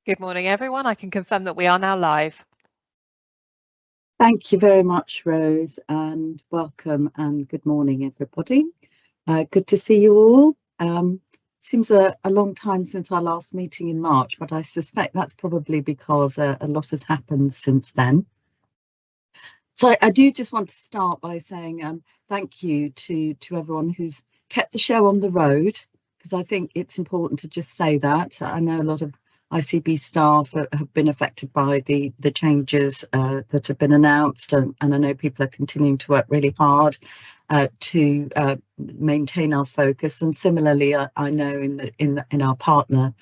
Good morning, everyone. I can confirm that we are now live. Thank you very much, Rose, and welcome and good morning, everybody. Good to see you all. Seems a long time since our last meeting in March, but I suspect that's probably because a lot has happened since then. So I do just want to start by saying thank you to everyone who's kept the show on the road, because I think it's important to just say that. I know a lot of ICB staff have been affected by the changes that have been announced, and I know people are continuing to work really hard to maintain our focus. And similarly, I know in our partner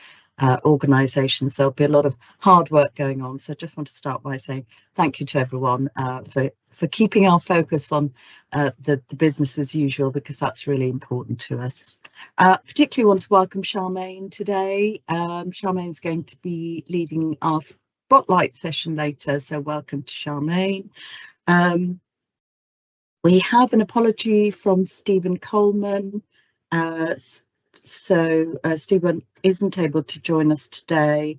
organisations there'll be a lot of hard work going on. So I just want to start by saying thank you to everyone for keeping our focus on the business as usual, because that's really important to us. Particularly want to welcome Charmaine today. Charmaine's going to be leading our spotlight session later, so welcome to Charmaine. We have an apology from Stephen Coleman. Stephen isn't able to join us today.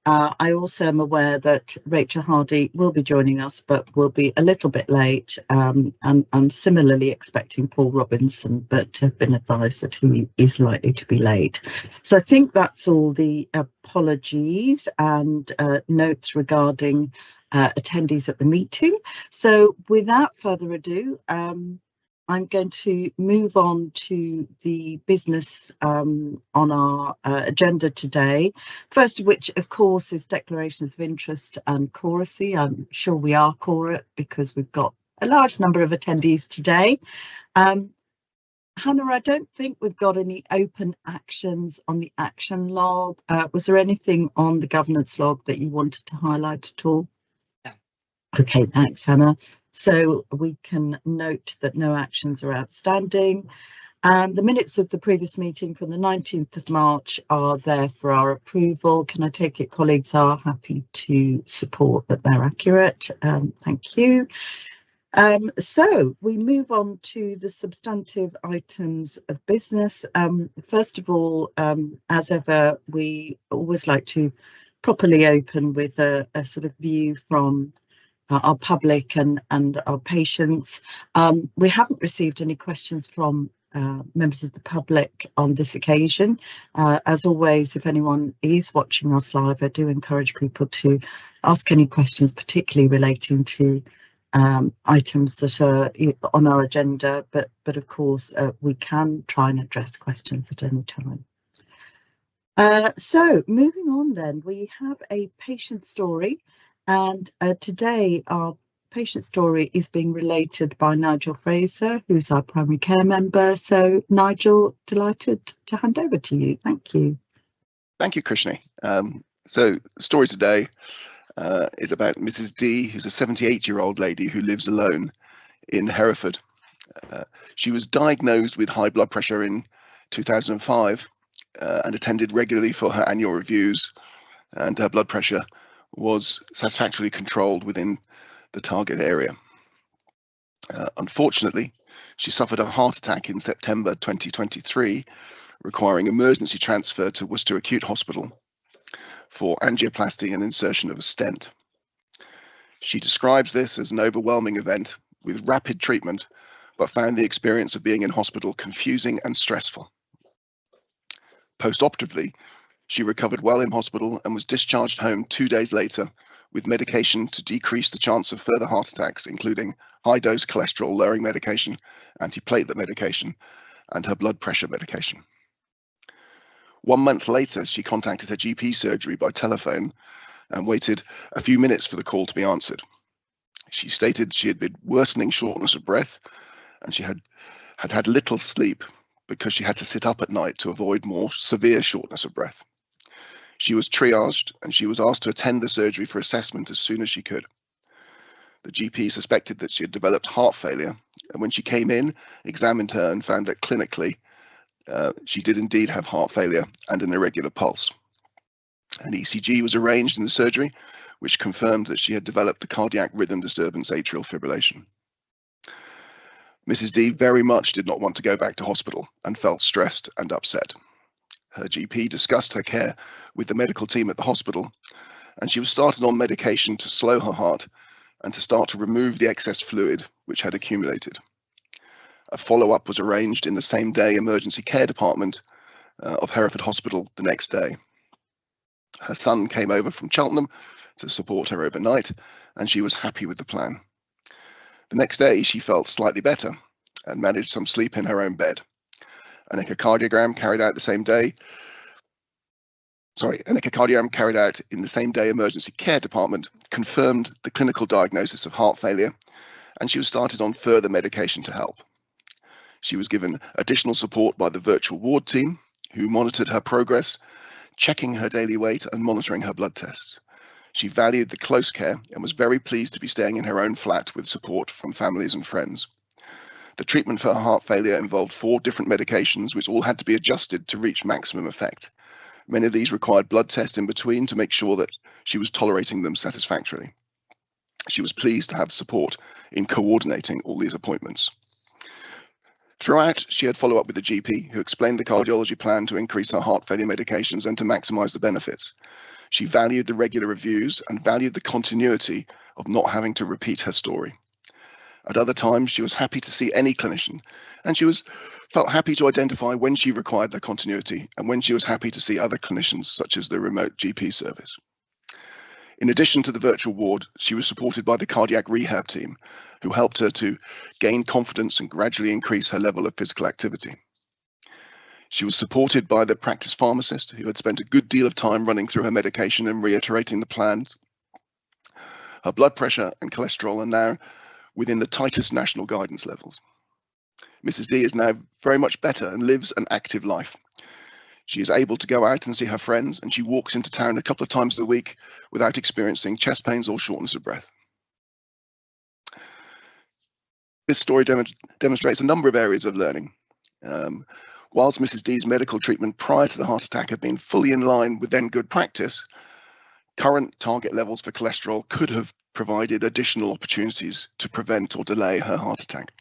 I also am aware that Rachel Hardy will be joining us, but will be a little bit late. And I'm similarly expecting Paul Robinson, but have been advised that he is likely to be late. So I think that's all the apologies and notes regarding attendees at the meeting. So without further ado, I'm going to move on to the business on our agenda today. First of which, of course, is declarations of interest and choracy. I'm sure we are chorate because we've got a large number of attendees today. Hannah, I don't think we've got any open actions on the action log. Was there anything on the governance log that you wanted to highlight at all? No. Okay, thanks, Hannah. So we can note that no actions are outstanding, and the minutes of the previous meeting from the 19th of March are there for our approval. Can I take it colleagues are happy to support that they're accurate? Thank you. So we move on to the substantive items of business. First of all, as ever, we always like to properly open with a sort of view from our public and our patients. We haven't received any questions from members of the public on this occasion. As always, if anyone is watching us live, I do encourage people to ask any questions, particularly relating to items that are on our agenda, but of course we can try and address questions at any time. So moving on then, we have a patient story. And today our patient story is being related by Nigel Fraser, who's our primary care member. So Nigel, delighted to hand over to you. Thank you. Thank you, Krishni. So the story today is about Mrs. D, who's a 78-year-old lady who lives alone in Hereford. She was diagnosed with high blood pressure in 2005 and attended regularly for her annual reviews, and her blood pressure was satisfactorily controlled within the target area. Unfortunately, she suffered a heart attack in September 2023, requiring emergency transfer to Worcester Acute Hospital for angioplasty and insertion of a stent. She describes this as an overwhelming event with rapid treatment, but found the experience of being in hospital confusing and stressful. Post-operatively, she recovered well in hospital and was discharged home 2 days later with medication to decrease the chance of further heart attacks, including high-dose cholesterol-lowering medication, antiplatelet medication, and her blood pressure medication. 1 month later, she contacted her GP surgery by telephone and waited a few minutes for the call to be answered. She stated she had been worsening shortness of breath, and she had little sleep because she had to sit up at night to avoid more severe shortness of breath. She was triaged and she was asked to attend the surgery for assessment as soon as she could. The GP suspected that she had developed heart failure, and when she came in, examined her and found that clinically she did indeed have heart failure and an irregular pulse. An ECG was arranged in the surgery, which confirmed that she had developed the cardiac rhythm disturbance atrial fibrillation. Mrs. D very much did not want to go back to hospital and felt stressed and upset. Her GP discussed her care with the medical team at the hospital, and she was started on medication to slow her heart and to start to remove the excess fluid which had accumulated. A follow-up was arranged in the same-day emergency care department of Hereford Hospital the next day. Her son came over from Cheltenham to support her overnight, and she was happy with the plan. The next day, she felt slightly better and managed some sleep in her own bed. An echocardiogram carried out in the same day emergency care department confirmed the clinical diagnosis of heart failure, and she was started on further medication to help. She was given additional support by the virtual ward team, who monitored her progress, checking her daily weight and monitoring her blood tests. She valued the close care and was very pleased to be staying in her own flat with support from families and friends. The treatment for her heart failure involved 4 different medications which all had to be adjusted to reach maximum effect. Many of these required blood tests in between to make sure that she was tolerating them satisfactorily. She was pleased to have support in coordinating all these appointments. Throughout, she had follow-up with the GP, who explained the cardiology plan to increase her heart failure medications and to maximise the benefits. She valued the regular reviews and valued the continuity of not having to repeat her story. At other times, she was happy to see any clinician, and she felt happy to identify when she required the continuity and when she was happy to see other clinicians, such as the remote GP service. In addition to the virtual ward, she was supported by the cardiac rehab team, who helped her to gain confidence and gradually increase her level of physical activity. She was supported by the practice pharmacist, who had spent a good deal of time running through her medication and reiterating the plans. Her blood pressure and cholesterol are now within the tightest national guidance levels. Mrs. D is now very much better and lives an active life. She is able to go out and see her friends, and she walks into town a couple of times a week without experiencing chest pains or shortness of breath. This story demonstrates a number of areas of learning. Whilst Mrs. D's medical treatment prior to the heart attack had been fully in line with then good practice, current target levels for cholesterol could have provided additional opportunities to prevent or delay her heart attack.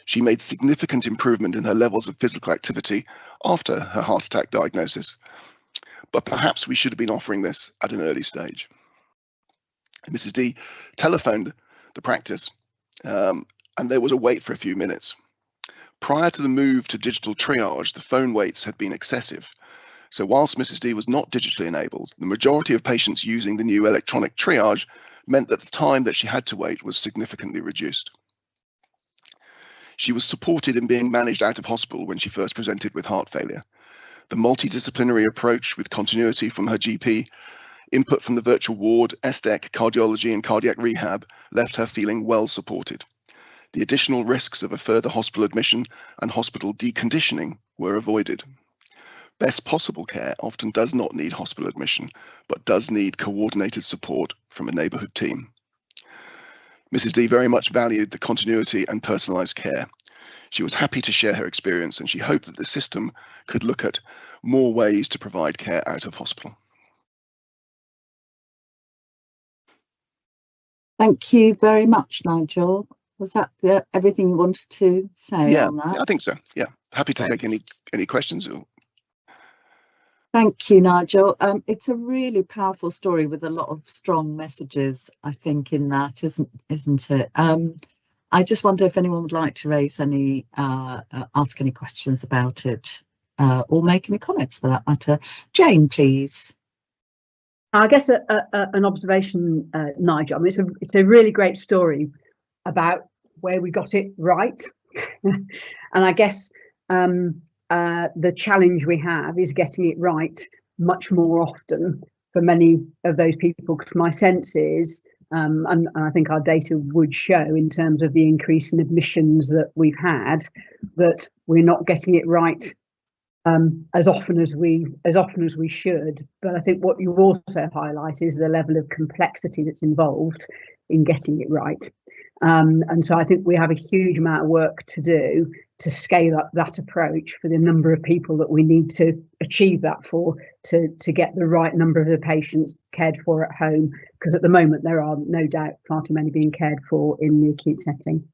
She made significant improvement in her levels of physical activity after her heart attack diagnosis, but perhaps we should have been offering this at an early stage. Mrs. D telephoned the practice, and there was a wait for a few minutes. Prior to the move to digital triage, the phone waits had been excessive. So whilst Mrs. D was not digitally enabled, the majority of patients using the new electronic triage meant that the time that she had to wait was significantly reduced. She was supported in being managed out of hospital when she first presented with heart failure. The multidisciplinary approach with continuity from her GP, input from the virtual ward, SDEC, cardiology and cardiac rehab left her feeling well supported. The additional risks of a further hospital admission and hospital deconditioning were avoided. Best possible care often does not need hospital admission, but does need coordinated support from a neighbourhood team. Mrs. D very much valued the continuity and personalised care. She was happy to share her experience, and she hoped that the system could look at more ways to provide care out of hospital. Thank you very much, Nigel. Was that everything you wanted to say on that? Yeah, I think so. Yeah, happy to take any questions. Thank you, Nigel. It's a really powerful story with a lot of strong messages, I think, in that, isn't it? I just wonder if anyone would like to raise any, ask any questions about it, or make any comments for that matter. Jane, please. I guess an observation, Nigel. I mean, it's a really great story about where we got it right, and I guess the challenge we have is getting it right much more often for many of those people, because my sense is, and I think our data would show in terms of the increase in admissions that we've had, that we're not getting it right as often as we should. But I think what you also highlight is the level of complexity that's involved in getting it right. And so I think we have a huge amount of work to do to scale up that approach for the number of people that we need to achieve that for, to get the right number of the patients cared for at home, because at the moment there are no doubt far too many being cared for in the acute setting.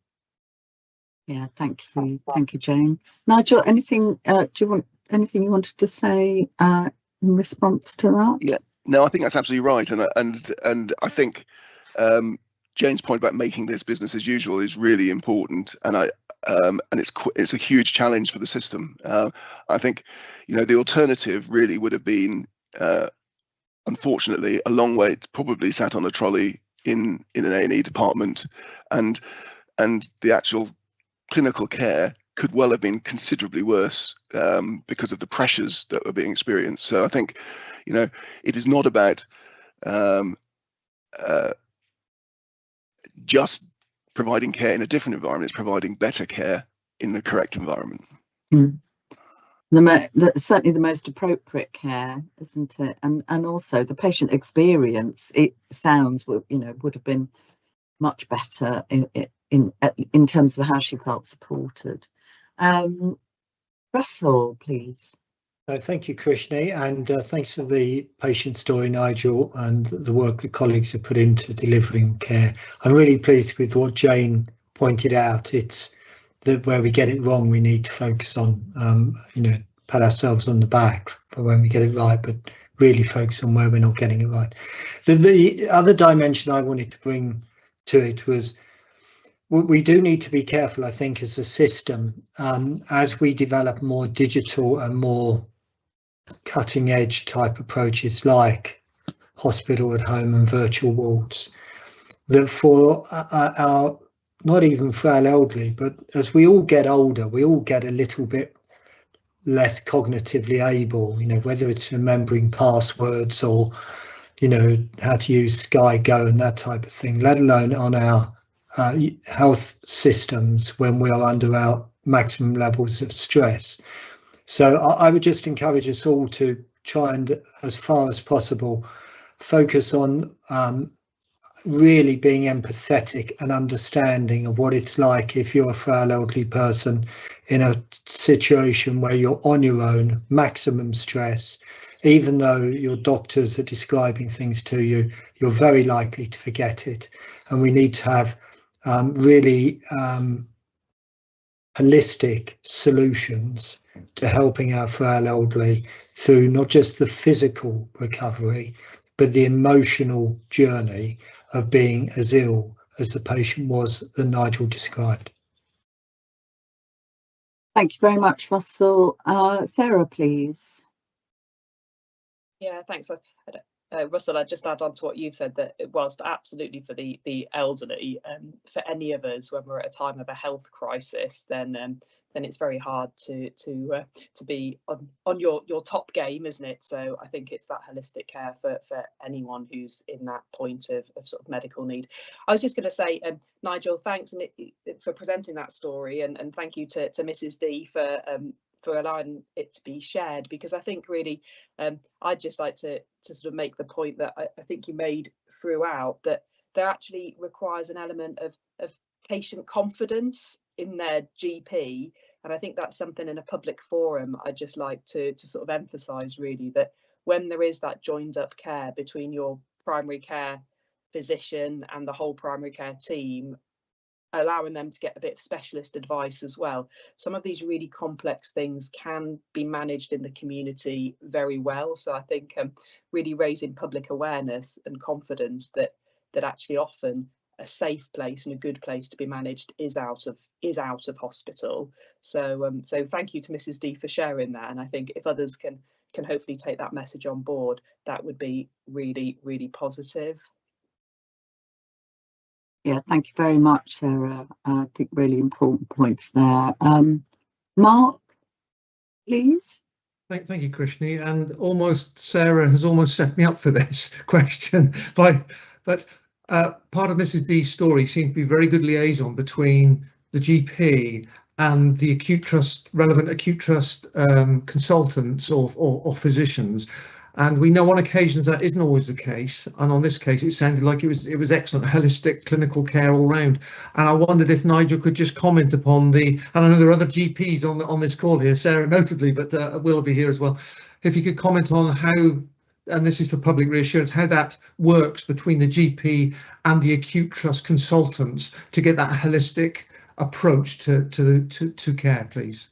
Yeah, thank you, Jane. Nigel, anything do you want anything you wanted to say in response to that? Yeah, no, I think that's absolutely right, and I think Jane's point about making this business as usual is really important, and it's a huge challenge for the system. I think, you know, the alternative really would have been, unfortunately, a long wait, probably sat on a trolley in an A&E department, and the actual clinical care could well have been considerably worse because of the pressures that were being experienced. So I think, you know, it is not about just providing care in a different environment, it's providing better care in the correct environment. Mm. Certainly the most appropriate care, isn't it? And also the patient experience, it sounds, you know, would have been much better in terms of how she felt supported. Russell, please. Thank you, Krishni, and thanks for the patient story, Nigel, and the work that colleagues have put into delivering care. I'm really pleased with what Jane pointed out. It's that where we get it wrong, we need to focus on, you know, pat ourselves on the back for when we get it right, but really focus on where we're not getting it right. The other dimension I wanted to bring to it was, we do need to be careful, I think, as a system, as we develop more digital and more cutting edge type approaches like hospital at home and virtual wards, that for our, not even for our elderly, but as we all get older, we all get a little bit less cognitively able, you know, whether it's remembering passwords or, you know, how to use Sky Go and that type of thing, let alone on our health systems when we are under our maximum levels of stress. So I would just encourage us all to try and, as far as possible, focus on really being empathetic and understanding of what it's like if you're a frail elderly person in a situation where you're on your own, maximum stress. Even though your doctors are describing things to you, you're very likely to forget it. And we need to have really holistic solutions to helping our frail elderly through not just the physical recovery, but the emotional journey of being as ill as the patient was that Nigel described. Thank you very much, Russell. Sarah, please. Yeah, thanks. Russell, I'd just add on to what you've said, that whilst absolutely for the elderly, for any of us when we're at a time of a health crisis, then it's very hard to be on your top game, isn't it? So I think it's that holistic care for anyone who's in that point of sort of medical need. I was just going to say, Nigel, thanks for presenting that story, and thank you to Mrs. D for allowing it to be shared, because I think really I'd just like to sort of make the point that I think you made throughout, that there actually requires an element of patient confidence in their GP, and I think that's something in a public forum I'd just like to sort of emphasize, really, that when there is that joined up care between your primary care physician and the whole primary care team, allowing them to get a bit of specialist advice as well. Some of these really complex things can be managed in the community very well. So I think really raising public awareness and confidence that actually often a safe place and a good place to be managed is out of hospital. So so thank you to Mrs. D for sharing that, and I think if others can hopefully take that message on board, that would be really, really positive. Yeah, thank you very much, Sarah. I think really important points there. Mark, please. Thank you, Krishni. And Sarah has almost set me up for this question. But part of Mrs. D's story seemed to be very good liaison between the GP and the relevant acute trust consultants or physicians. And we know on occasions that isn't always the case. And on this case, it sounded like it was excellent, holistic clinical care all round. And I wondered if Nigel could just comment upon and I know there are other GPs on this call here, Sarah notably, but Will be here as well. If you could comment on how, and this is for public reassurance, how that works between the GP and the acute trust consultants to get that holistic approach to care, please.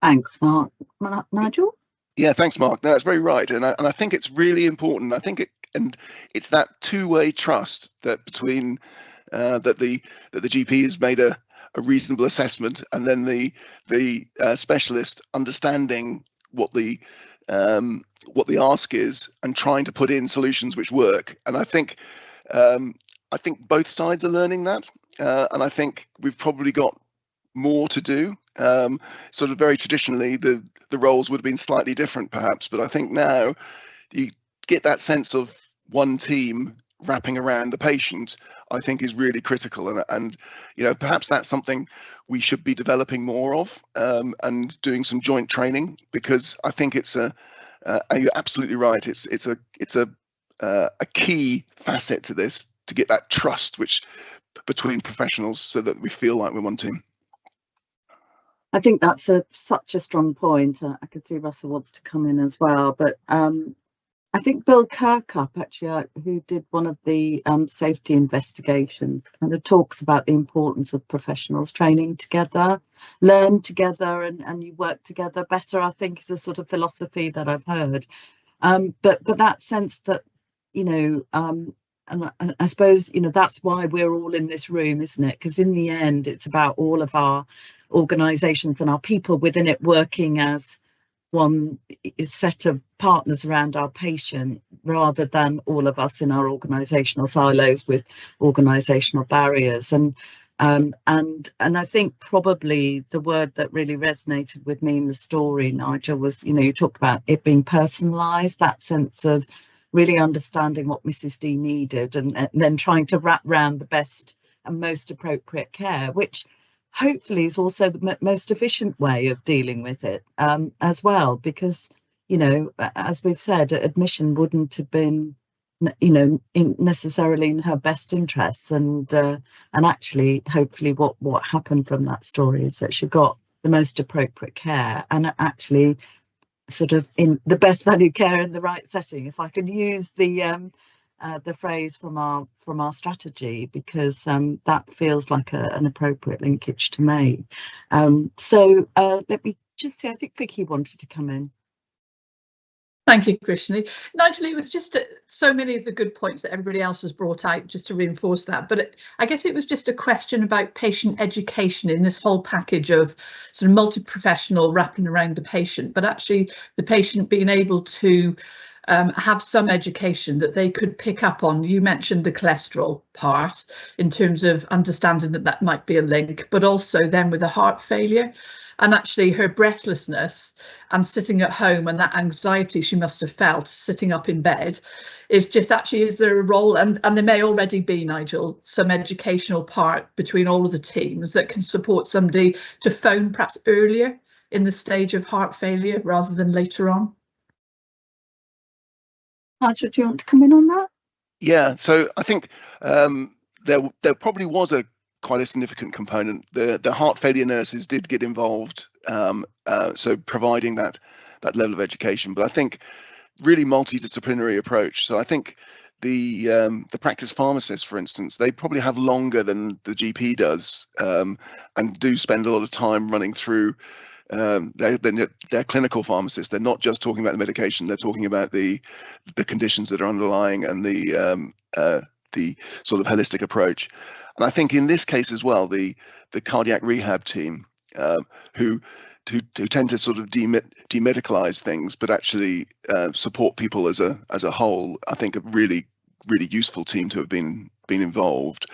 Thanks, Mark. Nigel? Yeah, thanks, Mark. No, that's very right, and I think it's really important. I think it's that two-way trust that between that the GP has made a reasonable assessment, and then the specialist understanding what the ask is and trying to put in solutions which work. And I think both sides are learning that, and I think we've probably got more to do. Sort of very traditionally, the roles would have been slightly different, perhaps, but I think now you get that sense of one team wrapping around the patient, I think is really critical, and you know, perhaps that's something we should be developing more of, and doing some joint training, because I think it's you're absolutely right, it's a key facet to this, to get that trust between professionals so that we feel like we're one team. I think that's such a strong point. I can see Russell wants to come in as well, but I think Bill Kirkup, actually, who did one of the safety investigations, kind of talks about the importance of professionals training together, learn together, and you work together better, I think, is a sort of philosophy that I've heard. But that sense that, you know, and I suppose, you know, that's why we're all in this room, isn't it? Because in the end, it's about all of our organisations and our people within it working as one set of partners around our patient, rather than all of us in our organisational silos with organisational barriers. And I think probably the word that really resonated with me in the story, Nigel, was, you know, you talked about it being personalised, that sense of really understanding what Mrs. D needed, and then trying to wrap around the best and most appropriate care, which hopefully is also the most efficient way of dealing with it, as well, because, you know, as we've said, admission wouldn't have been, you know, necessarily in her best interests, and actually hopefully what happened from that story is that she got the most appropriate care, and actually sort of in the best value care in the right setting, if I can use the phrase from our strategy, because that feels like an appropriate linkage to me. So let me just see, I think Vicky wanted to come in. Thank you, Krishni. Nigel, it was just so many of the good points that everybody else has brought out, just to reinforce that. But I guess it was just a question about patient education in this whole package of sort of multi-professional wrapping around the patient, but actually the patient being able to have some education that they could pick up on. You mentioned the cholesterol part in terms of understanding that might be a link, but also then with the heart failure, and actually her breathlessness and sitting at home, and that anxiety she must have felt sitting up in bed, is just actually, is there a role, and there may already be, Nigel, some educational part between all of the teams that can support somebody to phone perhaps earlier in the stage of heart failure rather than later on? Nigel, do you want to come in on that? Yeah, so I think there probably was quite a significant component. The heart failure nurses did get involved, so providing that level of education. But I think really multidisciplinary approach. So I think the practice pharmacists, for instance, they probably have longer than the GP does, and do spend a lot of time running through. They're clinical pharmacists. They're not just talking about the medication. They're talking about the conditions that are underlying, and the sort of holistic approach. And I think in this case as well, the cardiac rehab team, who tend to sort of demedicalize things, but actually support people as a whole, I think a really useful team to have been involved.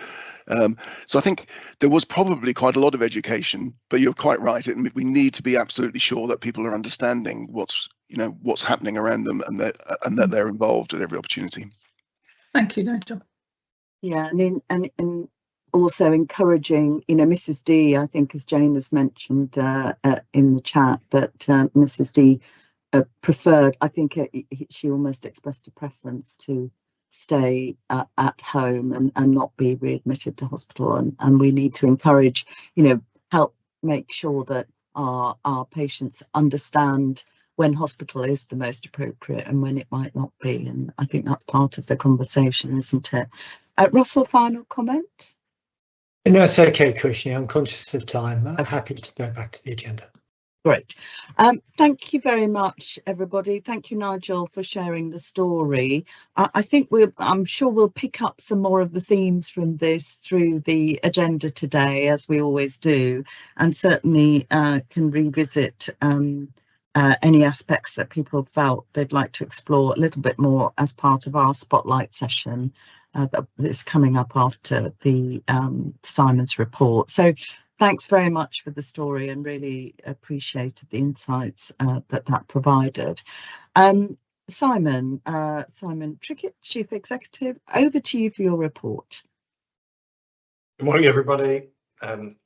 So I think there was probably quite a lot of education, but you're quite right. We need to be absolutely sure that people are understanding what's happening around them, and that they're involved at every opportunity. Thank you, Nigel. Yeah, and also encouraging, you know, Mrs. D, I think, as Jane has mentioned in the chat, that Mrs. D preferred, I think she almost expressed a preference to stay at home and not be readmitted to hospital, and we need to encourage, you know, help make sure that our patients understand when hospital is the most appropriate and when it might not be, and I think that's part of the conversation, isn't it? Russell, final comment? No, it's okay, Krishni. I'm conscious of time. I'm happy to go back to the agenda. Great. Thank you very much, everybody. Thank you, Nigel, for sharing the story. I think I'm sure we'll pick up some more of the themes from this through the agenda today, as we always do, and certainly can revisit any aspects that people felt they'd like to explore a little bit more as part of our spotlight session that is coming up after the Simon's report. So thanks very much for the story, and really appreciated the insights that provided. Simon Trickett, Chief Executive, over to you for your report. Good morning, everybody.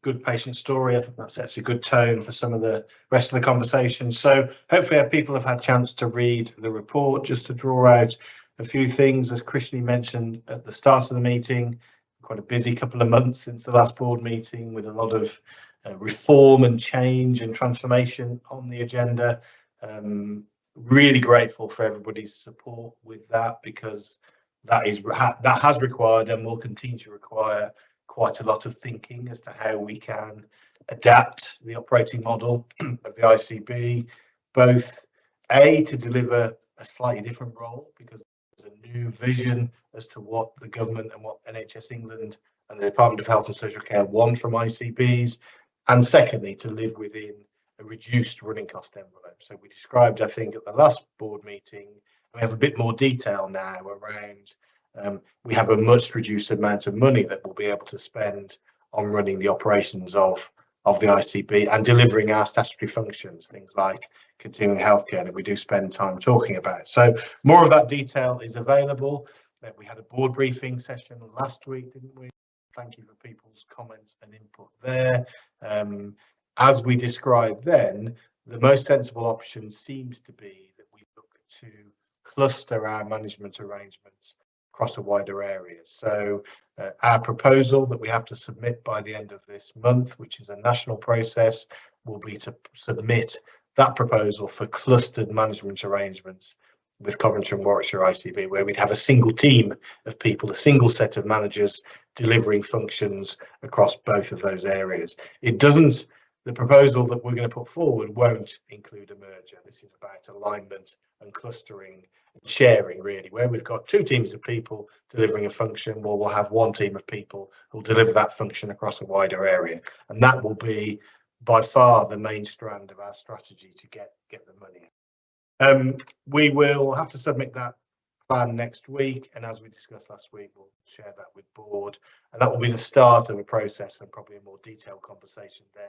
Good patient story. I think that sets a good tone for some of the rest of the conversation. So hopefully our people have had a chance to read the report. Just to draw out a few things, as Krishni mentioned at the start of the meeting, quite a busy couple of months since the last board meeting, with a lot of reform and change and transformation on the agenda. Really grateful for everybody's support with that, because that has required and will continue to require quite a lot of thinking as to how we can adapt the operating model of the ICB, both to deliver a slightly different role, because there's a new vision as to what the government and what NHS England and the Department of Health and Social Care want from ICBs, and secondly, to live within a reduced running cost envelope. So we described, I think, at the last board meeting, we have a bit more detail now around we have a much reduced amount of money that we'll be able to spend on running the operations of the ICB and delivering our statutory functions, things like continuing healthcare that we do spend time talking about. So more of that detail is available. We had a board briefing session last week, didn't we? Thank you for people's comments and input there. As we described then, the most sensible option seems to be that we look to cluster our management arrangements across a wider area. So our proposal that we have to submit by the end of this month, which is a national process, will be to submit that proposal for clustered management arrangements with Coventry and Warwickshire ICB, where we'd have a single team of people, a single set of managers delivering functions across both of those areas. The proposal that we're going to put forward won't include a merger. This is about alignment and clustering and sharing, really, where we've got two teams of people delivering a function. Well, we'll have one team of people who'll deliver that function across a wider area, and that will be by far the main strand of our strategy to get the money. We will have to submit that plan next week, and as we discussed last week, we'll share that with board, and that will be the start of a process and probably a more detailed conversation then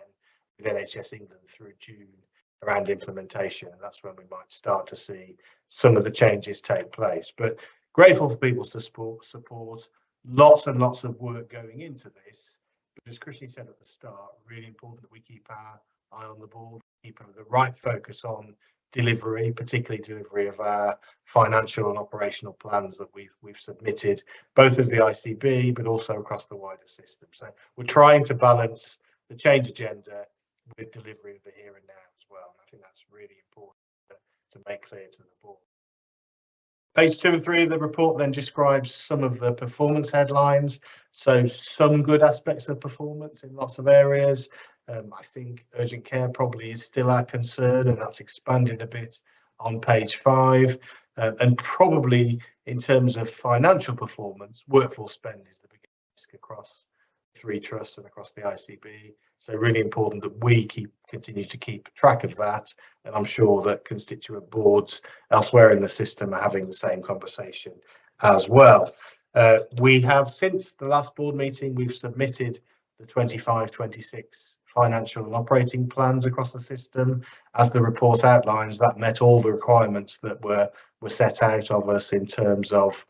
with NHS England through June around implementation, and that's when we might start to see some of the changes take place. But grateful for people's support, lots and lots of work going into this, but as Krishni said at the start, really important that we keep our eye on the ball, keep the right focus on delivery, particularly delivery of our financial and operational plans that we've submitted, both as the ICB but also across the wider system. So we're trying to balance the change agenda with delivery of the here and now as well. And I think that's really important to make clear to the board. Page 2 and 3 of the report then describes some of the performance headlines. So some good aspects of performance in lots of areas. I think urgent care probably is still our concern, and that's expanded a bit on page 5. And probably in terms of financial performance, workforce spend is the biggest risk across 3 trusts and across the ICB. So really important that we continue to keep track of that, and I'm sure that constituent boards elsewhere in the system are having the same conversation as well. We have, since the last board meeting, we've submitted the 25-26 financial and operating plans across the system. As the report outlines, that met all the requirements that were set out of us in terms of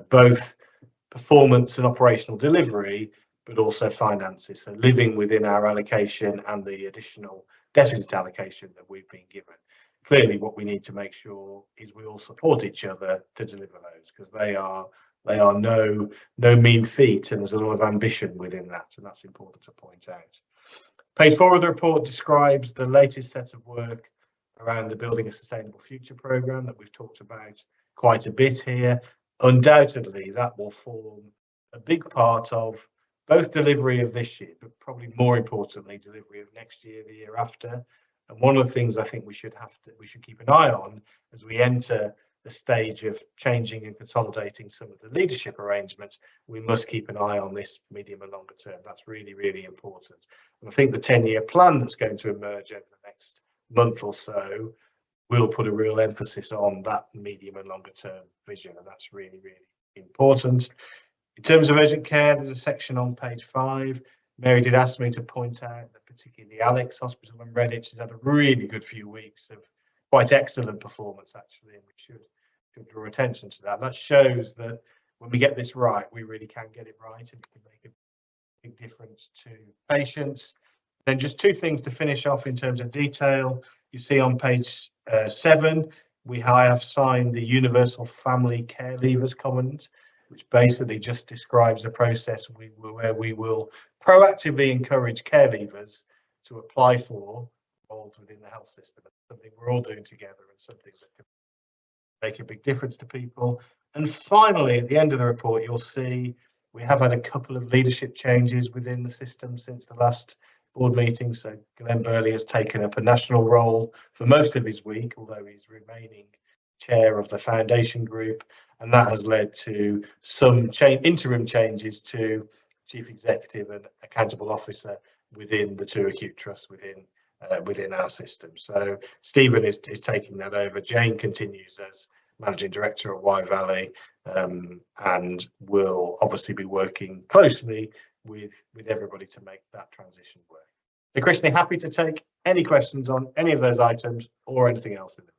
both performance and operational delivery, but also finances, so living within our allocation and the additional deficit allocation that we've been given. Clearly, what we need to make sure is we all support each other to deliver those, because they are no mean feat, and there's a lot of ambition within that, and that's important to point out. Page 4 of the report describes the latest set of work around the Building a Sustainable Future programme that we've talked about quite a bit here. Undoubtedly, that will form a big part of both delivery of this year, but probably more importantly, delivery of next year, the year after. And one of the things I think we should keep an eye on as we enter the stage of changing and consolidating some of the leadership arrangements, we must keep an eye on this medium and longer term. That's really, really important. And I think the 10-year plan that's going to emerge over the next month or so will put a real emphasis on that medium and longer term vision, and that's really, really important. In terms of urgent care, there's a section on page 5. Mary did ask me to point out that particularly the Alex Hospital in Redditch has had a really good few weeks of quite excellent performance, actually, and we should draw attention to that. That shows that when we get this right, we really can get it right, and it can make a big difference to patients. Then just 2 things to finish off in terms of detail. You see on page 7, I have signed the Universal Family Care Leavers Commons, which basically just describes a process where we will proactively encourage care leavers to apply for roles within the health system. It's something we're all doing together and something that can make a big difference to people. And finally, at the end of the report, you'll see we have had a couple of leadership changes within the system since the last board meeting. So Glenn Burley has taken up a national role for most of his week, although he's remaining chair of the foundation group, and that has led to some interim changes to chief executive and accountable officer within the 2 acute trusts within our system. So Stephen is taking that over. Jane continues as managing director at Wye Valley, and will obviously be working closely with everybody to make that transition work. So Krishni, happy to take any questions on any of those items or anything else in them.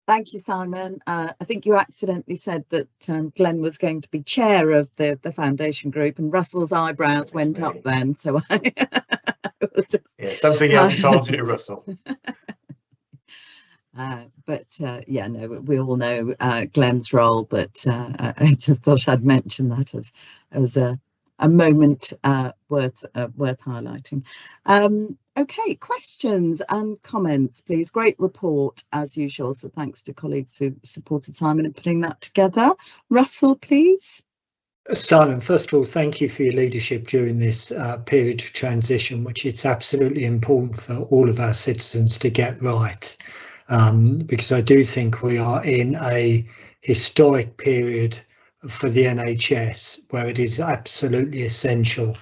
Thank you, Simon. I think you accidentally said that Glenn was going to be chair of the foundation group, and Russell's eyebrows went up then. So yeah, something he hasn't told you, Russell. Yeah, no, we all know Glenn's role, but I just thought I'd mention that as a moment worth highlighting. Okay, questions and comments, please. Great report as usual. So thanks to colleagues who supported Simon in putting that together. Russell, please. Simon, first of all, thank you for your leadership during this period of transition, which it's absolutely important for all of our citizens to get right, because I do think we are in a historic period for the NHS where it is absolutely essential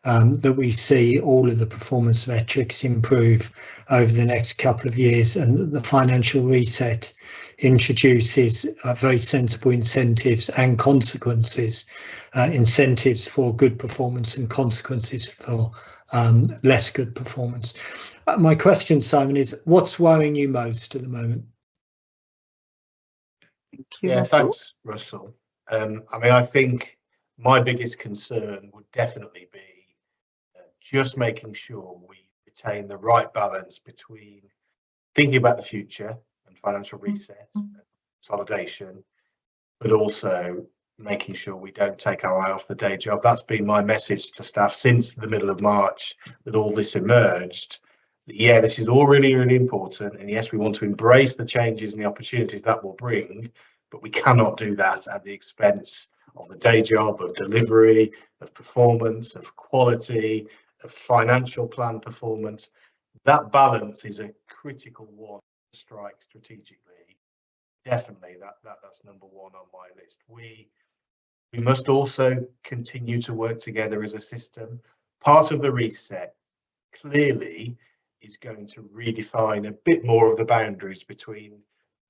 that we see all of the performance metrics improve over the next couple of years, and the financial reset introduces very sensible incentives and consequences, incentives for good performance and consequences for less good performance. My question, Simon, is what's worrying you most at the moment? Thank you, yeah, Russell. thanks, Russell. I mean, I think my biggest concern would definitely be just making sure we retain the right balance between thinking about the future and financial reset and consolidation, but also making sure we don't take our eye off the day job. That's been my message to staff since the middle of March that all this emerged. Yeah, this is all really, really important. And yes, we want to embrace the changes and the opportunities that will bring, but we cannot do that at the expense of the day job, of delivery, of performance, of quality, of financial plan performance. That balance is a critical one to strike strategically. Definitely, that's number one on my list. We must also continue to work together as a system. Part of the reset clearly is going to redefine a bit more of the boundaries between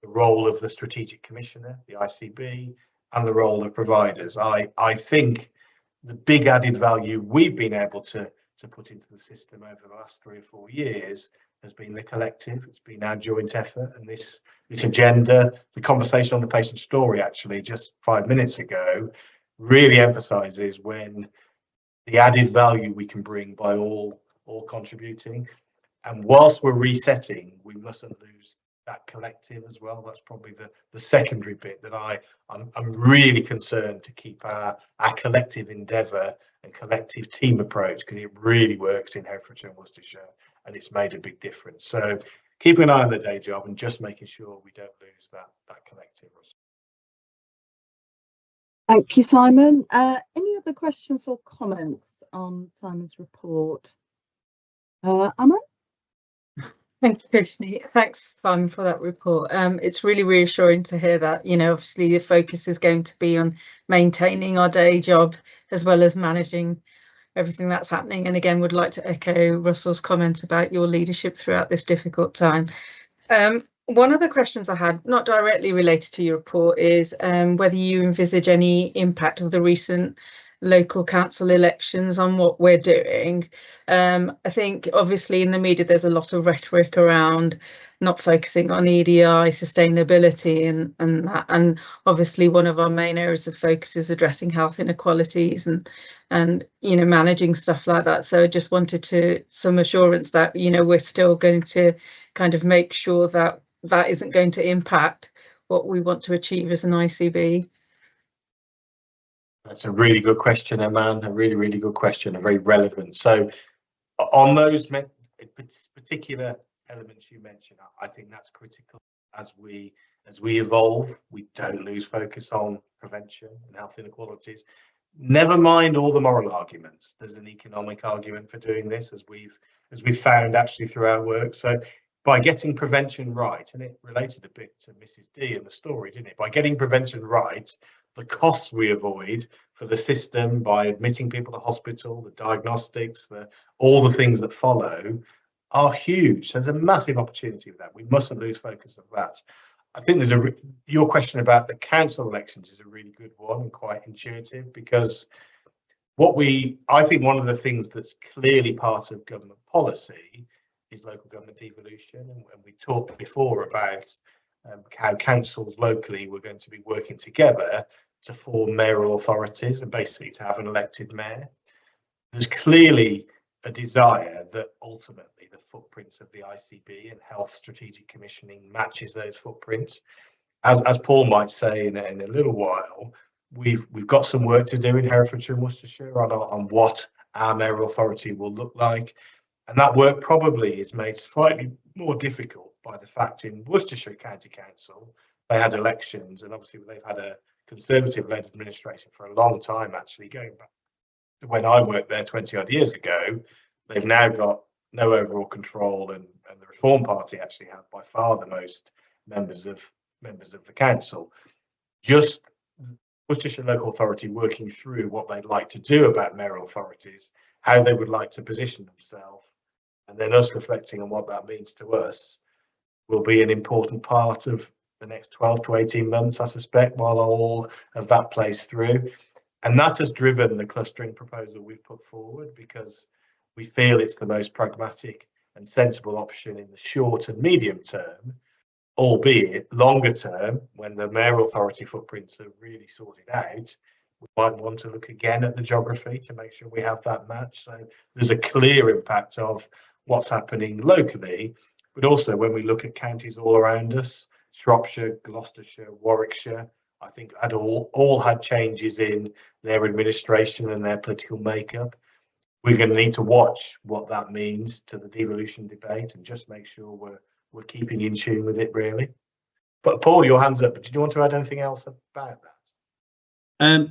the role of the strategic commissioner, the ICB, and the role of providers. I think the big added value we've been able to put into the system over the last 3 or 4 years has been the collective. It's been our joint effort, and this agenda, the conversation on the patient story actually just 5 minutes ago, really emphasises when the added value we can bring by all contributing. And whilst we're resetting, we mustn't lose that collective as well. That's probably the secondary bit that I'm really concerned to keep our collective endeavour and collective team approach, because it really works in Herefordshire and Worcestershire, and it's made a big difference. So keeping an eye on the day job and just making sure we don't lose that collective. Thank you, Simon. Any other questions or comments on Simon's report? Aman? Thank you, Krishni. Thanks, Simon, for that report. It's really reassuring to hear that, you know, obviously the focus is going to be on maintaining our day job as well as managing everything that's happening. And again, would like to echo Russell's comment about your leadership throughout this difficult time. One of the questions I had, not directly related to your report, is whether you envisage any impact of the recent local council elections on what we're doing. I think obviously in the media there's a lot of rhetoric around not focusing on EDI, sustainability and obviously one of our main areas of focus is addressing health inequalities and you know, managing stuff like that. So I just wanted some assurance that, you know, we're still going to kind of make sure that that isn't going to impact what we want to achieve as an ICB. That's a really good question, Aman, a really, really good question and very relevant. So on those particular elements you mentioned, I think that's critical as we evolve. We don't lose focus on prevention and health inequalities. Never mind all the moral arguments. There's an economic argument for doing this, as we've found actually through our work. So by getting prevention right, and it related a bit to Mrs. D and the story, didn't it? By getting prevention right, the costs we avoid for the system by admitting people to hospital, the diagnostics, all the things that follow are huge. There's a massive opportunity with that. We mustn't lose focus of that. I think your question about the council elections is a really good one and quite intuitive, because I think one of the things that's clearly part of government policy is local government devolution, and we talked before about how councils locally were going to be working together to form mayoral authorities and basically to have an elected mayor. There's clearly a desire that ultimately the footprints of the ICB and health strategic commissioning matches those footprints. As Paul might say in a little while, we've got some work to do in Herefordshire and Worcestershire on what our mayoral authority will look like. And that work probably is made slightly more difficult by the fact in Worcestershire County Council, they had elections, and obviously they've had a Conservative-led administration for a long time, actually going back to when I worked there 20 odd years ago. They've now got no overall control, and the Reform Party actually have by far the most members of the council. Just Worcestershire Local Authority working through what they'd like to do about mayoral authorities, how they would like to position themselves, and then us reflecting on what that means to us will be an important part of the next 12 to 18 months, I suspect, while all of that plays through. And that has driven the clustering proposal we've put forward, because we feel it's the most pragmatic and sensible option in the short and medium term, albeit longer term, when the mayoral authority footprints are really sorted out, we might want to look again at the geography to make sure we have that match. So there's a clear impact of what's happening locally, but also when we look at counties all around us, Shropshire, Gloucestershire, Warwickshire, I think had all had changes in their administration and their political makeup. We're going to need to watch what that means to the devolution debate and just make sure we're keeping in tune with it, really. But Paul, your hand's up. But did you want to add anything else about that?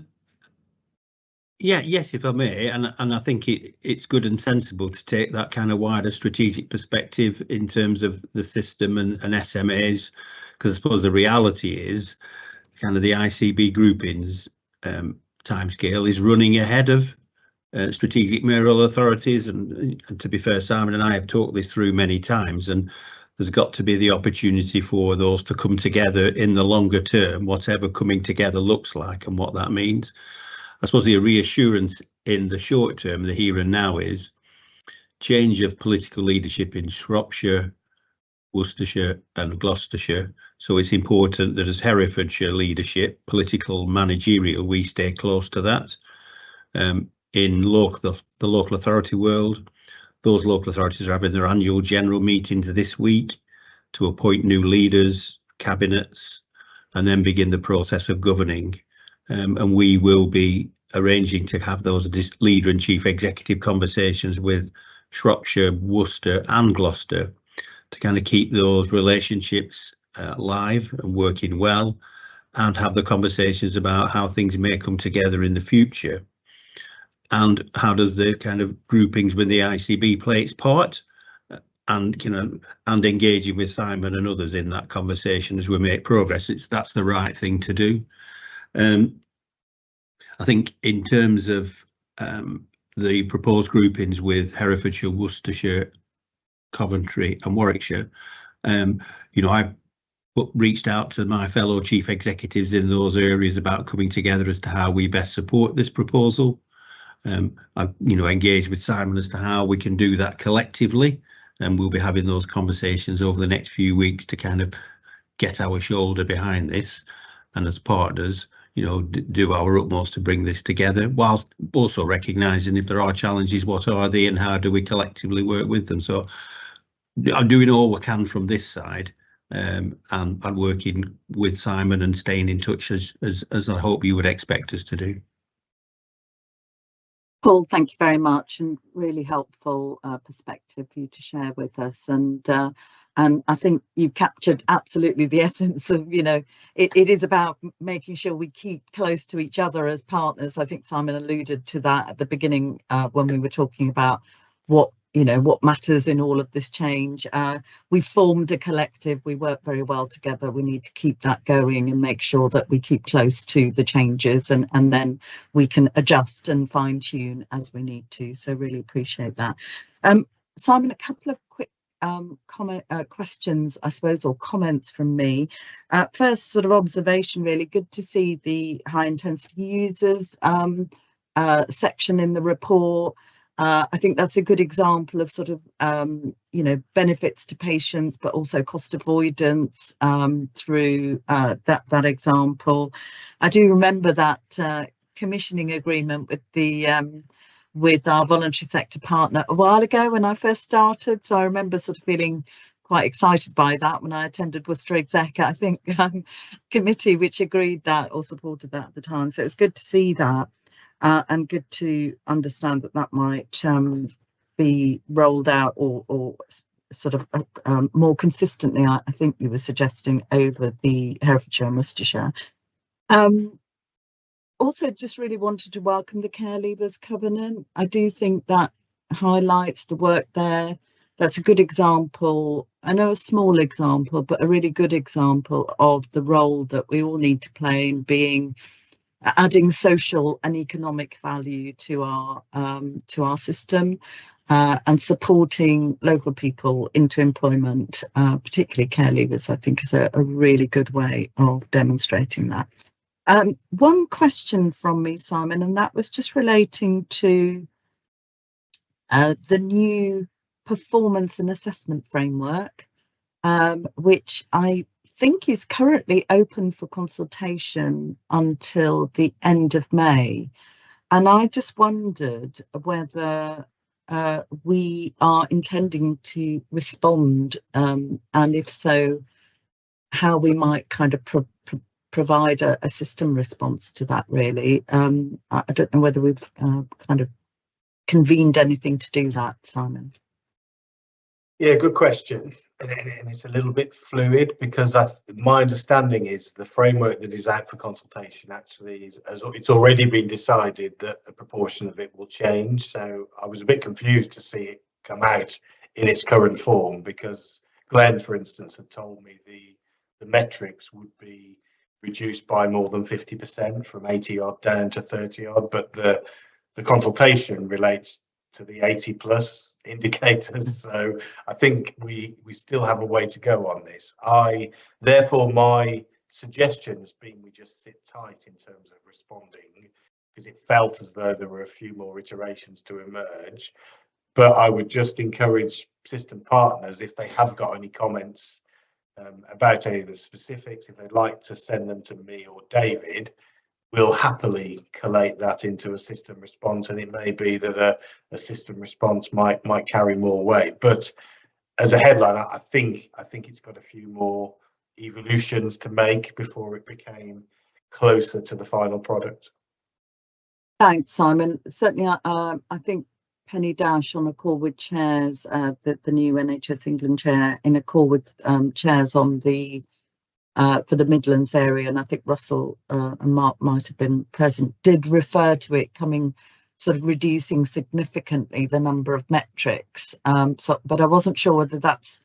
Yes, if I may, and I think it's good and sensible to take that kind of wider strategic perspective in terms of the system and SMAs, because I suppose the reality is kind of the ICB groupings timescale is running ahead of strategic mayoral authorities, and to be fair, Simon and I have talked this through many times, and there's got to be the opportunity for those to come together in the longer term, whatever coming together looks like and what that means. I suppose the reassurance in the short term, the here and now, is change of political leadership in Shropshire, Worcestershire and Gloucestershire. So it's important that as Herefordshire leadership, political, managerial, we stay close to that. In the local authority world, those local authorities are having their annual general meetings this week to appoint new leaders, cabinets, and then begin the process of governing. And we will be arranging to have those leader and chief executive conversations with Shropshire, Worcester and Gloucester to kind of keep those relationships live and working well, and have the conversations about how things may come together in the future. And how does the kind of groupings with the ICB play its part? and and engaging with Simon and others in that conversation as we make progress. That's the right thing to do. I think in terms of the proposed groupings with Herefordshire, Worcestershire, Coventry and Warwickshire, I reached out to my fellow chief executives in those areas about coming together as to how we best support this proposal. I've engaged with Simon as to how we can do that collectively, and we'll be having those conversations over the next few weeks to kind of get our shoulder behind this, and as partners do our utmost to bring this together, whilst also recognising if there are challenges, what are they and how do we collectively work with them. So I'm doing all we can from this side, and working with Simon and staying in touch as I hope you would expect us to do. Paul, thank you very much, and really helpful perspective for you to share with us. And I think you captured absolutely the essence of, it is about making sure we keep close to each other as partners. I think Simon alluded to that at the beginning when we were talking about what matters in all of this change. We formed a collective, we work very well together. We need to keep that going and make sure that we keep close to the changes, and then we can adjust and fine tune as we need to. So really appreciate that. Simon, a couple of quick questions, I suppose, or comments from me. First sort of observation, really good to see the high intensity users section in the report. I think that's a good example of sort of, benefits to patients, but also cost avoidance through that example. I do remember that commissioning agreement with our voluntary sector partner a while ago when I first started. So I remember sort of feeling quite excited by that when I attended Worcester Exec, I think, committee, which agreed that or supported that at the time. So it's good to see that. And good to understand that might be rolled out or sort of more consistently, I think you were suggesting, over the Herefordshire and Worcestershire. Also, just really wanted to welcome the Care Leavers Covenant. I do think that highlights the work there. That's a good example. I know a small example, but a really good example of the role that we all need to play in adding social and economic value to our system, and supporting local people into employment, particularly care leavers. I think is a really good way of demonstrating that. One question from me, Simon, and that was just relating to the new performance and assessment framework, which I think is currently open for consultation until the end of May. And I just wondered whether we are intending to respond, and if so, how we might kind of provide a system response to that, really. I don't know whether we've kind of convened anything to do that, Simon. Yeah, good question. And it's a little bit fluid, because my understanding is the framework that is out for consultation actually it's already been decided that a proportion of it will change. So I was a bit confused to see it come out in its current form, because Glenn, for instance, had told me the metrics would be reduced by more than 50%, from 80 odd down to 30 odd, but the consultation relates to the 80 plus indicators. So I think we still have a way to go on this. Therefore, my suggestion has been we just sit tight in terms of responding, because it felt as though there were a few more iterations to emerge. But I would just encourage system partners, if they have got any comments about any of the specifics, if they'd like to send them to me or David, we'll happily collate that into a system response. And it may be that a system response might carry more weight. But as a headline, I think it's got a few more evolutions to make before it became closer to the final product. Thanks, Simon. Certainly, I think Penny Dash on a call with chairs, the new NHS England chair, in a call with chairs on the for the Midlands area, and I think Russell and Mark might have been present, did refer to it coming sort of reducing significantly the number of metrics. But I wasn't sure whether that's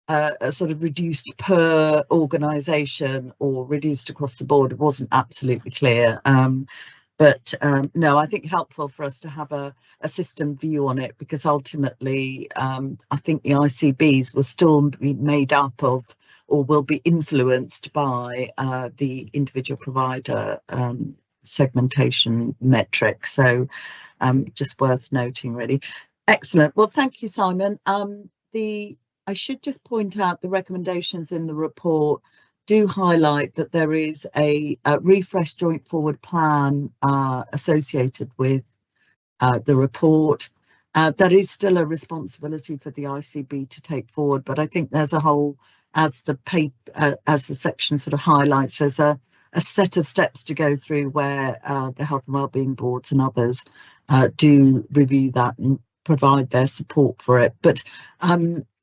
a sort of reduced per organisation or reduced across the board. It wasn't absolutely clear. No, I think helpful for us to have a system view on it, because ultimately I think the ICBs will still be made up of, or will be influenced by, the individual provider segmentation metrics. So just worth noting, really. Excellent. Well, thank you, Simon. I should just point out the recommendations in the report do highlight that there is a refreshed joint forward plan associated with the report. That is still a responsibility for the ICB to take forward, but I think there's a whole, as the section sort of highlights, there's a set of steps to go through where the health and wellbeing boards and others do review that and provide their support for it. But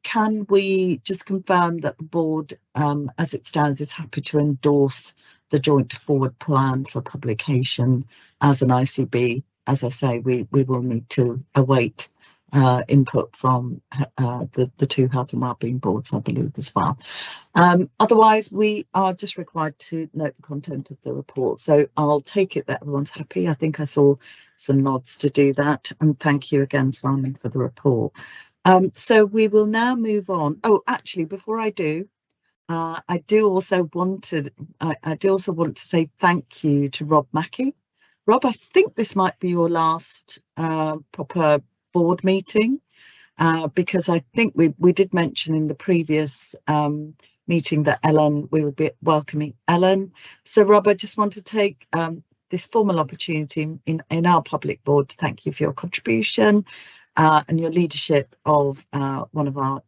can we just confirm that the board, as it stands, is happy to endorse the joint forward plan for publication as an ICB? As I say, we will need to await input from the two health and wellbeing boards, I believe, as well. Otherwise, we are just required to note the content of the report. So I'll take it that everyone's happy. I think I saw some nods to do that. And thank you again, Simon, for the report. So we will now move on. Oh, actually, before I do, I do also want to say thank you to Rob Mackey. Rob, I think this might be your last proper board meeting, because I think we did mention in the previous meeting that we would be welcoming Ellen. So Rob, I just want to take this formal opportunity in our public board to thank you for your contribution and your leadership of one of our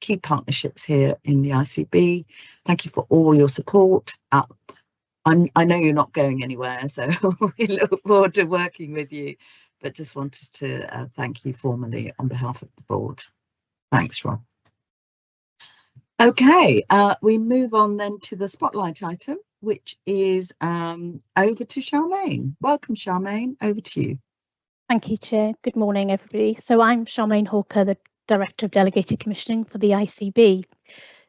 key partnerships here in the ICB. Thank you for all your support. I know you're not going anywhere, so we look forward to working with you, but just wanted to thank you formally on behalf of the board. Thanks, Rob. Okay, we move on then to the spotlight item, which is over to Charmaine. Welcome, Charmaine, over to you. Thank you, Chair. Good morning, everybody. So I'm Charmaine Hawker, the Director of Delegated Commissioning for the ICB.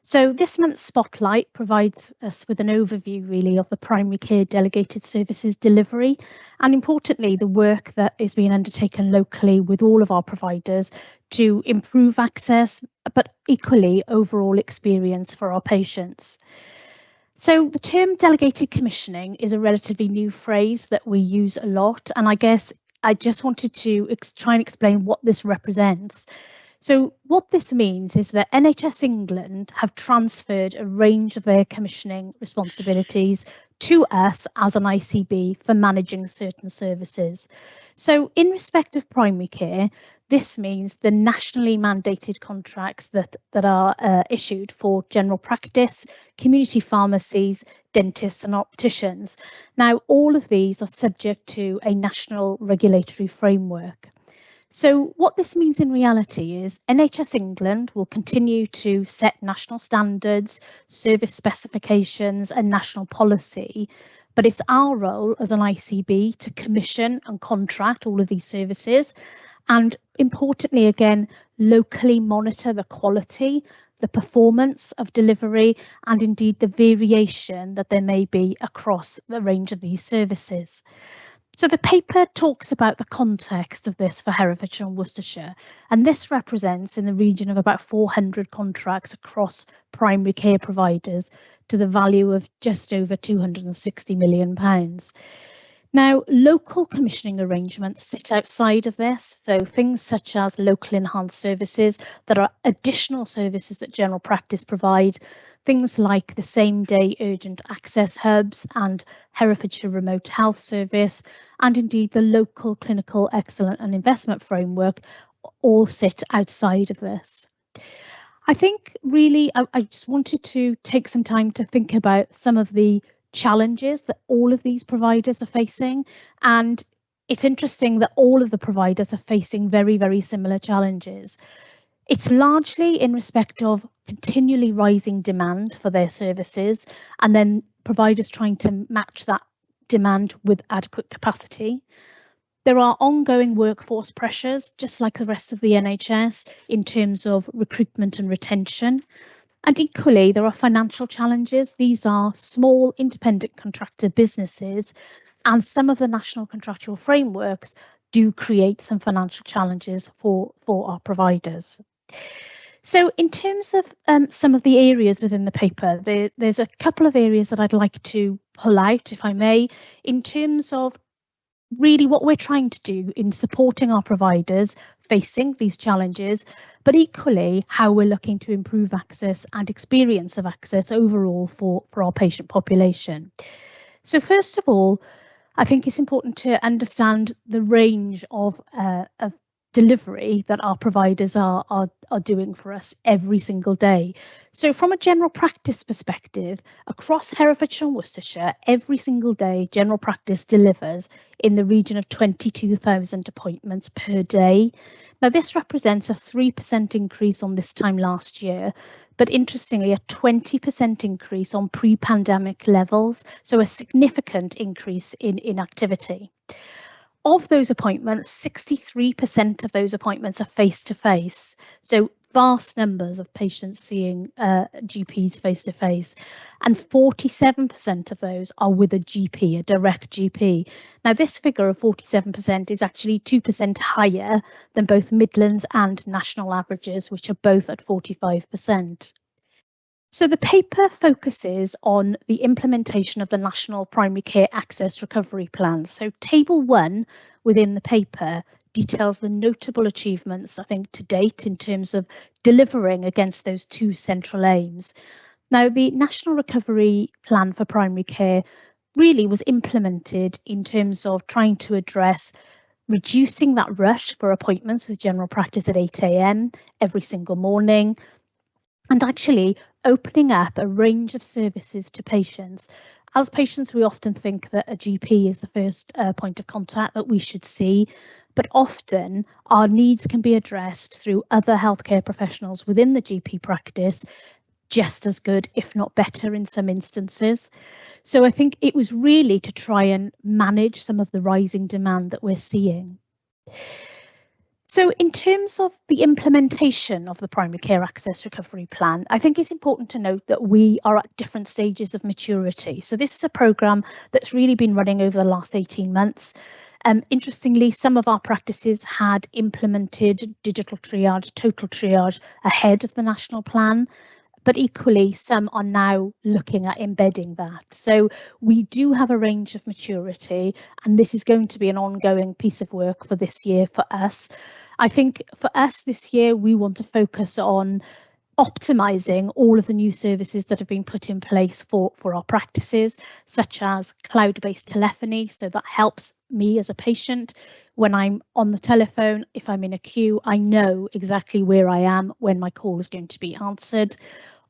So this month's Spotlight provides us with an overview, really, of the primary care delegated services delivery, and importantly, the work that is being undertaken locally with all of our providers to improve access, but equally overall experience for our patients. So the term delegated commissioning is a relatively new phrase that we use a lot, and I guess I just wanted to try and explain what this represents. So what this means is that NHS England have transferred a range of their commissioning responsibilities to us as an ICB for managing certain services. So in respect of primary care, this means the nationally mandated contracts that are issued for general practice, community pharmacies, dentists and opticians. Now, all of these are subject to a national regulatory framework. So what this means in reality is NHS England will continue to set national standards, service specifications and national policy, but it's our role as an ICB to commission and contract all of these services and, importantly, again, locally monitor the quality, the performance of delivery and indeed the variation that there may be across the range of these services. So the paper talks about the context of this for Herefordshire and Worcestershire, and this represents in the region of about 400 contracts across primary care providers to the value of just over £260 million. Now, local commissioning arrangements sit outside of this, so things such as local enhanced services that are additional services that general practice provide, things like the same-day urgent access hubs and Herefordshire Remote Health Service, and indeed the local clinical excellence and investment framework all sit outside of this. I think really I just wanted to take some time to think about some of the challenges that all of these providers are facing, and it's interesting that all of the providers are facing very, very similar challenges. It's largely in respect of continually rising demand for their services and then providers trying to match that demand with adequate capacity. There are ongoing workforce pressures, just like the rest of the NHS, in terms of recruitment and retention. And equally, there are financial challenges. These are small independent contractor businesses, and some of the national contractual frameworks do create some financial challenges for our providers. So in terms of some of the areas within the paper, there's a couple of areas that I'd like to pull out, if I may, in terms of really what we're trying to do in supporting our providers facing these challenges, but equally how we're looking to improve access and experience of access overall for our patient population. So first of all, I think it's important to understand the range of delivery that our providers are doing for us every single day. So from a general practice perspective, across Herefordshire and Worcestershire, every single day general practice delivers in the region of 22,000 appointments per day. Now this represents a 3% increase on this time last year, but interestingly a 20% increase on pre-pandemic levels, so a significant increase in activity. Of those appointments, 63% of those appointments are face-to-face, so vast numbers of patients seeing GPs face-to-face, and 47% of those are with a GP, a direct GP. Now this figure of 47% is actually 2% higher than both Midlands and national averages, which are both at 45%. So the paper focuses on the implementation of the National Primary Care Access Recovery Plan. So Table 1 within the paper details the notable achievements, I think, to date in terms of delivering against those two central aims. Now, the National Recovery Plan for Primary Care really was implemented in terms of trying to address reducing that rush for appointments with general practice at 8 AM every single morning, and actually opening up a range of services to patients. As patients, we often think that a GP is the first point of contact that we should see, but often our needs can be addressed through other healthcare professionals within the GP practice, just as good, if not better in some instances. So I think it was really to try and manage some of the rising demand that we're seeing. So in terms of the implementation of the Primary Care Access Recovery Plan, I think it's important to note that we are at different stages of maturity. So this is a programme that's really been running over the last 18 months. Interestingly, some of our practices had implemented digital triage, total triage ahead of the national plan, but equally some are now looking at embedding that. So we do have a range of maturity, and this is going to be an ongoing piece of work for this year for us. I think for us this year, we want to focus on optimising all of the new services that have been put in place for our practices, such as cloud-based telephony. So that helps me as a patient when I'm on the telephone. If I'm in a queue, I know exactly where I am when my call is going to be answered.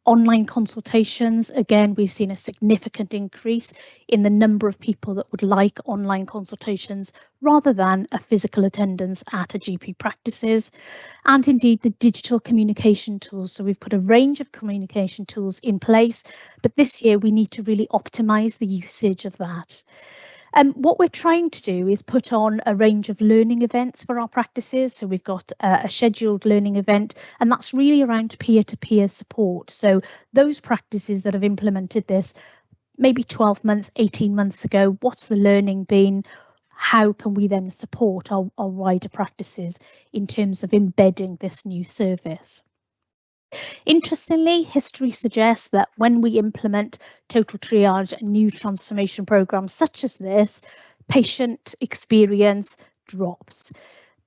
Online consultations, again, we've seen a significant increase in the number of people that would like online consultations rather than a physical attendance at a GP practices, and indeed the digital communication tools. So we've put a range of communication tools in place, but this year we need to really optimise the usage of that. What we're trying to do is put on a range of learning events for our practices. So we've got a scheduled learning event, and that's really around peer-to-peer support. So those practices that have implemented this maybe 12 months, 18 months ago, what's the learning been? How can we then support our wider practices in terms of embedding this new service? Interestingly, history suggests that when we implement total triage and new transformation programs such as this, patient experience drops.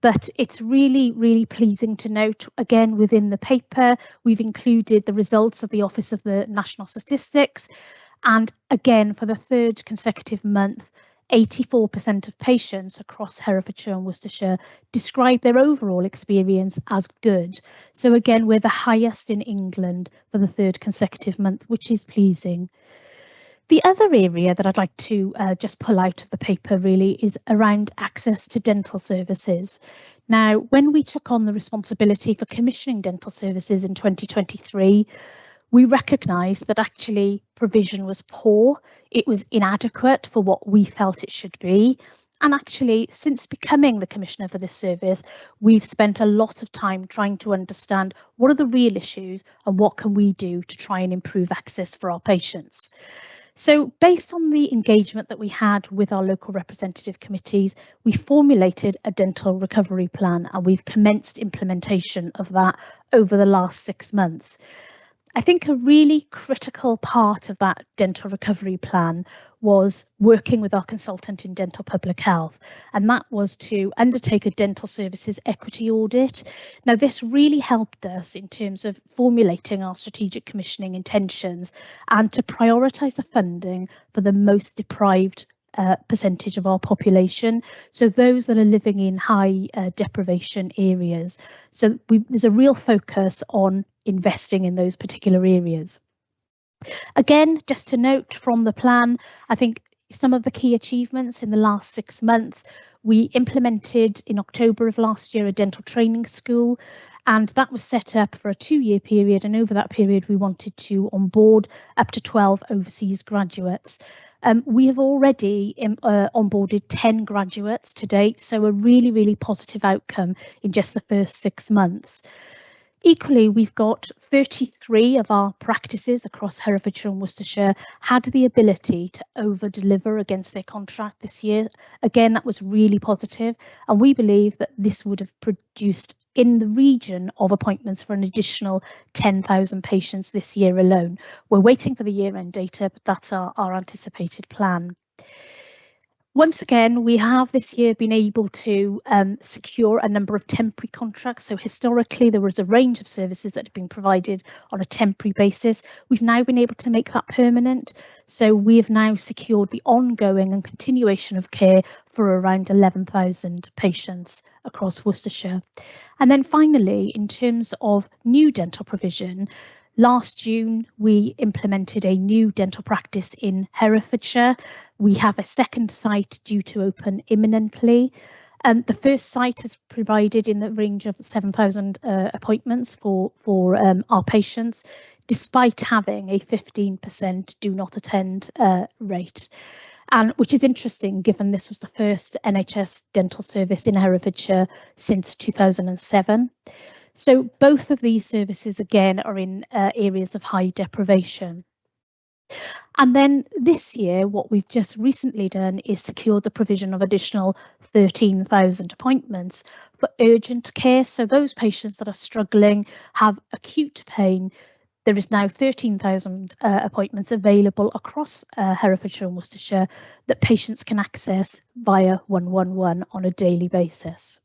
But it's really, really pleasing to note, again, within the paper, we've included the results of the Office of the National Statistics. And again, for the third consecutive month, 84% of patients across Herefordshire and Worcestershire describe their overall experience as good. So again, we're the highest in England for the third consecutive month, which is pleasing. The other area that I'd like to just pull out of the paper really is around access to dental services. Now, when we took on the responsibility for commissioning dental services in 2023, we recognised that actually provision was poor, it was inadequate for what we felt it should be, And actually, since becoming the Commissioner for this service, we've spent a lot of time trying to understand what are the real issues and what can we do to try and improve access for our patients. So based on the engagement that we had with our local representative committees, we formulated a dental recovery plan and we've commenced implementation of that over the last 6 months. I think a really critical part of that dental recovery plan was working with our consultant in dental public health, and that was to undertake a dental services equity audit. Now, this really helped us in terms of formulating our strategic commissioning intentions and to prioritise the funding for the most deprived percentage of our population, so those that are living in high deprivation areas. So there's a real focus on investing in those particular areas. Again, just to note from the plan, I think some of the key achievements in the last 6 months, we implemented in October of last year a dental training school, and that was set up for a 2-year period, and over that period we wanted to onboard up to 12 overseas graduates. We have already onboarded 10 graduates to date, so a really positive outcome in just the first 6 months. Equally, we've got 33 of our practices across Herefordshire and Worcestershire had the ability to over-deliver against their contract this year. Again, that was really positive, and we believe that this would have produced in the region of appointments for an additional 10,000 patients this year alone. We're waiting for the year-end data, but that's our anticipated plan. Once again, we have this year been able to secure a number of temporary contracts. So historically, there was a range of services that have been provided on a temporary basis. We've now been able to make that permanent. So we have now secured the ongoing and continuation of care for around 11,000 patients across Worcestershire. And then finally, in terms of new dental provision, last June, we implemented a new dental practice in Herefordshire. We have a second site due to open imminently. The first site has provided in the range of 7,000 appointments for our patients, despite having a 15% do not attend rate. And which is interesting, given this was the first NHS dental service in Herefordshire since 2007. So both of these services, again, are in areas of high deprivation. And then this year, what we've just recently done is secured the provision of additional 13,000 appointments for urgent care. So those patients that are struggling, have acute pain, there is now 13,000 appointments available across Herefordshire and Worcestershire that patients can access via 111 on a daily basis.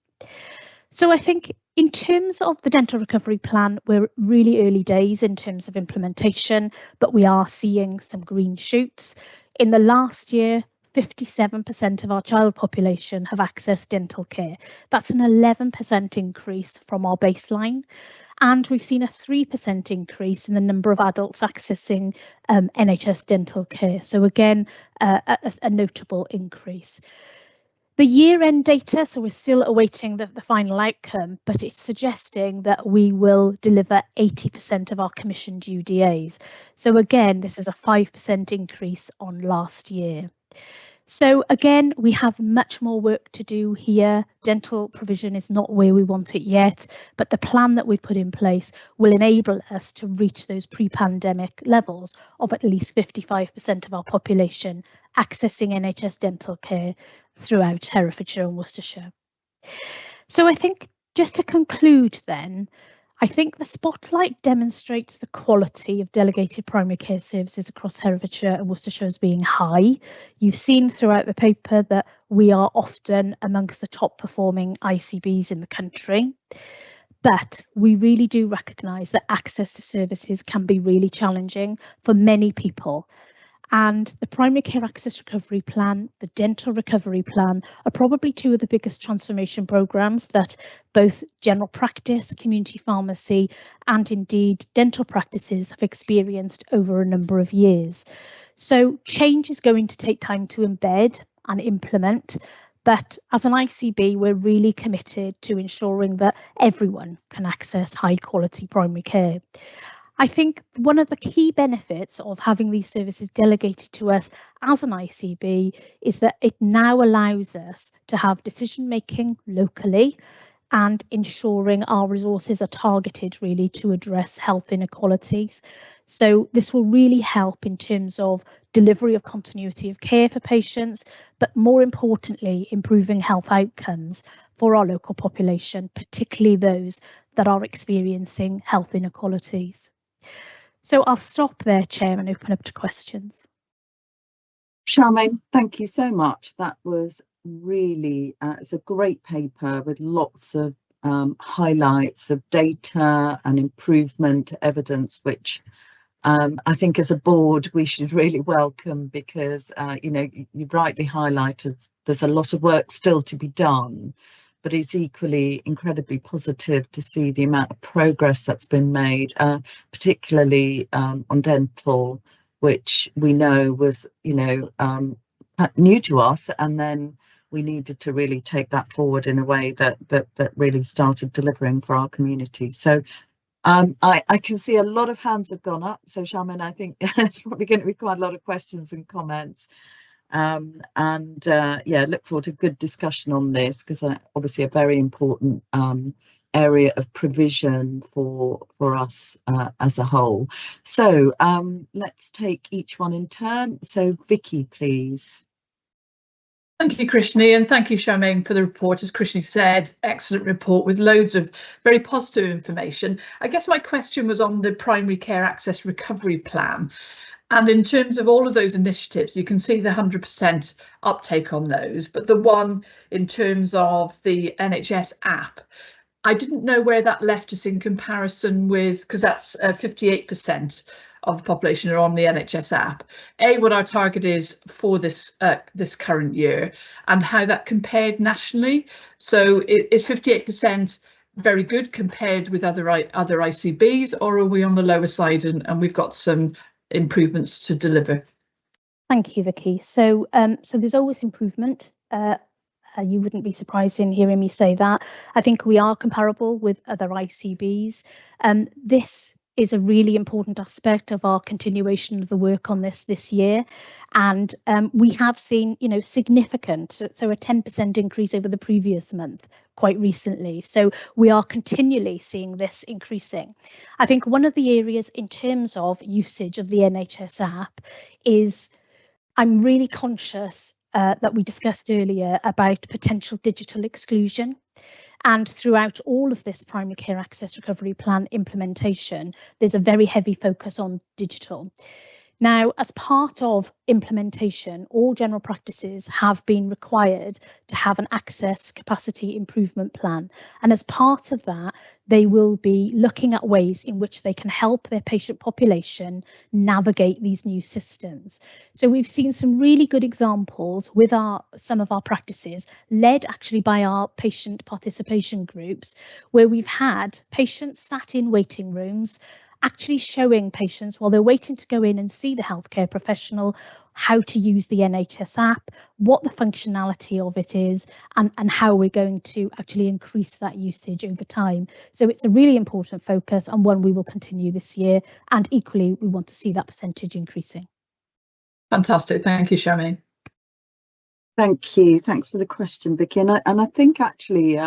So I think in terms of the dental recovery plan, we're really early days in terms of implementation, but we are seeing some green shoots. In the last year, 57% of our child population have accessed dental care. That's an 11% increase from our baseline. And we've seen a 3% increase in the number of adults accessing NHS dental care. So again, a notable increase. The year-end data, so we're still awaiting the final outcome, but it's suggesting that we will deliver 80% of our commissioned UDAs. So again, this is a 5% increase on last year. So again, we have much more work to do here. Dental provision is not where we want it yet, but the plan that we've put in place will enable us to reach those pre-pandemic levels of at least 55% of our population accessing NHS dental care throughout Herefordshire and Worcestershire. So I think just to conclude then, I think the spotlight demonstrates the quality of delegated primary care services across Herefordshire and Worcestershire as being high. You've seen throughout the paper that we are often amongst the top performing ICBs in the country. But we really do recognise that access to services can be really challenging for many people. And the primary care access recovery plan, the dental recovery plan are probably two of the biggest transformation programmes that both general practice, community pharmacy and indeed dental practices have experienced over a number of years. So change is going to take time to embed and implement. But as an ICB, we're really committed to ensuring that everyone can access high quality primary care. I think one of the key benefits of having these services delegated to us as an ICB is that it now allows us to have decision making locally and ensuring our resources are targeted really to address health inequalities. So this will really help in terms of delivery of continuity of care for patients, but more importantly, improving health outcomes for our local population, particularly those that are experiencing health inequalities. So I'll stop there, Chair, and open up to questions. Charmaine, thank you so much. That was really, it's a great paper with lots of highlights of data and improvement evidence, which I think as a board we should really welcome, because you know, you've rightly highlighted there's a lot of work still to be done, but it's equally incredibly positive to see the amount of progress that's been made, particularly on dental, which we know was, you know, new to us, and then we needed to really take that forward in a way that really started delivering for our community. So I can see a lot of hands have gone up. So Charmaine, I think it's probably going to be quite a lot of questions and comments. Yeah, look forward to good discussion on this, because obviously a very important area of provision for us as a whole. So let's take each one in turn. So Vicky, please. Thank you, Krishni, and thank you, Charmaine, for the report. As Krishni said, excellent report with loads of very positive information. I guess my question was on the primary care access recovery plan. And in terms of all of those initiatives, you can see the 100% uptake on those, but the one in terms of the NHS app, I didn't know where that left us in comparison with, because that's 58% of the population are on the NHS app. What our target is for this this current year, and how that compared nationally. So is 58% very good compared with other ICBs, or are we on the lower side and we've got some improvements to deliver? Thank you, Vicky. So so there's always improvement. You wouldn't be surprised in hearing me say that. I think we are comparable with other ICBs. This is a really important aspect of our continuation of the work on this year, and we have seen, you know, significant, so a 10% increase over the previous month quite recently. So we are continually seeing this increasing. I think one of the areas in terms of usage of the NHS app is, I'm really conscious that we discussed earlier about potential digital exclusion. And throughout all of this primary care access recovery plan implementation, there's a very heavy focus on digital. Now, as part of implementation, all general practices have been required to have an access capacity improvement plan. And as part of that, they will be looking at ways in which they can help their patient population navigate these new systems. So we've seen some really good examples with some of our practices, led actually by our patient participation groups, where we've had patients sat in waiting rooms, actually showing patients while they're waiting to go in and see the healthcare professional how to use the NHS app, what the functionality of it is, and how we're going to actually increase that usage over time. So it's a really important focus, and one we will continue this year, and equally we want to see that percentage increasing. Fantastic, thank you, Charmaine. Thank you, thanks for the question, Vicky. And I think actually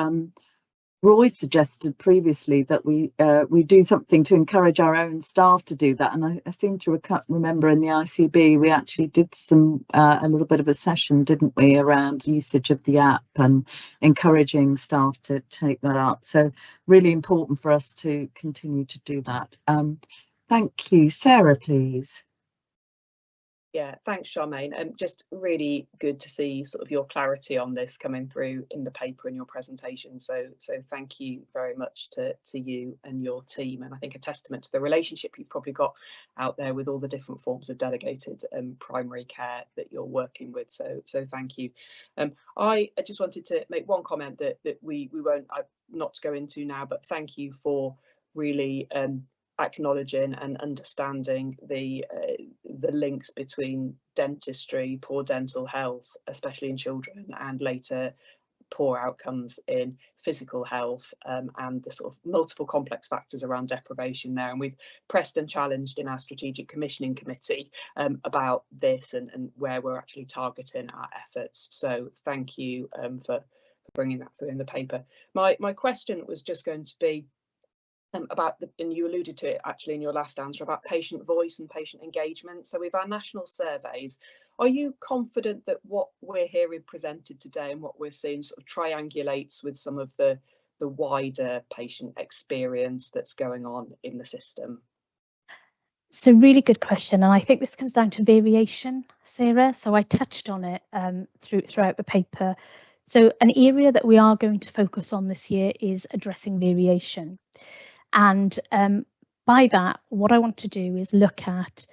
Roy suggested previously that we do something to encourage our own staff to do that, and I seem to remember in the ICB we actually did some a little bit of a session, didn't we, around usage of the app and encouraging staff to take that up. So really important for us to continue to do that. Thank you. Sarah, please. Yeah, thanks, Charmaine. Just really good to see sort of your clarity on this coming through in the paper in your presentation. So thank you very much to you and your team, and I think a testament to the relationship you've probably got out there with all the different forms of delegated primary care that you're working with. So thank you. I just wanted to make one comment that we won't not go into now, but thank you for really acknowledging and understanding the links between dentistry, poor dental health, especially in children, and later poor outcomes in physical health, and the sort of multiple complex factors around deprivation there. And we've pressed and challenged in our strategic commissioning committee about this and where we're actually targeting our efforts. So thank you for bringing that through in the paper. My question was just going to be about and you alluded to it actually in your last answer, about patient voice and patient engagement. So with our national surveys, are you confident that what we're hearing presented today and what we're seeing sort of triangulates with some of the wider patient experience that's going on in the system? So really good question, and I think this comes down to variation, Sarah. So I touched on it throughout the paper. So an area that we are going to focus on this year is addressing variation. And by that, what I want to do is look at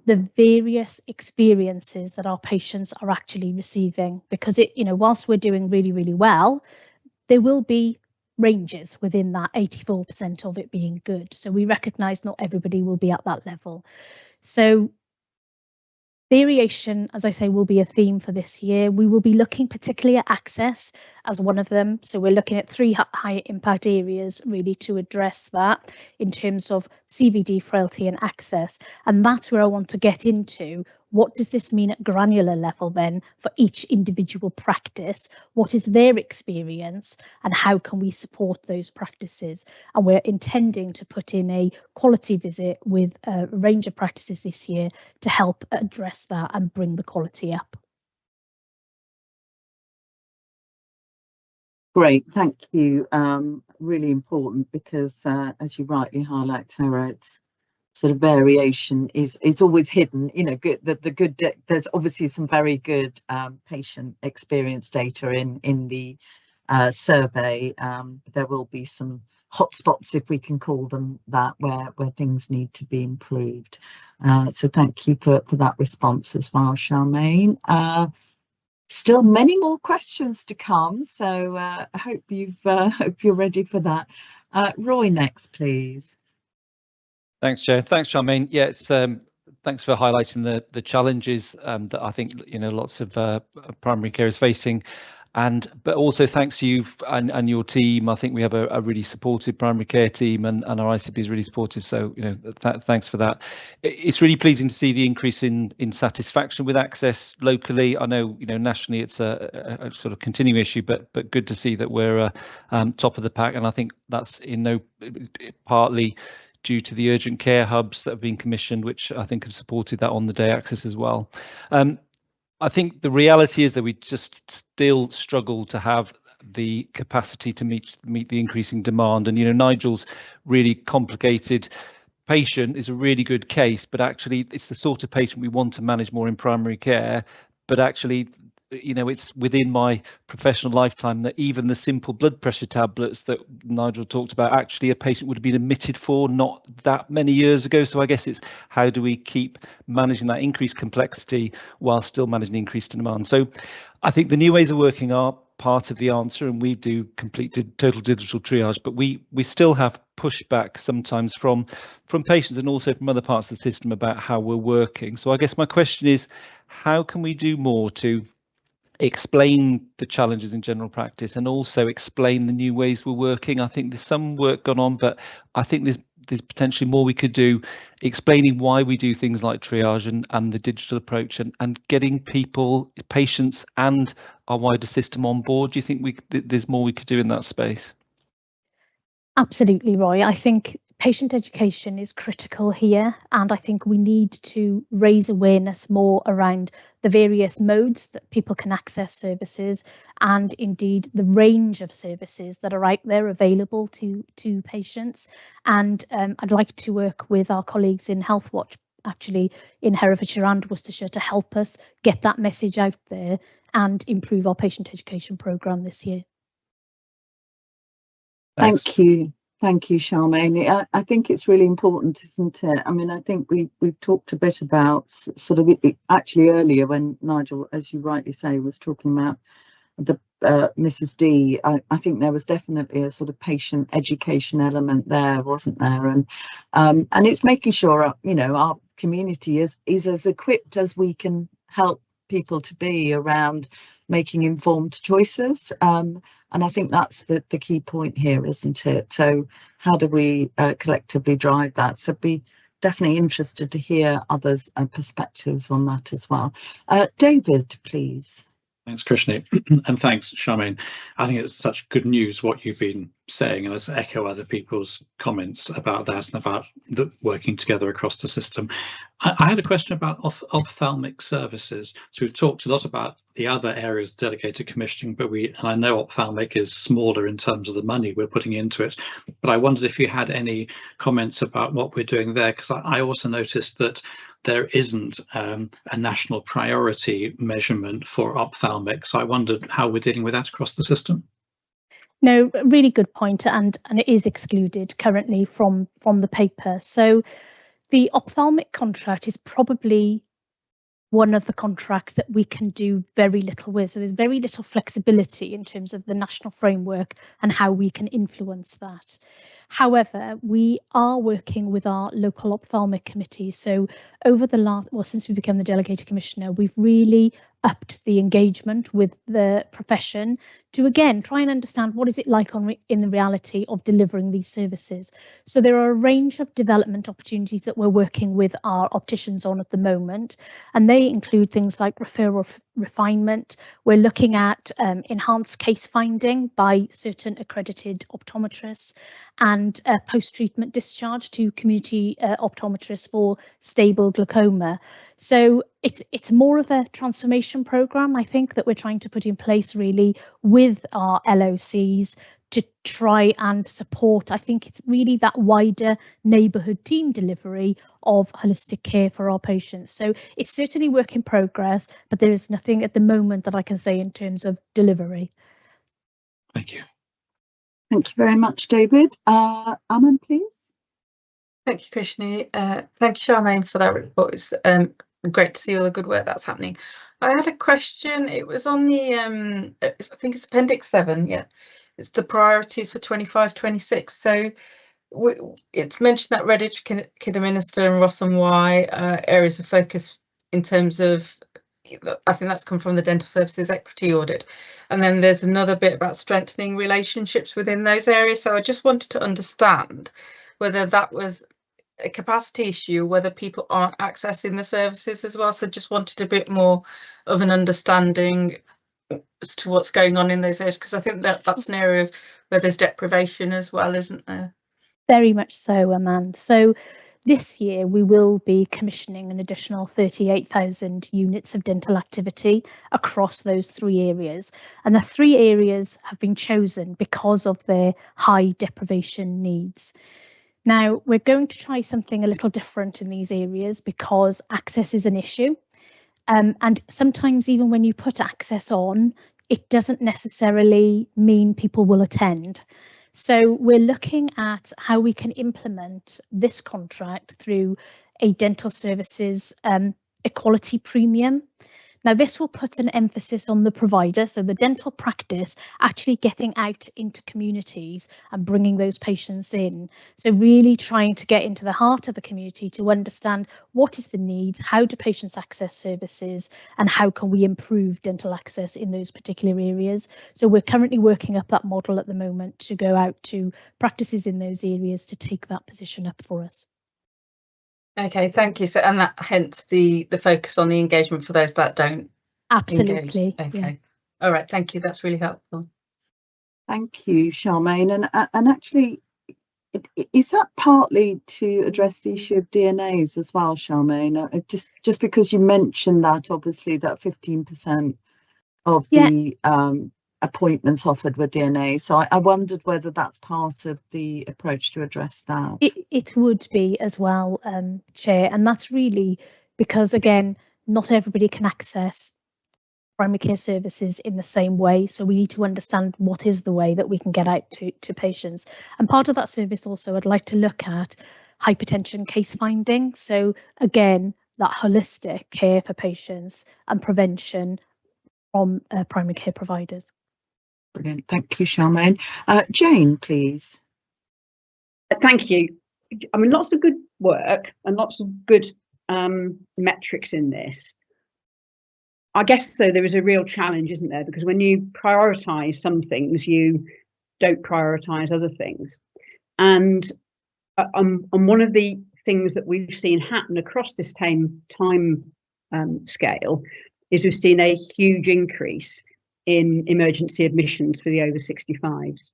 the various experiences that our patients are actually receiving, because whilst we're doing really, really well, there will be ranges within that 84% of it being good. So we recognise not everybody will be at that level. So variation, as I say, will be a theme for this year. We will be looking particularly at access as one of them. So we're looking at 3 high impact areas really to address that in terms of CVD, frailty and access. And that's where I want to get into. What does this mean at granular level then for each individual practice? What is their experience and how can we support those practices? And we're intending to put in a quality visit with a range of practices this year to help address that and bring the quality up. Great, thank you. Really important because as you rightly highlight, Sarah, it's sort of variation is always hidden. Good, there's obviously some very good patient experience data in the survey. There will be some hotspots, if we can call them that, where things need to be improved. So thank you for that response as well, Charmaine. Still many more questions to come, so I hope you're ready for that. Roy, next, please. Thanks, Chair. Thanks, Charmaine. Yeah, it's thanks for highlighting the challenges that I think lots of primary care is facing, but also thanks to you and your team. I think we have a really supportive primary care team, and our ICB is really supportive. So thanks for that. It's really pleasing to see the increase in satisfaction with access locally. I know nationally it's a sort of continuing issue, but good to see that we're top of the pack, and I think that's partly due to the urgent care hubs that have been commissioned, which I think have supported that on the day access as well. I think the reality is that we just still struggle to have the capacity to meet the increasing demand. And Nigel's really complicated patient is a really good case, but actually it's the sort of patient we want to manage more in primary care. But actually, it's within my professional lifetime that even the simple blood pressure tablets that Nigel talked about, actually a patient would have been admitted for not that many years ago. So I guess it's how do we keep managing that increased complexity while still managing increased demand? So I think the new ways of working are part of the answer, and we do complete total digital triage, but we still have pushback sometimes from patients and also from other parts of the system about how we're working. So I guess my question is, how can we do more to explain the challenges in general practice and also explain the new ways we're working? I think there's some work gone on, but I think there's potentially more we could do explaining why we do things like triage and the digital approach and getting patients and our wider system on board. Do you think there's more we could do in that space? Absolutely, Roy. I think patient education is critical here, and I think we need to raise awareness more around the various modes that people can access services, and indeed the range of services that are out there available to patients. And I'd like to work with our colleagues in Healthwatch, actually in Herefordshire and Worcestershire, to help us get that message out there and improve our patient education programme this year. Thanks. Thank you, Charmaine. I think it's really important, isn't it? I mean, I think we've talked a bit about sort of actually earlier when Nigel, as you rightly say, was talking about the Mrs. D. I think there was definitely a sort of patient education element there, wasn't there? And it's making sure our community is as equipped as we can help people to be around making informed choices. And I think that's the key point here, isn't it? So how do we collectively drive that? So be definitely interested to hear others' perspectives on that as well. David, please. Thanks, Krishni, and thanks, Charmaine. I think it's such good news what you've been saying, and let's echo other people's comments about that and about the working together across the system. I had a question about ophthalmic services. So we've talked a lot about the other areas delegated commissioning, but and I know ophthalmic is smaller in terms of the money we're putting into it, but I wondered if you had any comments about what we're doing there, because I also noticed that there isn't a national priority measurement for ophthalmic. So I wondered how we're dealing with that across the system. No, really good point, and it is excluded currently from the paper. So the ophthalmic contract is probably one of the contracts that we can do very little with. So there's very little flexibility in terms of the national framework and how we can influence that. However, we are working with our local ophthalmic committees. So over the since we became the delegated commissioner, we've really upped the engagement with the profession to again try and understand what is it like in the reality of delivering these services. So there are a range of development opportunities that we're working with our opticians on at the moment, and they include things like referral refinement. We're looking at enhanced case finding by certain accredited optometrists, and post-treatment discharge to community optometrists for stable glaucoma. So it's more of a transformation programme, I think, that we're trying to put in place really with our LOCs to try and support. I think it's really that wider neighbourhood team delivery of holistic care for our patients. So it's certainly work in progress, but there is nothing at the moment that I can say in terms of delivery. Thank you. Thank you very much, David. Aman, please. Thank you, Krishni. Thank you, Charmaine, for that report. It's great to see all the good work that's happening. I had a question. It was on the, I think it's Appendix 7, yeah. It's the priorities for 25-26. So it's mentioned that Redditch, Kidderminster and Ross and Y areas of focus in terms of, I think that's come from the Dental Services Equity Audit. And then there's another bit about strengthening relationships within those areas. So I just wanted to understand whether that was a capacity issue, whether people aren't accessing the services as well. So just wanted a bit more of an understanding as to what's going on in those areas, because I think that's an area where there's deprivation as well, isn't there? Very much so, Aman. So this year we will be commissioning an additional 38,000 units of dental activity across those 3 areas. And the 3 areas have been chosen because of their high deprivation needs. Now, we're going to try something a little different in these areas because access is an issue. And sometimes even when you put access on, it doesn't necessarily mean people will attend. So we're looking at how we can implement this contract through a dental services equality premium. Now, this will put an emphasis on the provider, so the dental practice actually getting out into communities and bringing those patients in. So really trying to get into the heart of the community to understand what is the needs, how do patients access services, and how can we improve dental access in those particular areas. So we're currently working up that model at the moment to go out to practices in those areas to take that position up for us. Okay, thank you. So, and that hence the focus on the engagement for those that don't. Absolutely. Engage. Okay. Yeah. All right. Thank you. That's really helpful. Thank you, Charmaine. And actually, is that partly to address the issue of DNAs as well, Charmaine? Just because you mentioned that, obviously, that 15% of the appointments offered were DNA. So I wondered whether that's part of the approach to address that. It would be as well, Chair, and that's really because, again, not everybody can access primary care services in the same way. So we need to understand what is the way that we can get out to patients. And part of that service also, I'd like to look at hypertension case finding. So again, that holistic care for patients and prevention from primary care providers. Brilliant. Thank you, Charmaine. Jane, please. Thank you. I mean, lots of good work and lots of good metrics in this. I guess so there is a real challenge, isn't there? Because when you prioritise some things, you don't prioritise other things. And one of the things that we've seen happen across this time scale is we've seen a huge increase in emergency admissions for the over 65s.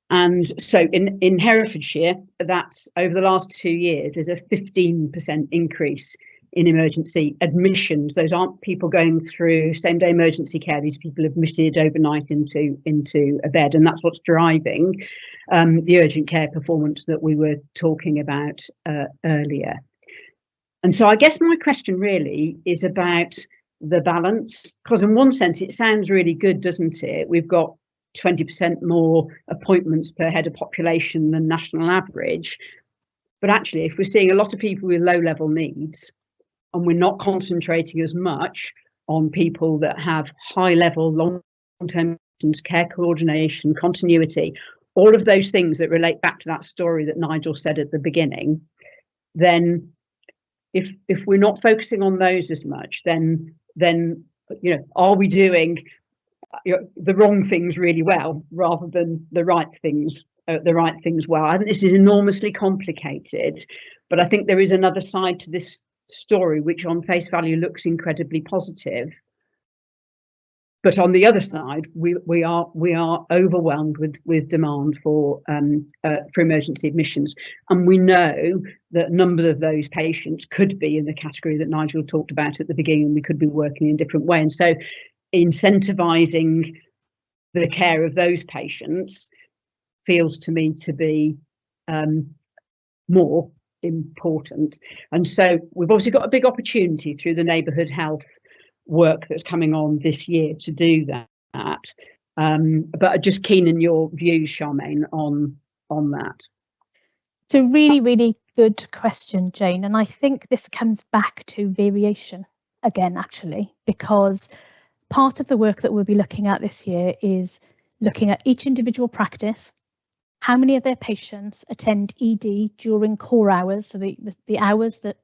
And so in Herefordshire, that's over the last 2 years, there's a 15% increase in emergency admissions. Those aren't people going through same-day emergency care. These people admitted overnight into a bed, and that's what's driving the urgent care performance that we were talking about earlier. And so I guess my question really is about the balance, because in one sense it sounds really good, doesn't it? We've got 20% more appointments per head of population than national average. But actually, if we're seeing a lot of people with low-level needs, and we're not concentrating as much on people that have high-level, long-term care coordination, continuity, all of those things that relate back to that story that Nigel said at the beginning, then if we're not focusing on those as much, then are we doing the wrong things really well rather than the right things well? I think this is enormously complicated, but I think there is another side to this story which on face value looks incredibly positive, but on the other side we are overwhelmed with demand for emergency admissions, and we know that numbers of those patients could be in the category that Nigel talked about at the beginning, and we could be working in a different way. And so incentivising the care of those patients feels to me to be more important. And so we've obviously got a big opportunity through the neighbourhood health work that's coming on this year to do that. But just keen in your views, Charmaine, on that. It's a really, really good question, Jane. And I think this comes back to variation again, actually, because part of the work that we'll be looking at this year is looking at each individual practice, how many of their patients attend ED during core hours, so the hours that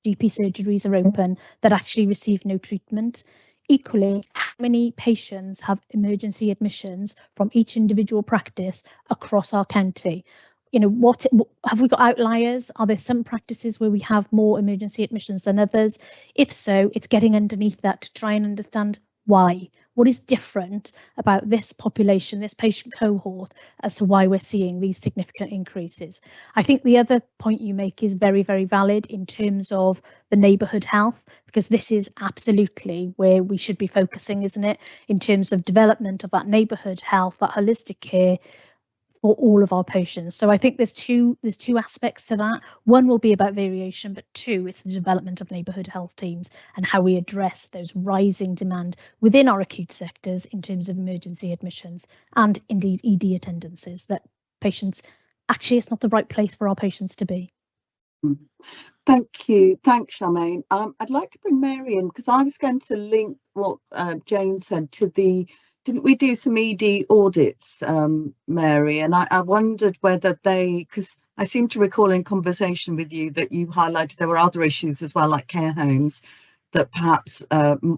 GP surgeries are open, that actually receive no treatment. Equally, how many patients have emergency admissions from each individual practice across our county? What have we got outliers? Are there some practices where we have more emergency admissions than others? If so, it's getting underneath that to try and understand why. What is different about this population, this patient cohort, as to why we're seeing these significant increases? I think the other point you make is very, very valid in terms of the neighbourhood health, because this is absolutely where we should be focusing, isn't it? In terms of development of that neighbourhood health, that holistic care for all of our patients. So I think there's two aspects to that. One will be about variation, but two, it's the development of neighbourhood health teams and how we address those rising demand within our acute sectors in terms of emergency admissions and indeed ED attendances, that patients, actually it's not the right place for our patients to be. Thank you. Thanks, Charmaine. I'd like to bring Mary in, because I was going to link what Jane said to the, didn't we do some ED audits, Mary? And I wondered whether because I seem to recall in conversation with you that you highlighted there were other issues as well, like care homes, that perhaps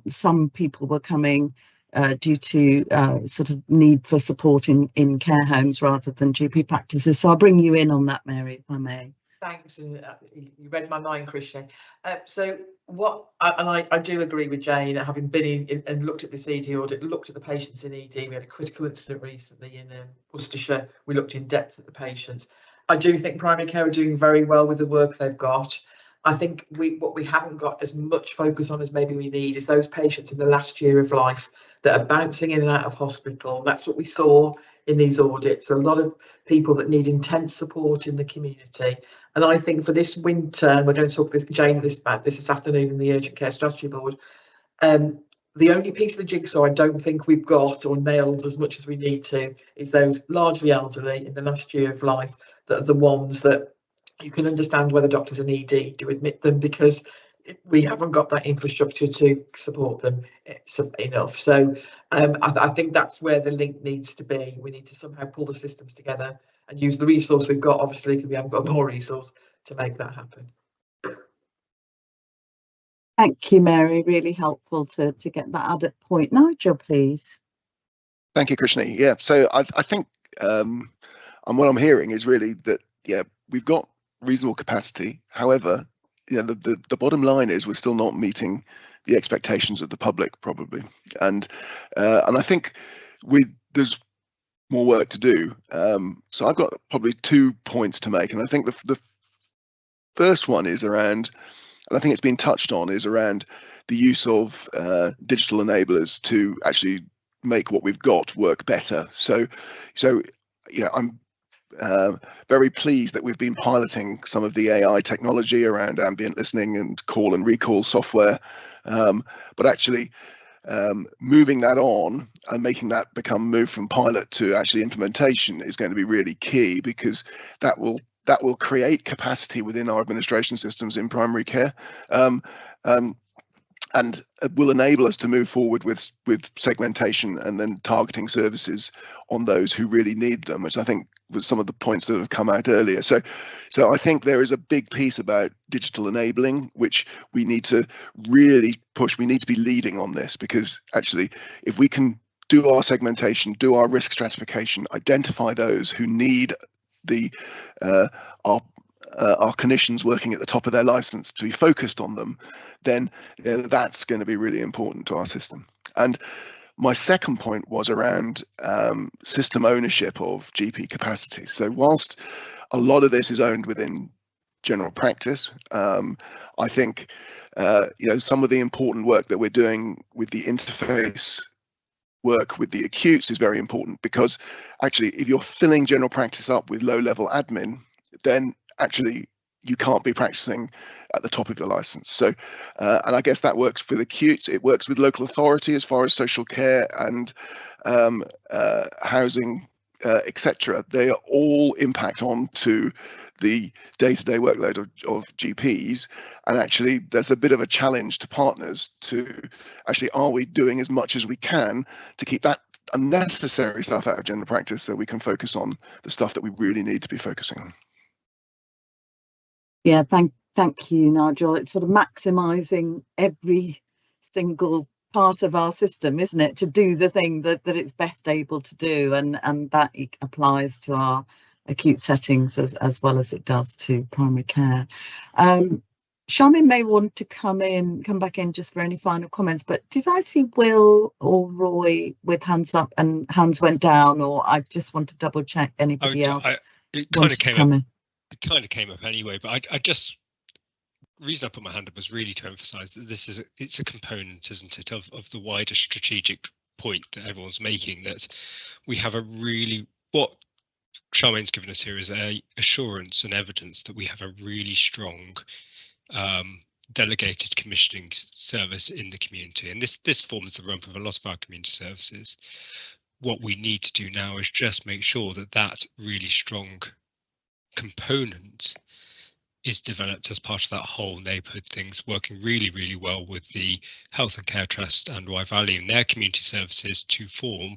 some people were coming due to sort of need for support in care homes rather than GP practices. So I'll bring you in on that, Mary, if I may. Thanks, and you read my mind, Christian. So I do agree with Jane, having been in and looked at this ED audit, looked at the patients in ED. We had a critical incident recently in Worcestershire. We looked in depth at the patients. I do think primary care are doing very well with the work they've got. I think what we haven't got as much focus on as maybe we need is those patients in the last year of life that are bouncing in and out of hospital. That's what we saw in these audits. A lot of people that need intense support in the community. And I think for this winter, we're going to talk to Jane about this afternoon in the Urgent Care Strategy Board. The only piece of the jigsaw I don't think we've got or nailed as much as we need to is those largely elderly in the last year of life that are the ones that you can understand whether doctors and ED do admit them, because we haven't got that infrastructure to support them enough. So I think that's where the link needs to be. We need to somehow pull the systems together and use the resource we've got, obviously, because we haven't got more resource to make that happen. Thank you, Mary. Really helpful to get that added point. Nigel, please. Thank you, Krishni. Yeah, so I think and what I'm hearing is really that, yeah, we've got reasonable capacity. However, you know, the bottom line is we're still not meeting the expectations of the public, probably, and I think there's more work to do. So I've got probably 2 points to make, and I think the first one is around, and I think it's been touched on, is around the use of digital enablers to actually make what we've got work better. So you know, I'm very pleased that we've been piloting some of the AI technology around ambient listening and call and recall software, but actually moving that on and making that move from pilot to actually implementation is going to be really key, because that will create capacity within our administration systems in primary care, and will enable us to move forward with segmentation and then targeting services on those who really need them, which I think was some of the points that have come out earlier. So I think there is a big piece about digital enabling, which we need to really push. We need to be leading on this, because actually, if we can do our segmentation, do our risk stratification, identify those who need our clinicians working at the top of their license to be focused on them, then that's going to be really important to our system. And my second point was around system ownership of GP capacity. So whilst a lot of this is owned within general practice, I think you know, some of the important work that we're doing with the interface work with the acutes is very important, because actually, if you're filling general practice up with low-level admin, then actually you can't be practicing at the top of your license. So and I guess that works for the acutes. It works with local authority as far as social care and housing, etc. They all impact on to the day-to-day workload of GPs, and actually there's a bit of a challenge to partners to actually, are we doing as much as we can to keep that unnecessary stuff out of general practice so we can focus on the stuff that we really need to be focusing on. Yeah, thank you, Nigel. It's sort of maximising every single part of our system, isn't it, to do the thing that it's best able to do, and that applies to our acute settings as well as it does to primary care. Charmaine may want to come back in just for any final comments, but did I see Will or Roy with hands up and hands went down, or I just want to double check anybody else wants to come in? It kind of came up anyway, but I just, the reason I put my hand up was really to emphasise that it's a component, isn't it, of the wider strategic point that everyone's making, that we have what Charmaine's given us here is a assurance and evidence that we have a really strong delegated commissioning service in the community, and this forms the rump of a lot of our community services. What we need to do now is just make sure that that really strong component is developed as part of that whole neighbourhood things, working really, really well with the Health and Care Trust and Rye Valley and their community services to form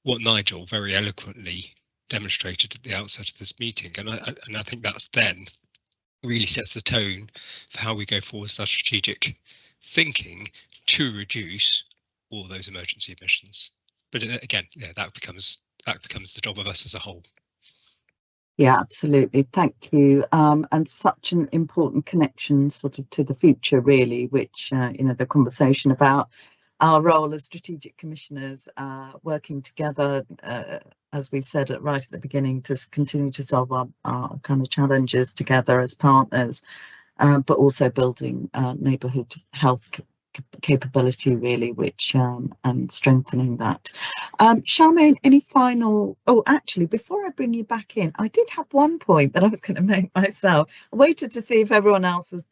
what Nigel very eloquently demonstrated at the outset of this meeting. And I think that's then really sets the tone for how we go forward with our strategic thinking to reduce all those emergency admissions. But again, yeah, that becomes the job of us as a whole. Yeah, absolutely. Thank you. And such an important connection sort of to the future, really, which, you know, the conversation about our role as strategic commissioners, working together, as we've said right at the beginning, to continue to solve our kind of challenges together as partners, but also building neighbourhood health capability, really, which and strengthening that. Charmaine, any final? Oh, actually, before I bring you back in, I did have one point that I was going to make myself. I waited to see if everyone else was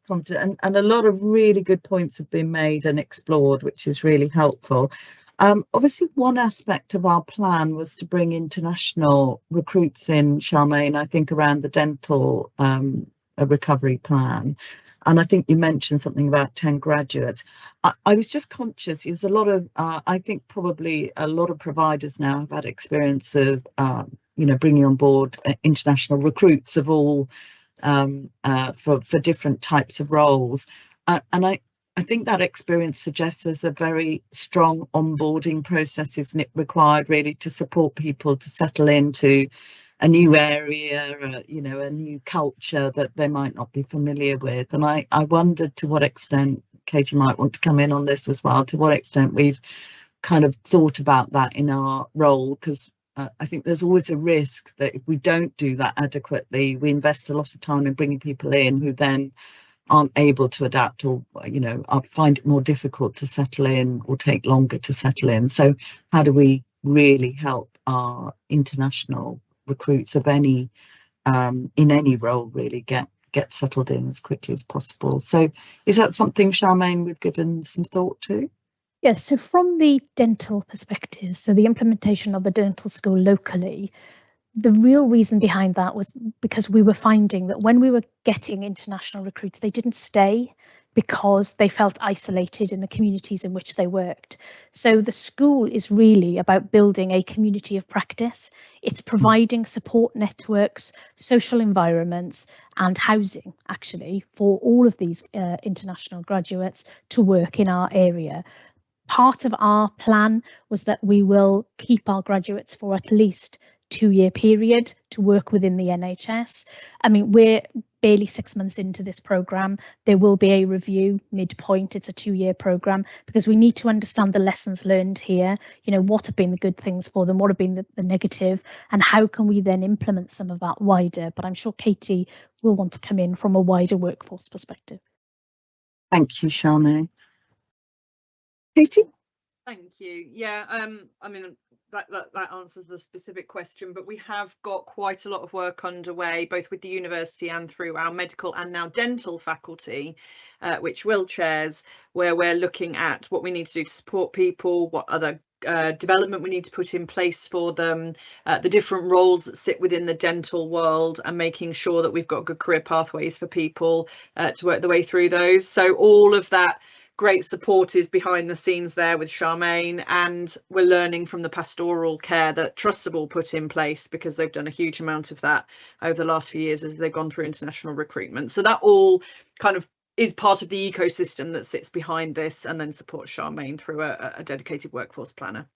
commented, and a lot of really good points have been made and explored, which is really helpful. Obviously, one aspect of our plan was to bring international recruits in, Charmaine, I think around the dental recovery plan. And I think you mentioned something about 10 graduates. I was just conscious, there's a lot of, I think probably a lot of providers now have had experience of, you know, bringing on board international recruits of all, for different types of roles. And I think that experience suggests there's a very strong onboarding process isn't it required really to support people to settle into a new area, you know, a new culture that they might not be familiar with. And I wondered to what extent, Katie might want to come in on this as well, to what extent we've kind of thought about that in our role, because I think there's always a risk that if we don't do that adequately, we invest a lot of time in bringing people in who then aren't able to adapt, or, you know, find it more difficult to settle in or take longer to settle in. So how do we really help our international recruits of any in any role really get settled in as quickly as possible? So is that something, Charmaine, we've given some thought to? Yes, so from the dental perspective, so the implementation of the dental school locally, the real reason behind that was because we were finding that when we were getting international recruits, they didn't stay because they felt isolated in the communities in which they worked. So the school is really about building a community of practice. It's providing support networks, social environments, and housing, actually, for all of these international graduates to work in our area. Part of our plan was that we will keep our graduates for at least 2-year period to work within the NHS. I mean, we're barely 6 months into this programme. There will be a review midpoint. It's a 2-year programme because we need to understand the lessons learned here. You know, what have been the good things for them, what have been the negative, and how can we then implement some of that wider. But I'm sure Katie will want to come in from a wider workforce perspective. Thank you, Charmaine. Katie? Thank you. Yeah, I mean, that answers the specific question, but we have got quite a lot of work underway, both with the university and through our medical and now dental faculty, which Will chairs, where we're looking at what we need to do to support people, what other development we need to put in place for them, the different roles that sit within the dental world, and making sure that we've got good career pathways for people to work their way through those. So all of that great support is behind the scenes there with Charmaine, and we're learning from the pastoral care that Trustable put in place, because they've done a huge amount of that over the last few years as they've gone through international recruitment. So that all kind of is part of the ecosystem that sits behind this and then supports Charmaine through a dedicated workforce planner.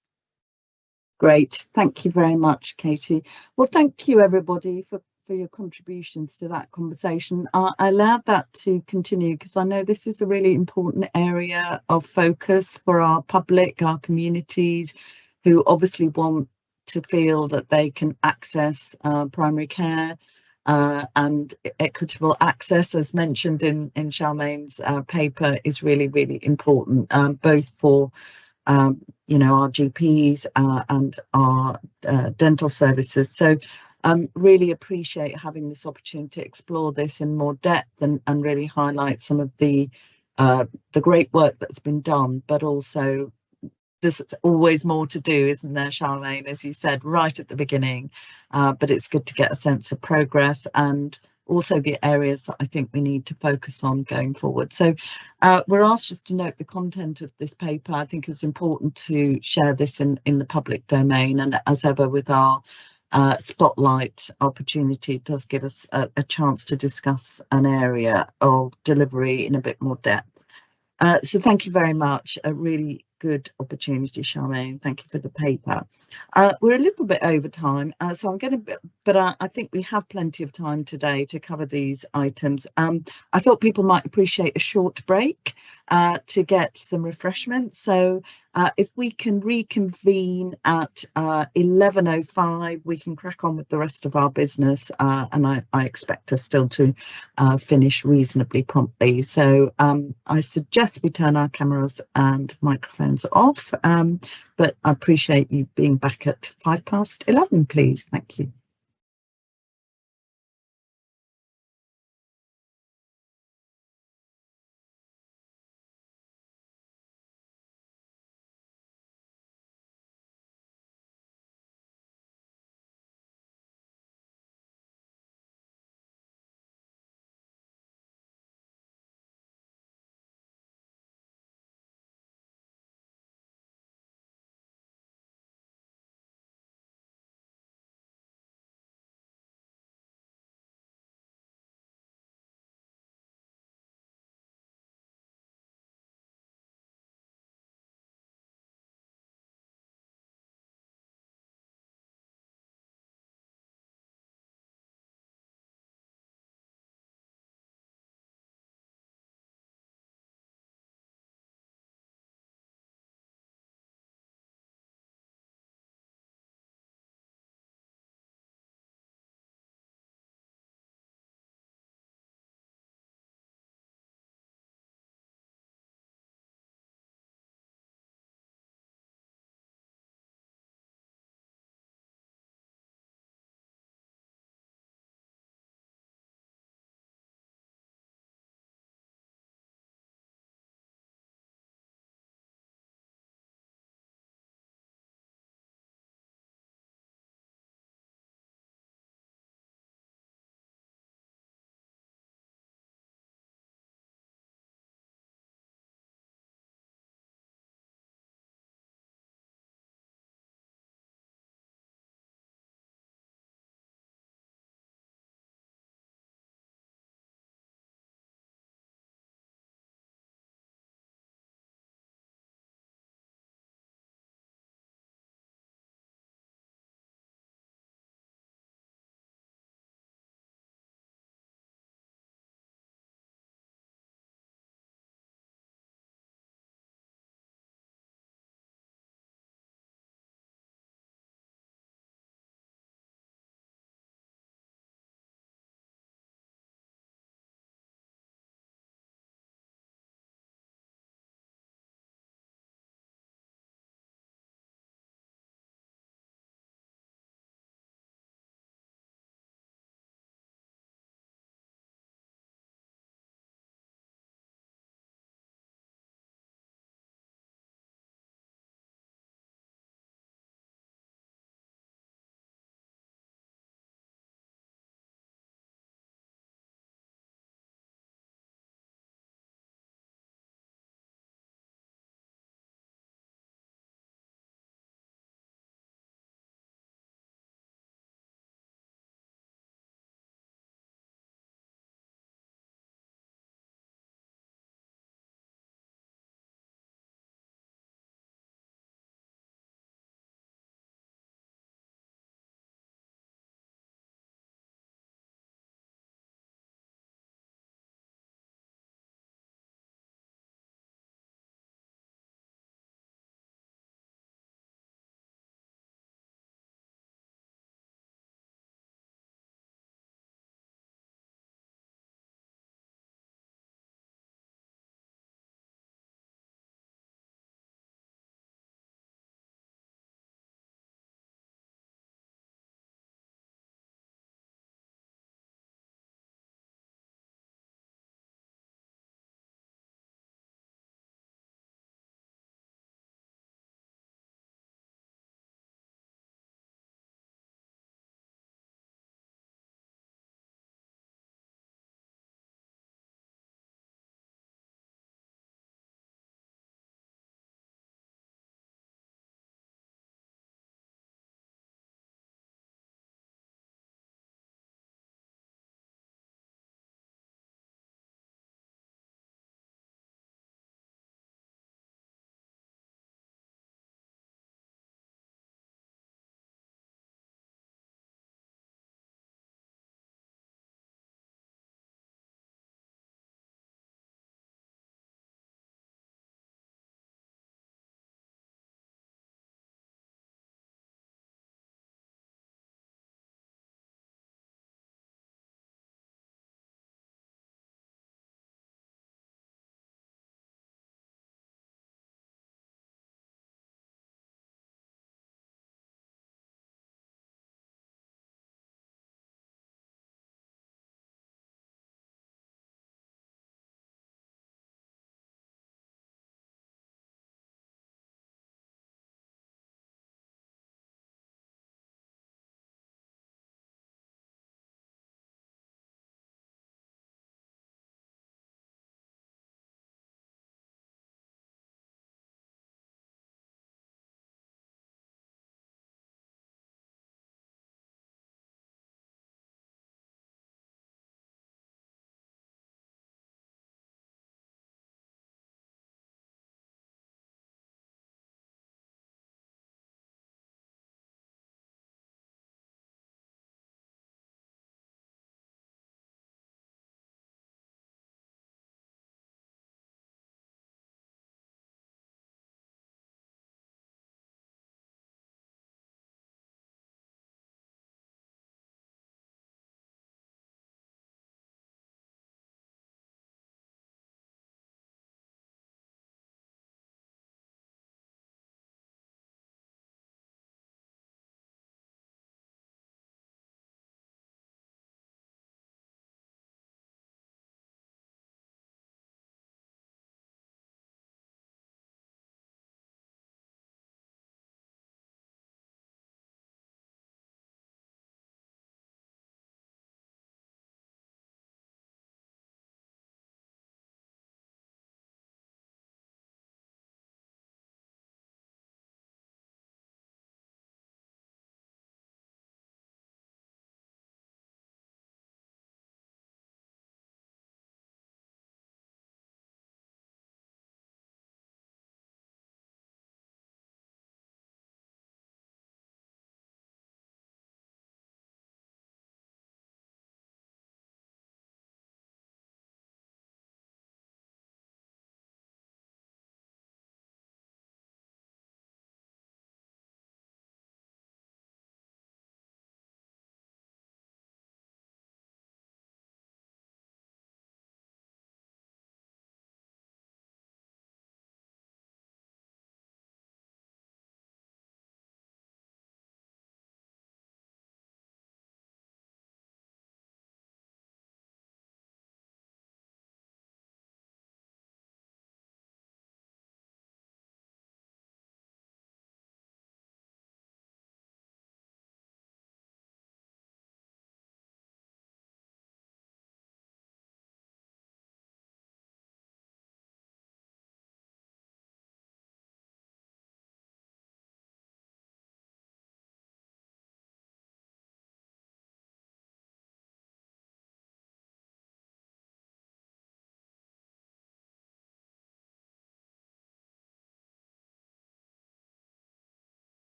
Great, thank you very much, Katie. Well, thank you everybody for your contributions to that conversation. I allowed that to continue because I know this is a really important area of focus for our public, our communities, who obviously want to feel that they can access primary care and equitable access, as mentioned in Charmaine's paper, is really, really important, both for you know, our GPs and our dental services. So really appreciate having this opportunity to explore this in more depth and really highlight some of the great work that's been done, but also there's always more to do, isn't there, Charmaine, as you said right at the beginning, but it's good to get a sense of progress and also the areas that I think we need to focus on going forward. So we're asked just to note the content of this paper. I think it's important to share this in the public domain, and as ever with our spotlight opportunity, it does give us a chance to discuss an area of delivery in a bit more depth. So thank you very much. A really good opportunity, Charmaine. Thank you for the paper. We're a little bit over time, so I'm going to, but I think we have plenty of time today to cover these items. I thought people might appreciate a short break to get some refreshments. So if we can reconvene at 11:05, we can crack on with the rest of our business, and I expect us still to finish reasonably promptly. So I suggest we turn our cameras and microphones off, but I appreciate you being back at 11:05, please. Thank you.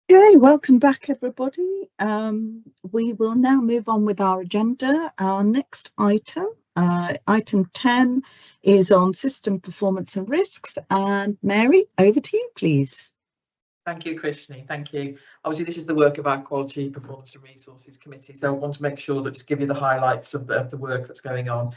Okay, welcome back everybody. We will now move on with our agenda. Our next item, item 10, is on system performance and risks. And Mary, over to you, please. Thank you, Krishni. Thank you. Obviously, this is the work of our Quality, Performance and Resources Committee, so I want to make sure that just give you the highlights of the work that's going on.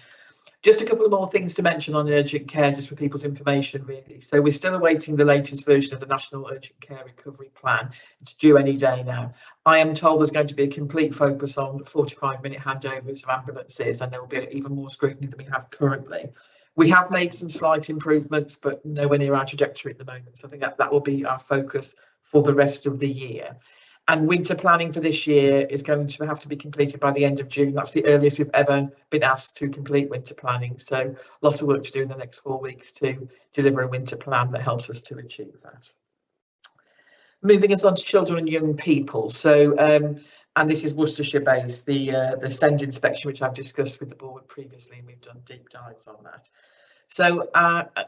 Just a couple of more things to mention on urgent care, just for people's information, really. So we're still awaiting the latest version of the National Urgent Care Recovery Plan. It's due any day now. I am told there's going to be a complete focus on 45-minute handovers of ambulances, and there will be even more scrutiny than we have currently. We have made some slight improvements, but nowhere near our trajectory at the moment. So I think that will be our focus for the rest of the year. And winter planning for this year is going to have to be completed by the end of June. That's the earliest we've ever been asked to complete winter planning. So a lot of work to do in the next 4 weeks to deliver a winter plan that helps us to achieve that. Moving us on to children and young people. So, and this is Worcestershire based, the SEND inspection, which I've discussed with the board previously, and we've done deep dives on that. So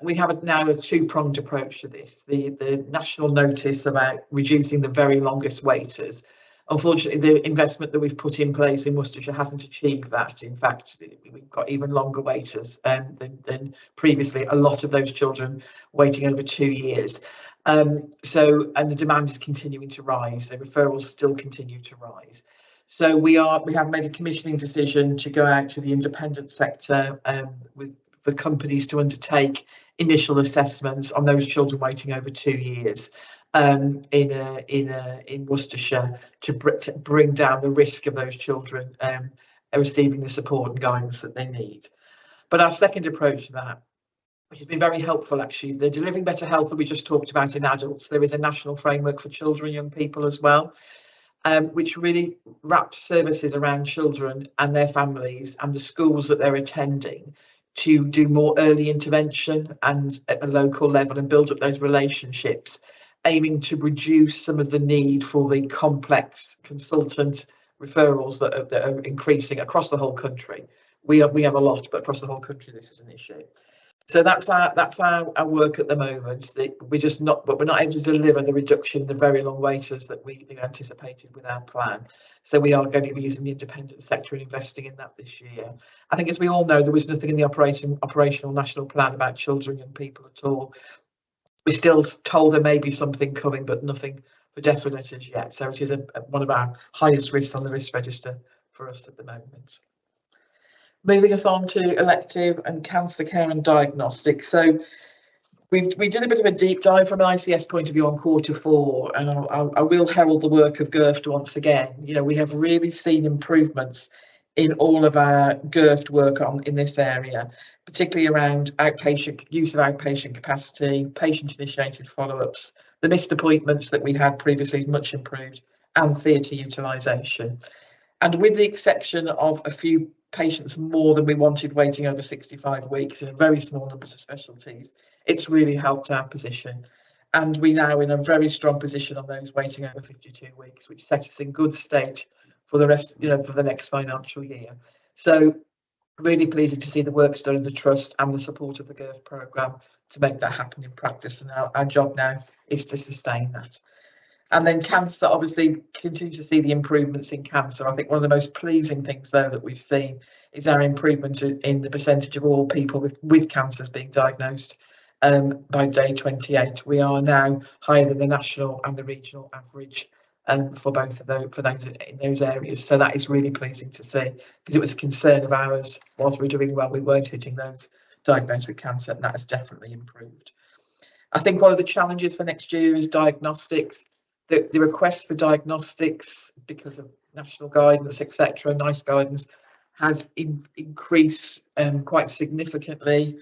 we have now a two-pronged approach to this. The national notice about reducing the very longest waiters. Unfortunately, the investment that we've put in place in Worcestershire hasn't achieved that. In fact, we've got even longer waiters than previously. A lot of those children waiting over 2 years. And the demand is continuing to rise. The referrals still continue to rise. So we have made a commissioning decision to go out to the independent sector for companies to undertake initial assessments on those children waiting over 2 years in Worcestershire to bring down the risk of those children receiving the support and guidance that they need. But our second approach to that, which has been very helpful actually, the Delivering Better Health that we just talked about in adults, there is a national framework for children and young people as well, which really wraps services around children and their families and the schools that they're attending to do more early intervention and at a local level and build up those relationships, aiming to reduce some of the need for the complex consultant referrals that are increasing across the whole country. We have a lot, but across the whole country this is an issue. So that's our work at the moment. We're not able to deliver the reduction in the very long waiters that we anticipated with our plan. So we are going to be using the independent sector and investing in that this year. I think, as we all know, there was nothing in the operational national plan about children and young people at all. We're still told there may be something coming, but nothing for definite as yet. So it is one of our highest risks on the risk register for us at the moment. Moving us on to elective and cancer care and diagnostics. So we did a bit of a deep dive from an ICS point of view on Q4, and I will herald the work of GIRFT once again. You know, we have really seen improvements in all of our GIRFT work in this area, particularly around outpatient use of outpatient capacity, patient-initiated follow-ups, the missed appointments that we had previously much improved, and theatre utilisation. And with the exception of a few patients more than we wanted waiting over 65 weeks in a very small numbers of specialties, it's really helped our position. And we now in a very strong position on those waiting over 52 weeks, which sets us in good state for the rest, for the next financial year. So really pleasing to see the work done in the trust and the support of the GIRFT programme to make that happen in practice. And our job now is to sustain that. And then cancer, obviously, continue to see the improvements in cancer. I think one of the most pleasing things, though, that we've seen is our improvement in the percentage of all people with cancers being diagnosed by day 28. We are now higher than the national and the regional average for both of those in those areas. So that is really pleasing to see, because it was a concern of ours whilst we were doing well, we weren't hitting those diagnosed with cancer, and that has definitely improved. I think one of the challenges for next year is diagnostics. The requests for diagnostics, because of national guidance, etc., NICE guidance, has increased quite significantly.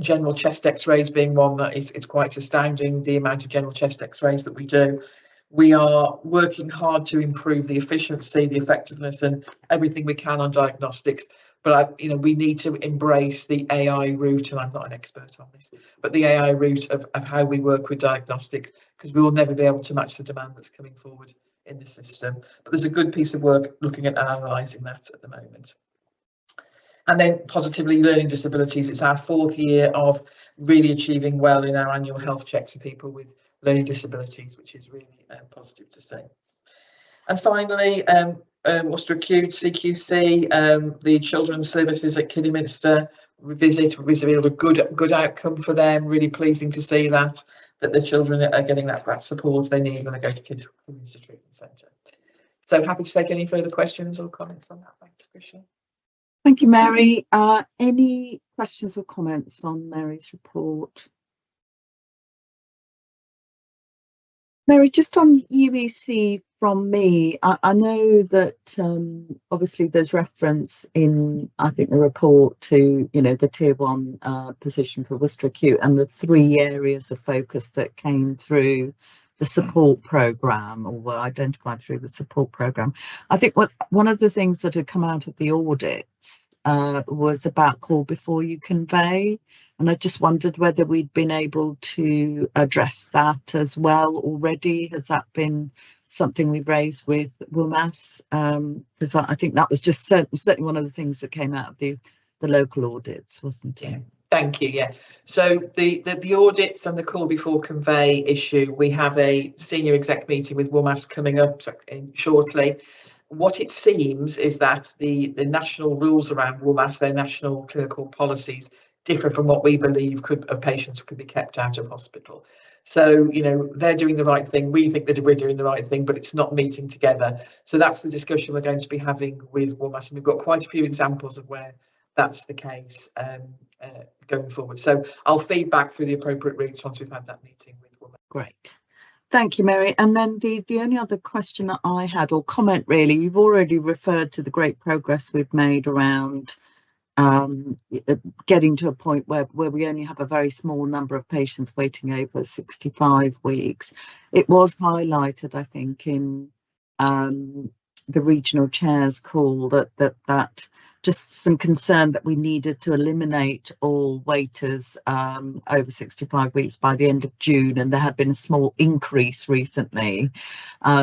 General chest x-rays being one that it's quite astounding, the amount of general chest x-rays that we do. We are working hard to improve the efficiency, the effectiveness, and everything we can on diagnostics. But we need to embrace the AI route, and I'm not an expert on this, but the AI route of how we work with diagnostics, because we will never be able to match the demand that's coming forward in the system. But there's a good piece of work looking at analysing that at the moment. And then positively, learning disabilities. It's our 4th year of really achieving well in our annual health checks for people with learning disabilities, which is really positive to see. And finally, Worcester Acute CQC, the children's services at Kidderminster revealed a good outcome for them. Really pleasing to see that the children are getting that support they need when they go to Kidderminster Treatment Centre. So happy to take any further questions or comments on that. Thanks, Christian. Thank you, Mary. Any questions or comments on Mary's report? Mary, just on UEC from me, I know that obviously there's reference in, I think, the report to, you know, the tier 1 position for Worcester Acute and the 3 areas of focus that came through the support programme, or were identified through the support programme. I think one of the things that had come out of the audits was about call before you convey. And I just wondered whether we'd been able to address that as well already. Has that been something we've raised with WMAS? Because I think that was just certainly one of the things that came out of the local audits, wasn't it? Yeah. Thank you. Yeah. So the audits and the call before convey issue, we have a senior exec meeting with WMAS coming up shortly. What it seems is that the national rules around WMAS, their national clinical policies, differ from what we believe patients could be kept out of hospital. So, you know, they're doing the right thing. We think that we're doing the right thing, but it's not meeting together. So that's the discussion we're going to be having with WMAS. And we've got quite a few examples of where that's the case going forward. So I'll feed back through the appropriate routes once we've had that meeting with WMAS. Great. Thank you, Mary. And then the only other question that I had, or comment really, you've already referred to the great progress we've made around getting to a point where we only have a very small number of patients waiting over 65 weeks. It was highlighted, I think, in the regional chair's call that just some concern that we needed to eliminate all waiters over 65 weeks by the end of June, and there had been a small increase recently.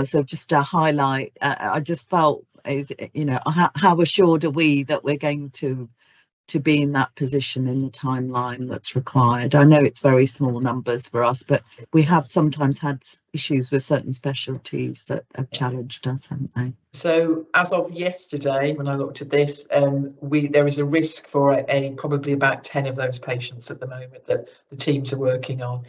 So just to highlight, I just felt, you know, how assured are we that we're going to be in that position in the timeline that's required? I know it's very small numbers for us, but we have sometimes had issues with certain specialties that have challenged us, haven't they? So as of yesterday, when I looked at this, there is a risk for probably about 10 of those patients at the moment that the teams are working on.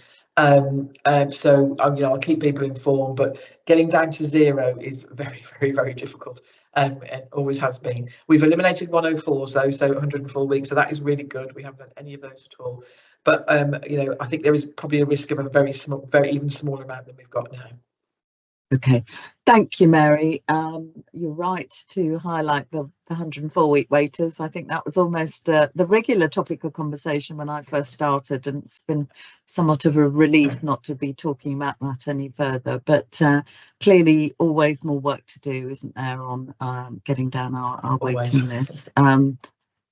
So I'll keep people informed, but getting down to 0 is very, very, very difficult. It always has been. We've eliminated 104s though, so 104 weeks, so that is really good. We haven't had any of those at all. But you know, I think there is probably a risk of a very small, even smaller amount than we've got now. Okay, thank you, Mary. You're right to highlight the 104-week waiters. I think that was almost the regular topic of conversation when I first started, and it's been somewhat of a relief not to be talking about that any further. But clearly, always more work to do, isn't there, on getting down our waiting list.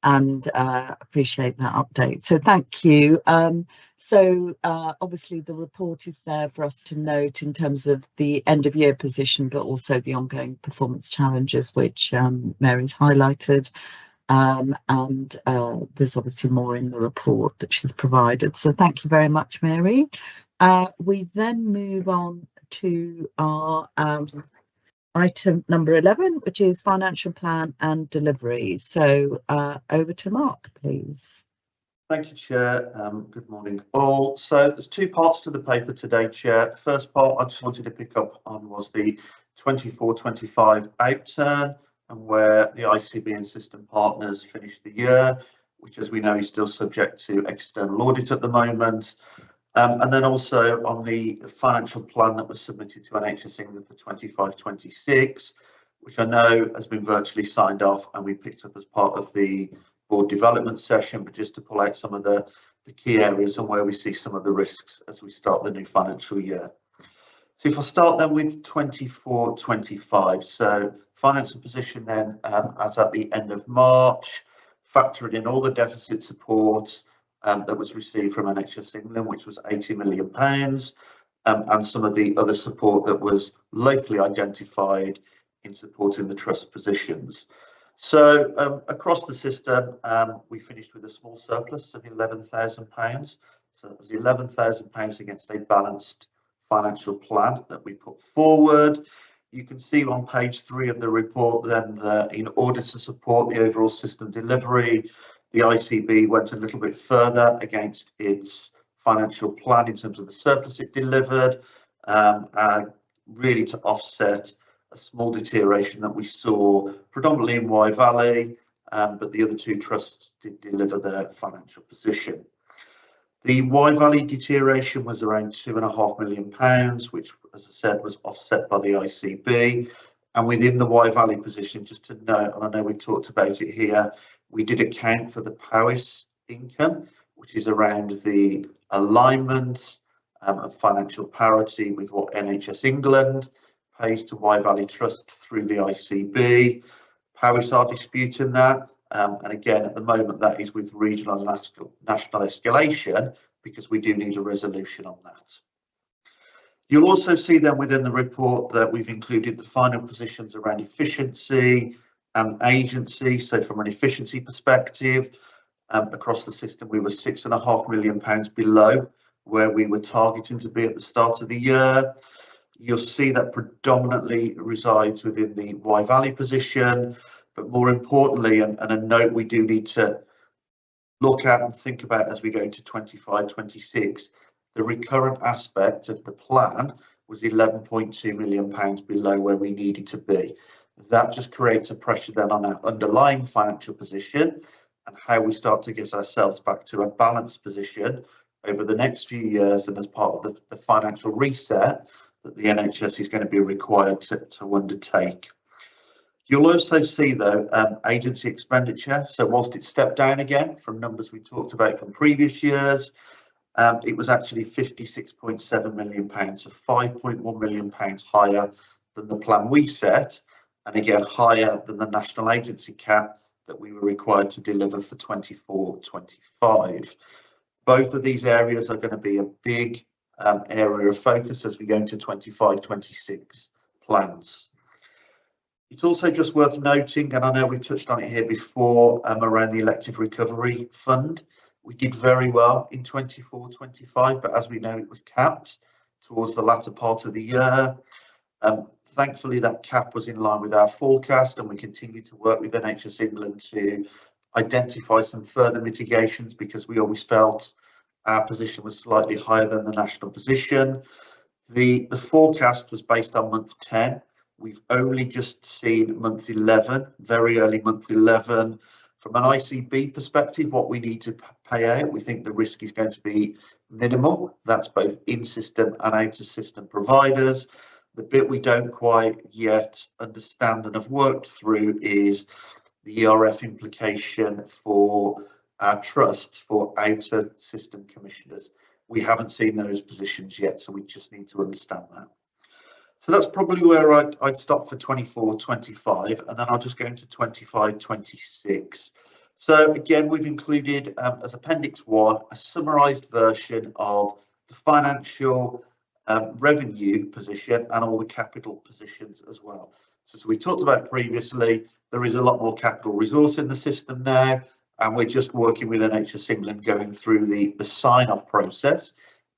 And appreciate that update. So thank you. So obviously the report is there for us to note in terms of the end of year position, but also the ongoing performance challenges, which Mary's highlighted. And there's obviously more in the report that she's provided. So thank you very much, Mary. We then move on to our item number 11, which is financial plan and delivery. So over to Mark, please. Thank you, Chair. Good morning, all. So there's 2 parts to the paper today, Chair. First part I just wanted to pick up on was the 24-25 outturn and where the ICB and system partners finished the year, which, as we know, is still subject to external audit at the moment. And then also on the financial plan that was submitted to NHS England for 25-26, which I know has been virtually signed off and we picked up as part of the board development session, but just to pull out some of the key areas and where we see some of the risks as we start the new financial year. So if I start then with 24-25, so financial position then as at the end of March, factoring in all the deficit support that was received from NHS England, which was £80 million, and some of the other support that was locally identified in supporting the trust positions. So across the system, we finished with a small surplus of £11,000. So it was £11,000 against a balanced financial plan that we put forward. You can see on page 3 of the report then that in order to support the overall system delivery, the ICB went a little bit further against its financial plan in terms of the surplus it delivered, really to offset a small deterioration that we saw predominantly in Wye Valley, but the other 2 trusts did deliver their financial position. The Wye Valley deterioration was around £2.5 million, which, as I said, was offset by the ICB. And within the Wye Valley position, just to note, and I know we've talked about it here, we did account for the POWIS income, which is around the alignment of financial parity with what NHS England pays to Wye Valley Trust through the ICB. POWIS are disputing that. And again, at the moment, that is with regional and national escalation, because we do need a resolution on that. You'll also see then within the report that we've included the final positions around efficiency and agency. So from an efficiency perspective, across the system, we were £6.5 million below where we were targeting to be at the start of the year. You'll see that predominantly resides within the Wye Valley position. But more importantly, and a note we do need to look at and think about as we go into 25-26, the recurrent aspect of the plan was £11.2 million below where we needed to be. That just creates a pressure then on our underlying financial position and how we start to get ourselves back to a balanced position over the next few years, and as part of the financial reset that the NHS is going to be required to undertake. You'll also see, though, agency expenditure. So whilst it stepped down again from numbers we talked about from previous years, it was actually £56.7 million, so £5.1 million higher than the plan we set, and again higher than the national agency cap that we were required to deliver for 24-25. Both of these areas are going to be a big area of focus as we go into 25-26 plans. It's also just worth noting, and I know we've touched on it here before, around the elective recovery fund. We did very well in 24-25, but as we know, it was capped towards the latter part of the year. Thankfully, that cap was in line with our forecast, and we continue to work with NHS England to identify some further mitigations, because we always felt our position was slightly higher than the national position. The forecast was based on month 10. We've only just seen month 11, very early month 11. From an ICB perspective, what we need to pay out, we think the risk is going to be minimal. That's both in-system and out-of-system providers. The bit we don't quite yet understand and have worked through is the ERF implication for our trusts for out-of-system commissioners. We haven't seen those positions yet, so we just need to understand that. So that's probably where I'd stop for 24-25, and then I'll just go into 25-26. So again, we've included as Appendix 1 a summarised version of the financial revenue position and all the capital positions as well. So as we talked about previously, there is a lot more capital resource in the system now, and we're just working with NHS England going through the sign-off process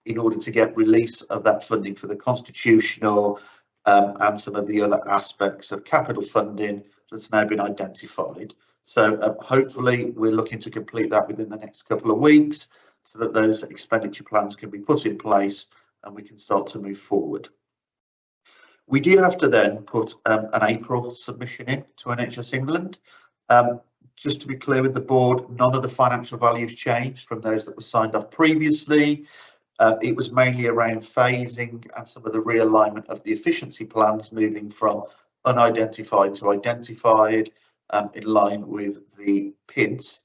in order to get release of that funding for the constitutional and some of the other aspects of capital funding that's now been identified. So hopefully we're looking to complete that within the next couple of weeks so that those expenditure plans can be put in place and we can start to move forward. We did have to then put an April submission in to NHS England. Just to be clear with the board, none of the financial values changed from those that were signed off previously. It was mainly around phasing and some of the realignment of the efficiency plans, moving from unidentified to identified, in line with the PINs,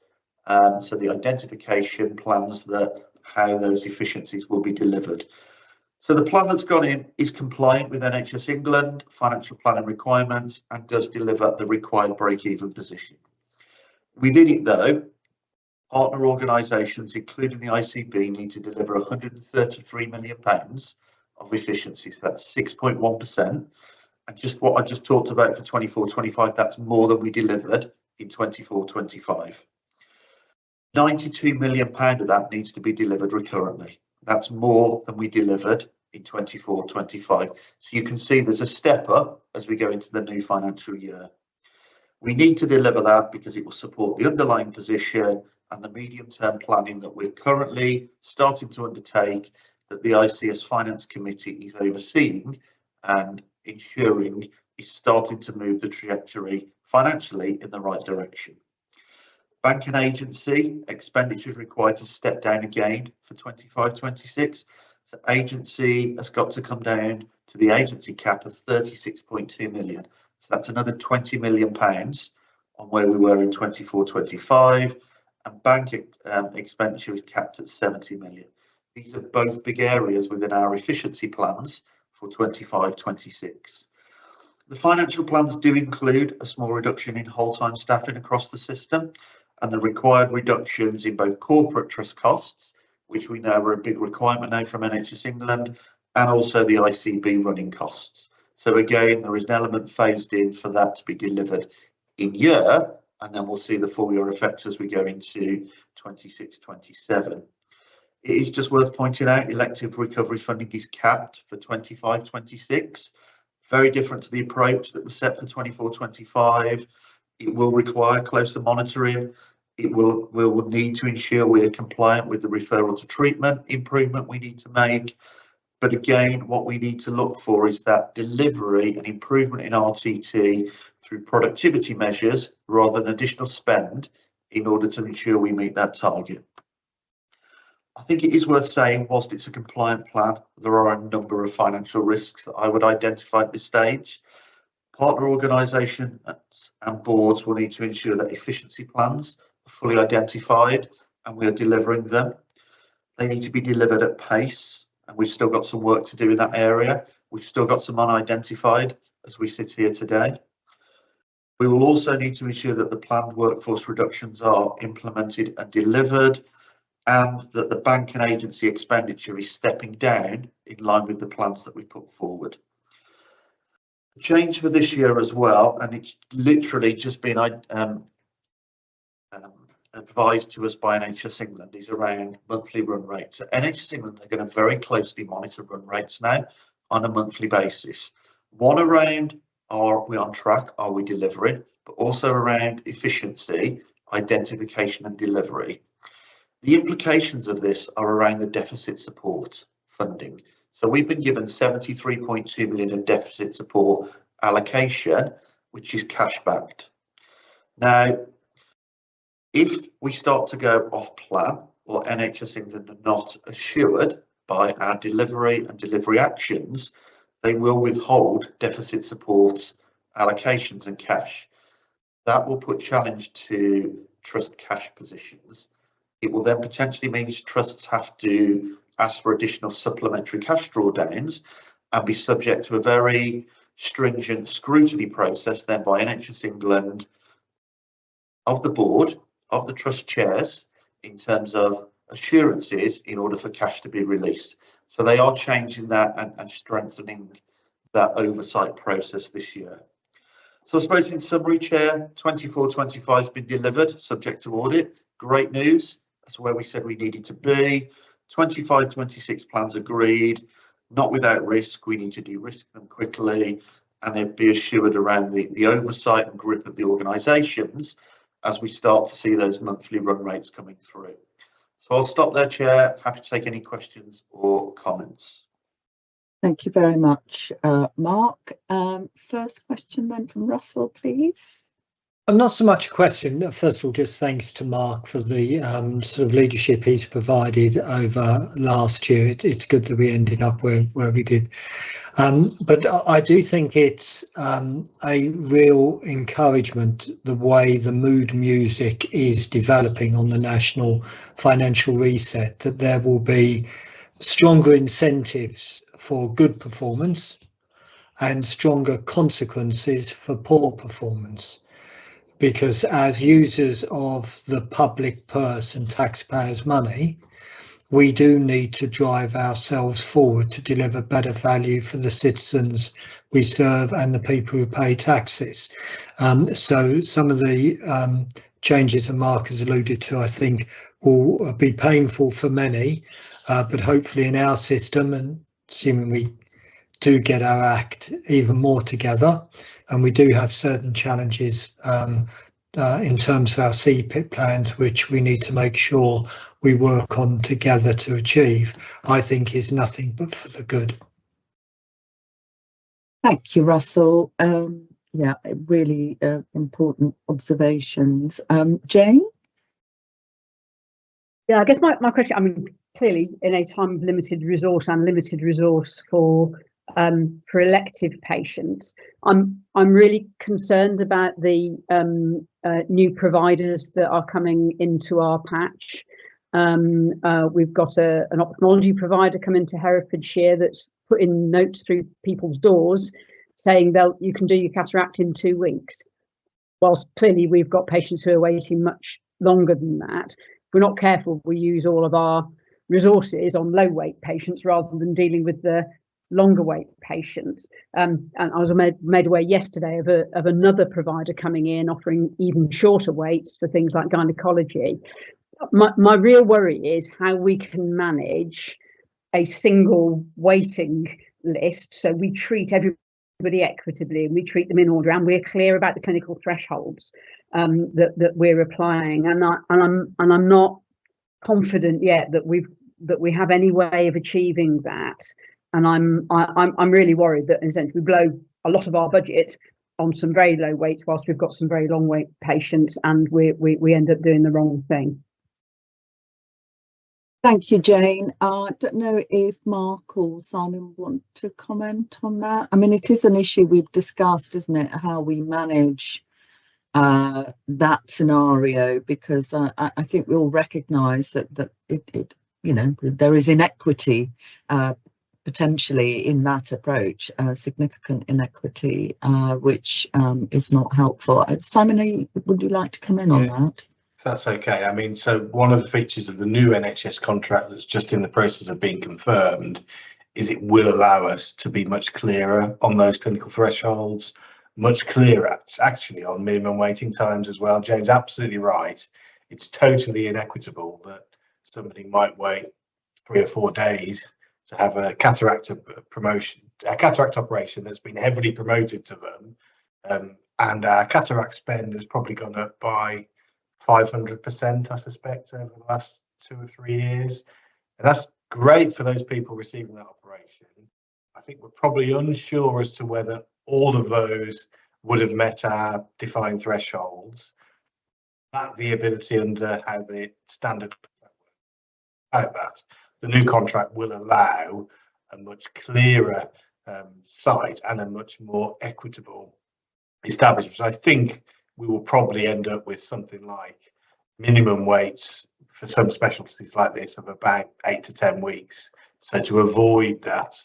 so the identification plans that how those efficiencies will be delivered. So the plan that's gone in is compliant with NHS England financial planning requirements and does deliver the required break-even position. Within it, though, partner organisations, including the ICB, need to deliver £133 million of efficiency. So that's 6.1%. And just what I just talked about for 24-25, that's more than we delivered in 24-25. £92 million of that needs to be delivered recurrently. That's more than we delivered in 24-25. So you can see there's a step up as we go into the new financial year. We need to deliver that because it will support the underlying position and the medium-term planning that we're currently starting to undertake, that the ICS Finance Committee is overseeing and ensuring is starting to move the trajectory financially in the right direction. Bank and agency expenditure is required to step down again for 25-26. So agency has got to come down to the agency cap of 36.2 million. So that's another £20 million on where we were in 24-25. And bank expenditure is capped at 70 million. These are both big areas within our efficiency plans for 25-26. The financial plans do include a small reduction in whole-time staffing across the system and the required reductions in both corporate trust costs, which we know are a big requirement now from NHS England, and also the ICB running costs. So again, there is an element phased in for that to be delivered in year, and then we'll see the full year effects as we go into 26-27. It is just worth pointing out elective recovery funding is capped for 25-26. Very different to the approach that was set for 24-25. It will require closer monitoring. We will need to ensure we are compliant with the referral to treatment improvement we need to make. But again, what we need to look for is that delivery and improvement in RTT through productivity measures rather than additional spend in order to ensure we meet that target. I think it is worth saying, whilst it's a compliant plan, there are a number of financial risks that I would identify at this stage. Partner organisations and boards will need to ensure that efficiency plans are fully identified and we are delivering them. They need to be delivered at pace, and we've still got some work to do in that area. We've still got some unidentified as we sit here today. We will also need to ensure that the planned workforce reductions are implemented and delivered, and that the bank and agency expenditure is stepping down in line with the plans that we put forward. The change for this year as well, and it's literally just been advised to us by NHS England, is around monthly run rates. So NHS England are going to very closely monitor run rates now on a monthly basis. One around, are we on track, are we delivering, but also around efficiency, identification and delivery. The implications of this are around the deficit support funding. So we've been given 73.2 million of deficit support allocation, which is cash backed. Now, if we start to go off plan, or NHS England are not assured by our delivery and delivery actions, they will withhold deficit support allocations and cash. That will put challenge to trust cash positions. It will then potentially mean trusts have to ask for additional supplementary cash drawdowns and be subject to a very stringent scrutiny process then by NHS England, of the board, of the trust chairs, in terms of assurances in order for cash to be released. So they are changing that and strengthening that oversight process this year. So I suppose in summary, Chair, 24-25 has been delivered, subject to audit. Great news. That's where we said we needed to be. 25-26 plans agreed, not without risk. We need to de-risk them quickly and be assured around the oversight and grip of the organisations as we start to see those monthly run rates coming through. So I'll stop there, Chair. Happy to take any questions or comments. Thank you very much, Mark. First question then from Russell, please. Not so much a question. First of all, just thanks to Mark for the sort of leadership he's provided over last year. It's good that we ended up where we did. But I do think it's a real encouragement the way the mood music is developing on the national financial reset, that there will be stronger incentives for good performance and stronger consequences for poor performance. Because as users of the public purse and taxpayers' money, we do need to drive ourselves forward to deliver better value for the citizens we serve and the people who pay taxes. So some of the changes that Mark has alluded to, I think, will be painful for many, but hopefully in our system, and assuming we do get our act even more together, and we do have certain challenges in terms of our CPIP plans, which we need to make sure we work on together to achieve, I think is nothing but for the good. Thank you, Russell. Yeah, really important observations. Jane? Yeah, I guess my question, I mean, clearly in a time of limited resource and limited resource for elective patients, I'm really concerned about the new providers that are coming into our patch. We've got an ophthalmology provider come into Herefordshire that's putting notes through people's doors saying you can do your cataract in 2 weeks, whilst clearly we've got patients who are waiting much longer than that. If we're not careful, we use all of our resources on low weight patients rather than dealing with the longer weight patients. And I was made aware yesterday of another provider coming in offering even shorter waits for things like gynecology. My real worry is how we can manage a single waiting list, so we treat everybody equitably and we treat them in order, and we're clear about the clinical thresholds that we're applying. And I'm not confident yet that we have any way of achieving that. And I'm really worried that in a sense we blow a lot of our budget on some very low weights whilst we've got some very long weight patients, and we end up doing the wrong thing. Thank you, Jane. I don't know if Mark or Simon want to comment on that. I mean, it is an issue we've discussed, isn't it, how we manage that scenario, because I think we all recognise that it you know, there is inequity potentially in that approach, significant inequity, which is not helpful. Simon, would you like to come in on that? If that's okay. I mean, so one of the features of the new NHS contract that's just in the process of being confirmed is it will allow us to be much clearer on those clinical thresholds, much clearer actually on minimum waiting times as well. Jane's absolutely right. It's totally inequitable that somebody might wait 3 or 4 days to have a cataract operation that's been heavily promoted to them, and our cataract spend has probably gone up by 500%, I suspect, over the last 2 or 3 years. And that's great for those people receiving that operation. I think we're probably unsure as to whether all of those would have met our defined thresholds. That the ability under how the standard that the new contract will allow a much clearer site and a much more equitable establishment. I think we will probably end up with something like minimum waits for some specialties like this of about 8 to 10 weeks. So to avoid that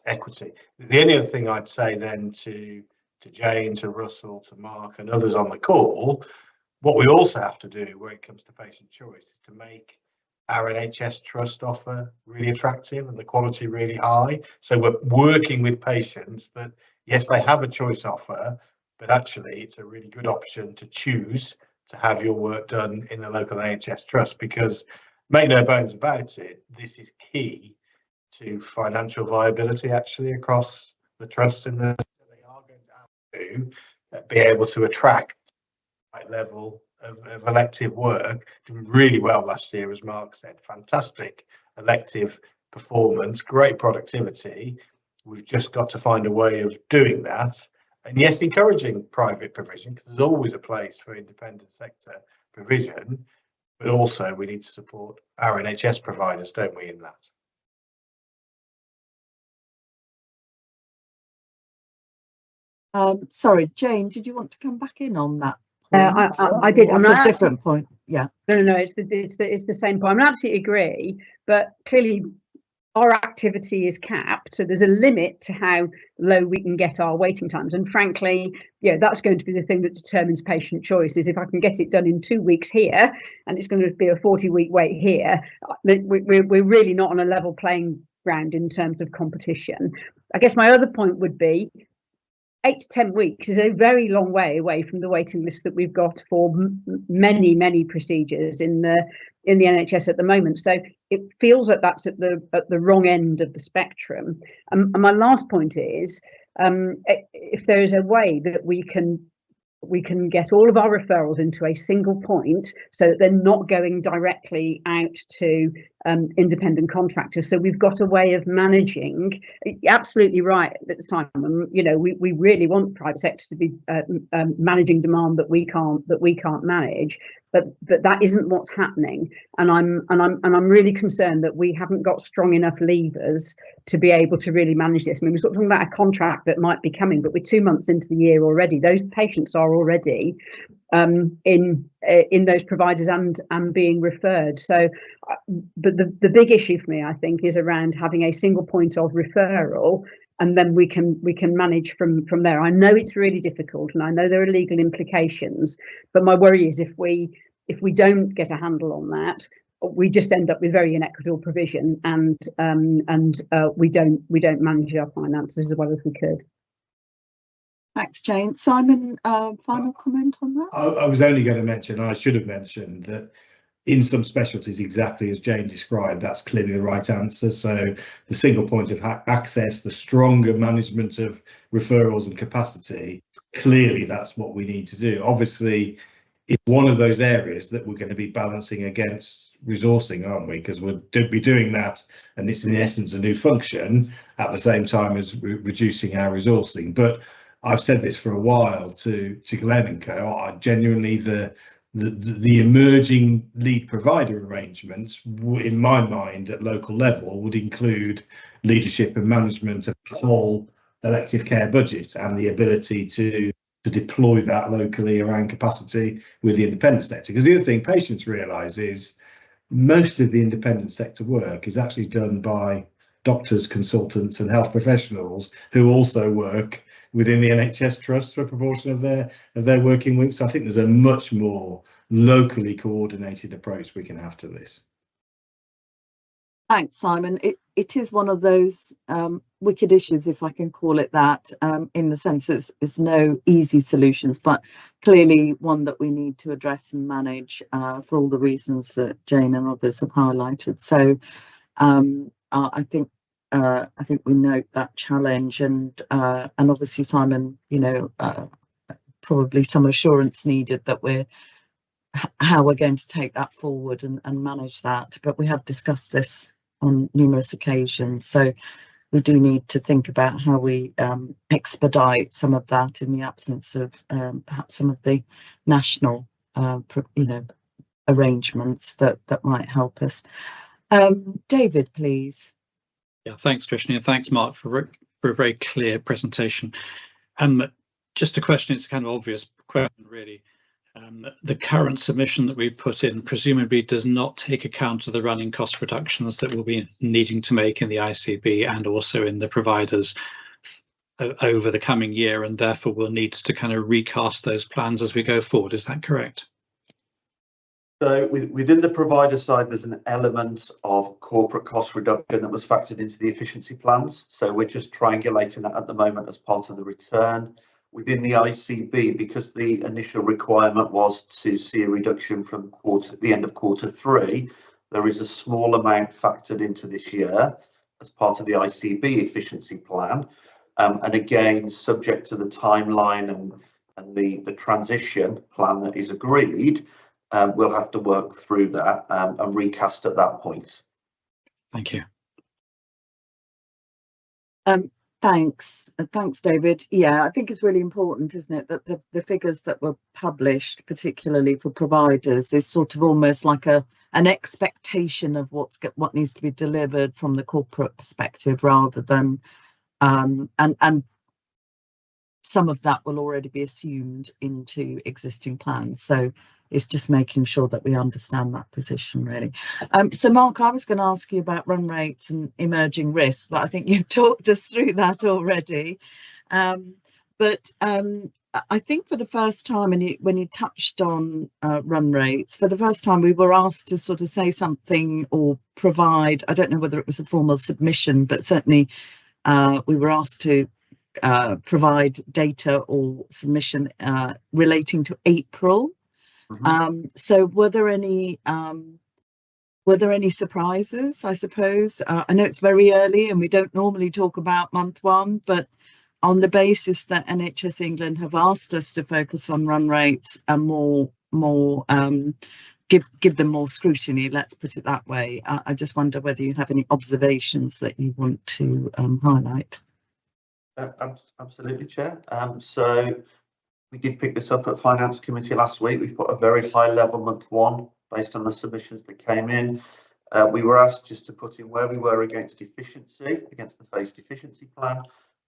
equity. The only other thing I'd say then to Jane, to Russell, to Mark and others on the call, what we also have to do when it comes to patient choice is to make our NHS Trust offer really attractive and the quality really high. So we're working with patients that, yes, they have a choice offer, but actually it's a really good option to choose to have your work done in the local NHS Trust, because make no bones about it, this is key to financial viability actually across the trusts in the they are going to have to be able to attract the right level of elective work. Did really well last year, as Mark said, fantastic elective performance, great productivity. We've just got to find a way of doing that. And yes, encouraging private provision, because there's always a place for independent sector provision, but also we need to support our NHS providers, don't we, in that? Sorry, Jane, did you want to come back in on that? I did. It's a different point. Yeah. No, it's the same point. I absolutely agree, but clearly our activity is capped, so there's a limit to how low we can get our waiting times. And frankly, yeah, that's going to be the thing that determines patient choice. Is if I can get it done in 2 weeks here, and it's going to be a 40-week wait here, we're really not on a level playing ground in terms of competition. I guess my other point would be 8 to 10 weeks is a very long way away from the waiting list that we've got for many procedures in the NHS at the moment. So it feels that that's at the wrong end of the spectrum. And my last point is, if there is a way that we can get all of our referrals into a single point so that they're not going directly out to independent contractors. So we've got a way of managing. Absolutely right, Simon. You know, we really want private sector to be managing demand that we can't manage. But that isn't what's happening, and I'm really concerned that we haven't got strong enough levers to be able to really manage this. I mean, we're sort of talking about a contract that might be coming, but we're 2 months into the year already. Those patients are already in those providers and being referred. So, but the big issue for me, I think, is around having a single point of referral, and then we can manage from there. I know it's really difficult, and I know there are legal implications, but my worry is if we don't get a handle on that, we just end up with very inequitable provision, and we don't manage our finances as well as we could. Thanks, Jane. Simon, final comment on that? I was only going to mention, I should have mentioned, that in some specialties, exactly as Jane described, that's clearly the right answer. So the single point of access, the stronger management of referrals and capacity, clearly that's what we need to do. Obviously, it's one of those areas that we're going to be balancing against resourcing, aren't we? Because we'll be doing that, and it's in essence a new function at the same time as reducing our resourcing. But I've said this for a while to Glenn and co. Genuinely, the emerging lead provider arrangements, in my mind, at local level, would include leadership and management of the whole elective care budget and the ability to deploy that locally around capacity with the independent sector. Because the other thing patients realise is most of the independent sector work is actually done by doctors, consultants and health professionals who also work within the NHS Trust for a proportion of their working week. So I think there's a much more locally coordinated approach we can have to this. Thanks, Simon. It is one of those wicked issues, if I can call it that, in the sense that it's no easy solutions, but clearly one that we need to address and manage for all the reasons that Jane and others have highlighted. So I think we note that challenge, and obviously, Simon, you know, probably some assurance needed that how we're going to take that forward and manage that. But we have discussed this on numerous occasions, so we do need to think about how we expedite some of that in the absence of perhaps some of the national arrangements that might help us. David, please. Yeah, thanks, Krishna, and thanks, Mark, for a very clear presentation. Just a question, it's a kind of obvious question, really. The current submission that we've put in presumably does not take account of the running cost reductions that we'll be needing to make in the ICB and also in the providers over the coming year, and therefore we'll need to kind of recast those plans as we go forward. Is that correct? So within the provider side, there's an element of corporate cost reduction that was factored into the efficiency plans. So we're just triangulating that at the moment as part of the return. Within the ICB, because the initial requirement was to see a reduction from the end of Q3, there is a small amount factored into this year as part of the ICB efficiency plan. And again, subject to the timeline and the transition plan that is agreed, we'll have to work through that and recast at that point. Thank you. Thanks, David. Yeah, I think it's really important, isn't it, that the figures that were published, particularly for providers, is sort of almost like an expectation of what needs to be delivered from the corporate perspective, rather than and some of that will already be assumed into existing plans. So it's just making sure that we understand that position, really. So Mark, I was going to ask you about run rates and emerging risks, but I think you've talked us through that already. But I think for the first time, when you touched on run rates, for the first time we were asked to sort of say something or provide, I don't know whether it was a formal submission, but certainly we were asked to provide data or submission relating to April. So were there any Were there any surprises, I suppose? I know it's very early and we don't normally talk about month one, but on the basis that NHS England have asked us to focus on run rates and give them more scrutiny, let's put it that way. I just wonder whether you have any observations that you want to highlight. Absolutely, Chair. So we did pick this up at Finance Committee last week. We put a very high level month one based on the submissions that came in. We were asked just to put in where we were against efficiency, against the phased efficiency plan,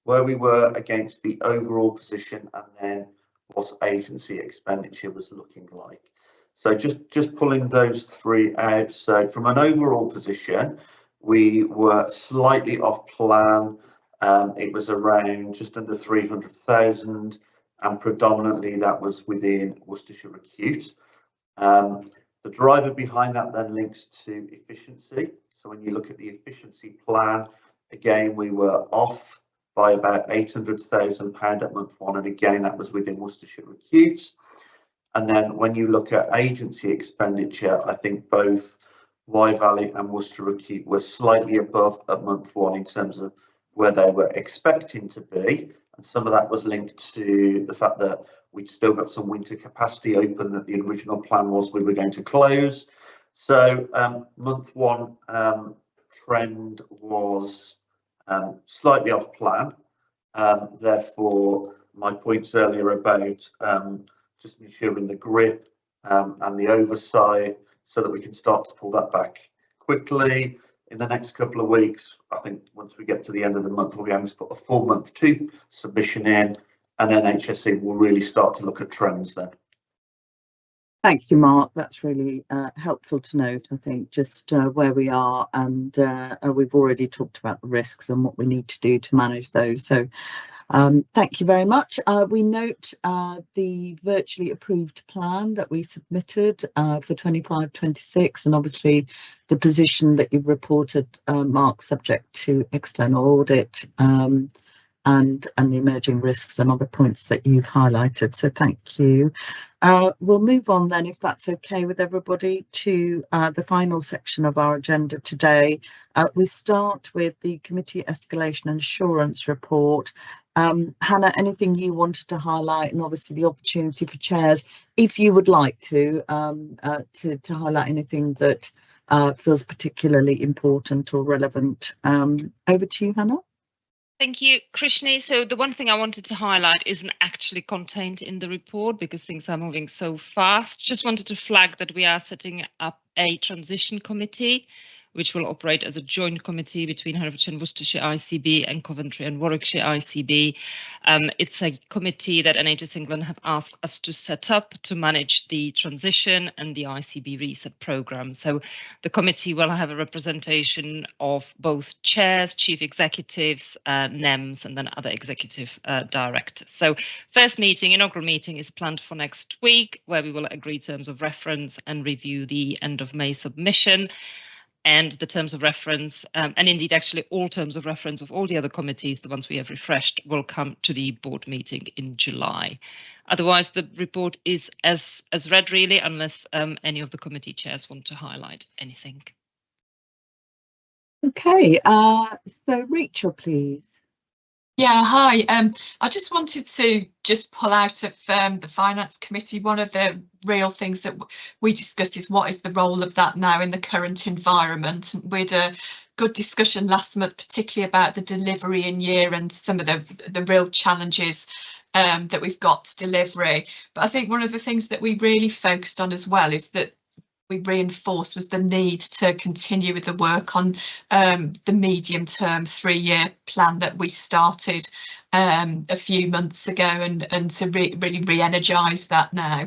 where we were against the overall position, and then what agency expenditure was looking like. So just pulling those three out. So from an overall position, we were slightly off plan. It was around just under 300,000, and predominantly that was within Worcestershire acute. The driver behind that then links to efficiency. So when you look at the efficiency plan, again, we were off by about £800,000 at month one, and again, that was within Worcestershire acute. And then when you look at agency expenditure, I think both Wye Valley and Worcester acute were slightly above at month one in terms of where they were expecting to be. And some of that was linked to the fact that we'd still got some winter capacity open that the original plan was we were going to close. So month one trend was slightly off plan. Therefore, my points earlier about just ensuring the grip and the oversight so that we can start to pull that back quickly in the next couple of weeks. I think once we get to the end of the month, we'll be able to put a full month two submission in, and then NHSE will really start to look at trends then. Thank you, Mark. That's really helpful to note, I think, just where we are, and we've already talked about the risks and what we need to do to manage those. So thank you very much. We note the virtually approved plan that we submitted for 25-26, and obviously the position that you've reported, Mark, subject to external audit, and the emerging risks and other points that you've highlighted. So thank you. We'll move on then, if that's okay with everybody, to the final section of our agenda today. We start with the Committee Escalation and Assurance Report. Hannah, anything you wanted to highlight, and obviously the opportunity for chairs, if you would like to highlight anything that feels particularly important or relevant. Over to you, Hannah. Thank you, Krishni. So the one thing I wanted to highlight isn't actually contained in the report because things are moving so fast. Just wanted to flag that we are setting up a transition committee, which will operate as a joint committee between Herefordshire and Worcestershire ICB and Coventry and Warwickshire ICB. It's a committee that NHS England have asked us to set up to manage the transition and the ICB reset programme. So the committee will have a representation of both chairs, chief executives, NEMs, and then other executive directors. So first meeting, inaugural meeting, is planned for next week, where we will agree terms of reference and review the end of May submission. And the terms of reference, and indeed actually all terms of reference of all the other committees, the ones we have refreshed, will come to the board meeting in July. Otherwise, the report is as read, really, unless any of the committee chairs want to highlight anything. Okay, so Rachel, please. Yeah, hi. I just wanted to pull out of the Finance Committee. One of the real things that we discussed is what is the role of that now in the current environment. We had a good discussion last month, particularly about the delivery in year and some of the real challenges that we've got to delivery. But I think one of the things that we really focused on as well is that we reinforced was the need to continue with the work on the medium-term 3-year plan that we started a few months ago, and to really re-energise that now,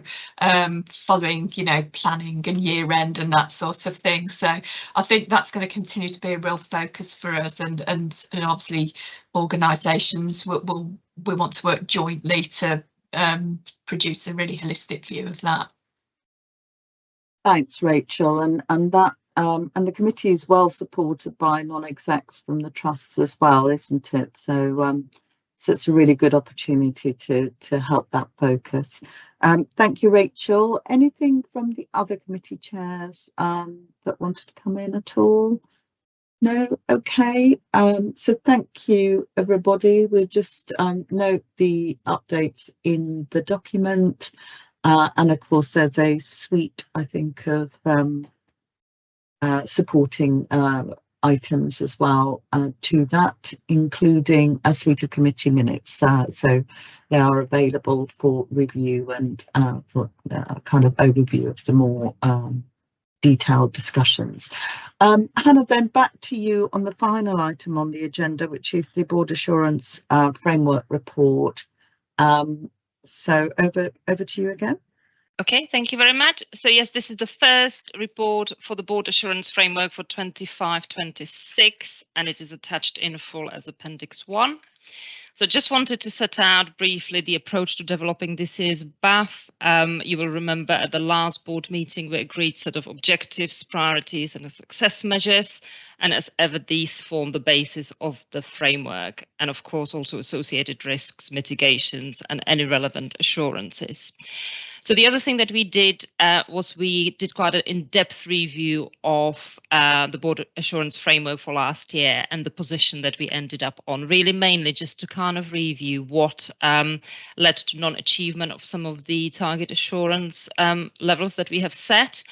following, you know, planning and year end and that sort of thing. So I think that's going to continue to be a real focus for us, and obviously organisations will want to work jointly to produce a really holistic view of that. Thanks, Rachel, and that and the committee is well supported by non-execs from the trusts as well, isn't it? So so it's a really good opportunity to help that focus. Thank you, Rachel. Anything from the other committee chairs that wanted to come in at all? No? Okay. So thank you, everybody. We'll just note the updates in the document. And of course, there's a suite, I think, of supporting items as well to that, including a suite of committee minutes. So they are available for review and for kind of overview of the more detailed discussions. Hannah, then back to you on the final item on the agenda, which is the Board Assurance Framework Report. So over to you again. Okay, thank you very much. So yes, this is the first report for the Board Assurance Framework for 25-26, and it is attached in full as Appendix 1. So just wanted to set out briefly the approach to developing this year's BAF. You will remember at the last board meeting, we agreed set of objectives, priorities and success measures. And as ever, these form the basis of the framework and of course also associated risks, mitigations and any relevant assurances. So the other thing that we did was we did quite an in-depth review of the Board Assurance Framework for last year and the position that we ended up on, really mainly just to kind of review what led to non-achievement of some of the target assurance levels that we have set.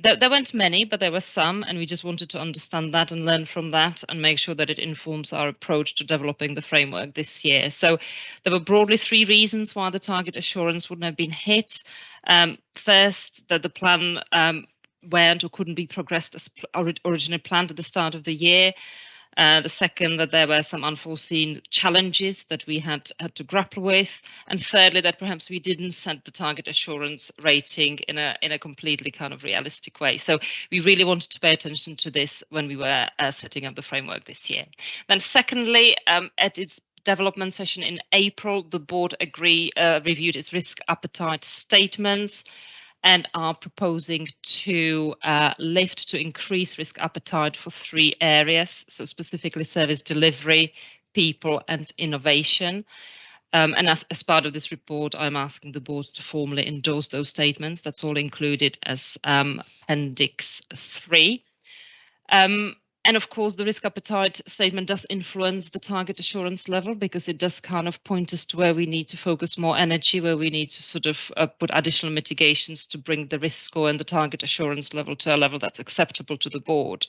There weren't many, but there were some, and we just wanted to understand that and learn from that and make sure that it informs our approach to developing the framework this year. So there were broadly 3 reasons why the target assurance wouldn't have been hit. First, that the plan weren't or couldn't be progressed as originally planned at the start of the year. The second, that there were some unforeseen challenges that we had to grapple with, and thirdly, that perhaps we didn't set the target assurance rating in a completely kind of realistic way. So we really wanted to pay attention to this when we were setting up the framework this year. Then secondly, at its development session in April, the board reviewed its risk appetite statements and are proposing to increase risk appetite for 3 areas, so specifically service delivery, people and innovation. And as part of this report, I'm asking the board to formally endorse those statements. That's all included as Appendix 3. And of course, the risk appetite statement does influence the target assurance level because it does kind of point us to where we need to focus more energy, where we need to sort of put additional mitigations to bring the risk score and the target assurance level to a level that's acceptable to the board.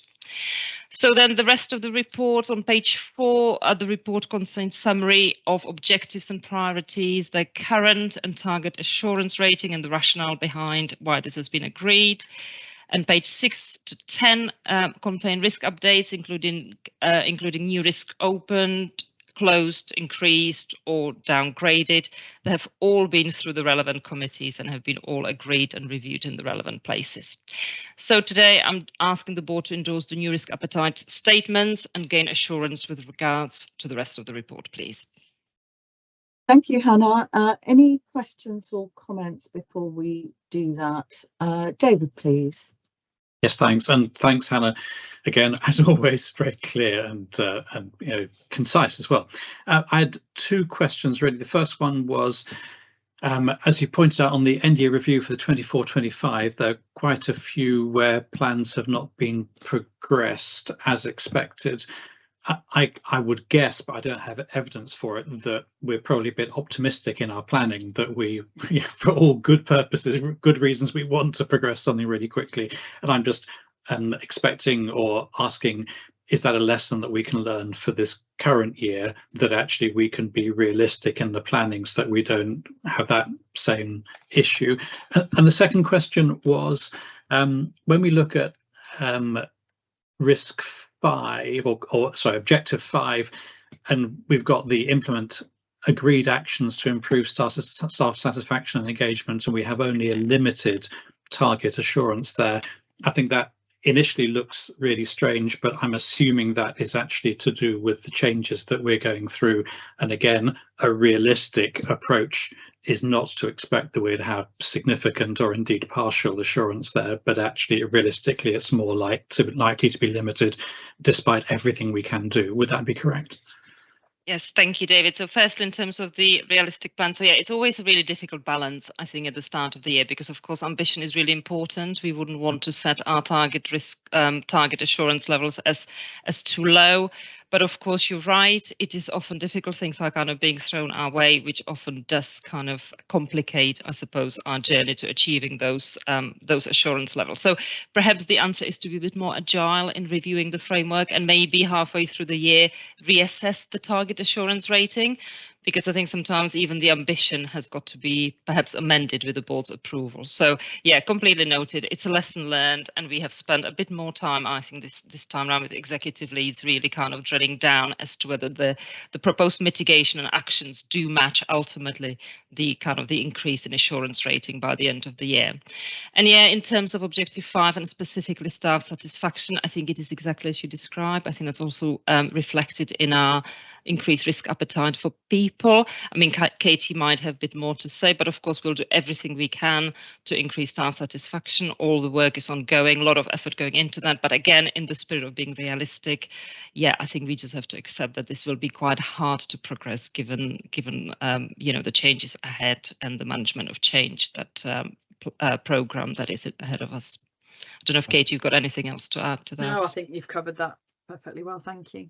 So then the rest of the report on page 4, the report contains summary of objectives and priorities, the current and target assurance rating and the rationale behind why this has been agreed. And page 6 to 10 contain risk updates, including new risk opened, closed, increased or downgraded. They have all been through the relevant committees and have been all agreed and reviewed in the relevant places. So today I'm asking the board to endorse the new risk appetite statements and gain assurance with regards to the rest of the report, please. Thank you, Hannah. Any questions or comments before we do that? David, please. Yes, thanks, and thanks, Hannah. Again, as always, very clear and concise as well. I had 2 questions really. The first one was, as you pointed out on the end-year review for the 24-25, there are quite a few where plans have not been progressed as expected. I would guess, but I don't have evidence for it, that we're probably a bit optimistic in our planning, that we, for all good purposes, good reasons, we want to progress something really quickly. And I'm just expecting or asking, is that a lesson that we can learn for this current year, that actually we can be realistic in the planning so that we don't have that same issue? And the second question was, when we look at risk 5 or sorry, objective 5, and we've got the implement agreed actions to improve staff satisfaction and engagement, and we have only a limited target assurance there. I think that initially looks really strange, but I'm assuming that is actually to do with the changes that we're going through. And again, a realistic approach is not to expect that we'd have significant or indeed partial assurance there, but actually realistically it's more likely to be limited despite everything we can do. Would that be correct? Yes, thank you, David. So firstly, in terms of the realistic plan, so yeah, it's always a really difficult balance, I think, at the start of the year, because of course ambition is really important. We wouldn't want to set our target assurance levels as too low. But of course, you're right, it is often difficult things are kind of being thrown our way, which often does kind of complicate, I suppose, our journey to achieving those assurance levels. So perhaps the answer is to be a bit more agile in reviewing the framework, and maybe halfway through the year reassess the target assurance rating, because I think sometimes even the ambition has got to be perhaps amended with the board's approval. So yeah, completely noted. It's a lesson learned, and we have spent a bit more time, I think, this time around with executive leads really kind of drilling down as to whether the proposed mitigation and actions do match ultimately the kind of the increase in assurance rating by the end of the year. And yeah, in terms of objective 5 and specifically staff satisfaction, I think it is exactly as you describe. I think that's also reflected in our increased risk appetite for people. I mean, Katie might have a bit more to say, but of course we'll do everything we can to increase staff satisfaction. All the work is ongoing, a lot of effort going into that. But again, in the spirit of being realistic, yeah, I think we just have to accept that this will be quite hard to progress given you know, the changes ahead and the management of change that program that is ahead of us. I don't know if Katie, you've got anything else to add to that? No, I think you've covered that perfectly well. Thank you.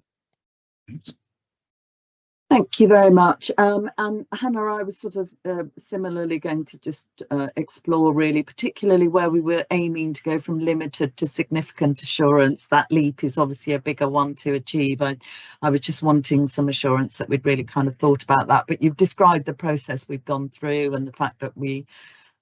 Thank you very much. And Hannah, I was sort of similarly going to just explore really, particularly where we were aiming to go from limited to significant assurance. That leap is obviously a bigger one to achieve. I was just wanting some assurance that we'd really kind of thought about that. But you've described the process we've gone through and the fact that we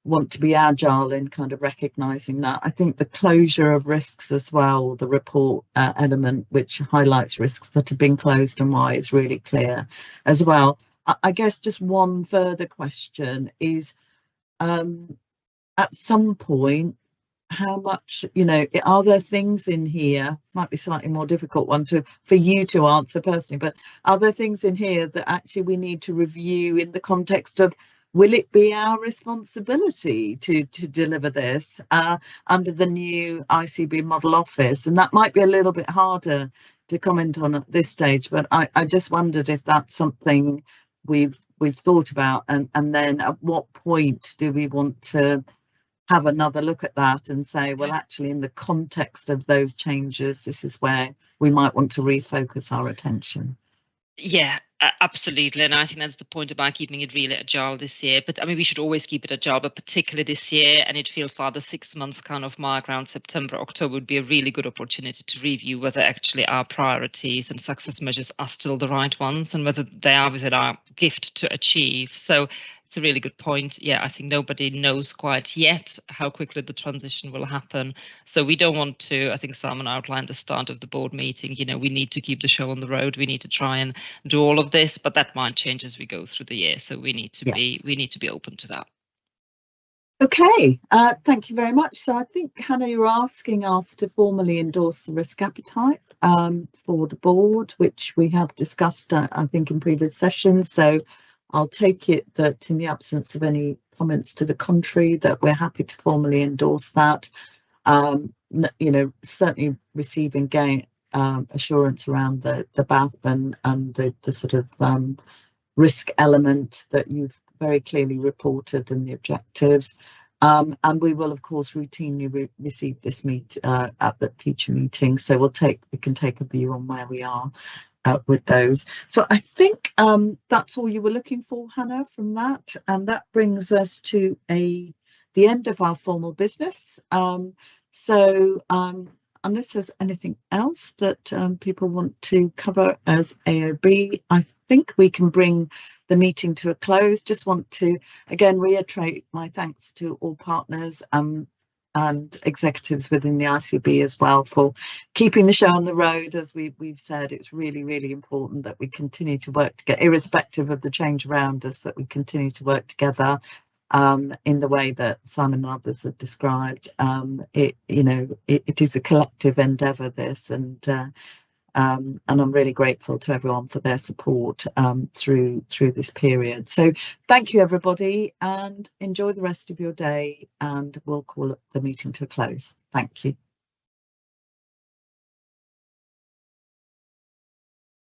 want to be agile in kind of recognising that. I think the closure of risks as well, the report element, which highlights risks that have been closed and why, is really clear as well. I guess just one further question is, at some point, how much, you know, are there things in here, might be slightly more difficult one for you to answer personally, but are there things in here that actually we need to review in the context of, will it be our responsibility to deliver this under the new ICB model office? And that might be a little bit harder to comment on at this stage, but I just wondered if that's something we've thought about, and then at what point do we want to have another look at that and say, well, actually, in the context of those changes, this is where we might want to refocus our attention. Yeah, absolutely. And I think that's the point about keeping it really agile this year. But I mean, we should always keep it agile, but particularly this year. And it feels like the 6-month kind of mark around September, October would be a really good opportunity to review whether actually our priorities and success measures are still the right ones and whether they are within our gift to achieve. So it's a really good point. Yeah, I think nobody knows quite yet how quickly the transition will happen. So we don't want to, I think Simon outlined the start of the board meeting, you know, we need to keep the show on the road. We need to try and do all of this, but that might change as we go through the year. So we need to be open to that. Okay, thank you very much. So I think, Hannah, you're asking us to formally endorse the risk appetite for the board, which we have discussed, I think, in previous sessions. So I'll take it that in the absence of any comments to the contrary, that we're happy to formally endorse that. You know, certainly receiving assurance around the BAP and the sort of risk element that you've very clearly reported and the objectives. And we will, of course, routinely receive this at the future meeting. So we can take a view on where we are with those. So I think that's all you were looking for, Hannah, from that. And that brings us to the end of our formal business. So unless there's anything else that people want to cover as AOB, I think we can bring the meeting to a close. Just want to again reiterate my thanks to all partners and executives within the ICB as well for keeping the show on the road. As we've said, it's really, really important that we continue to work together, irrespective of the change around us, that we continue to work together in the way that Simon and others have described. It is a collective endeavour, this, and I'm really grateful to everyone for their support through this period. So thank you, everybody, and enjoy the rest of your day, and we'll call the meeting to a close. Thank you.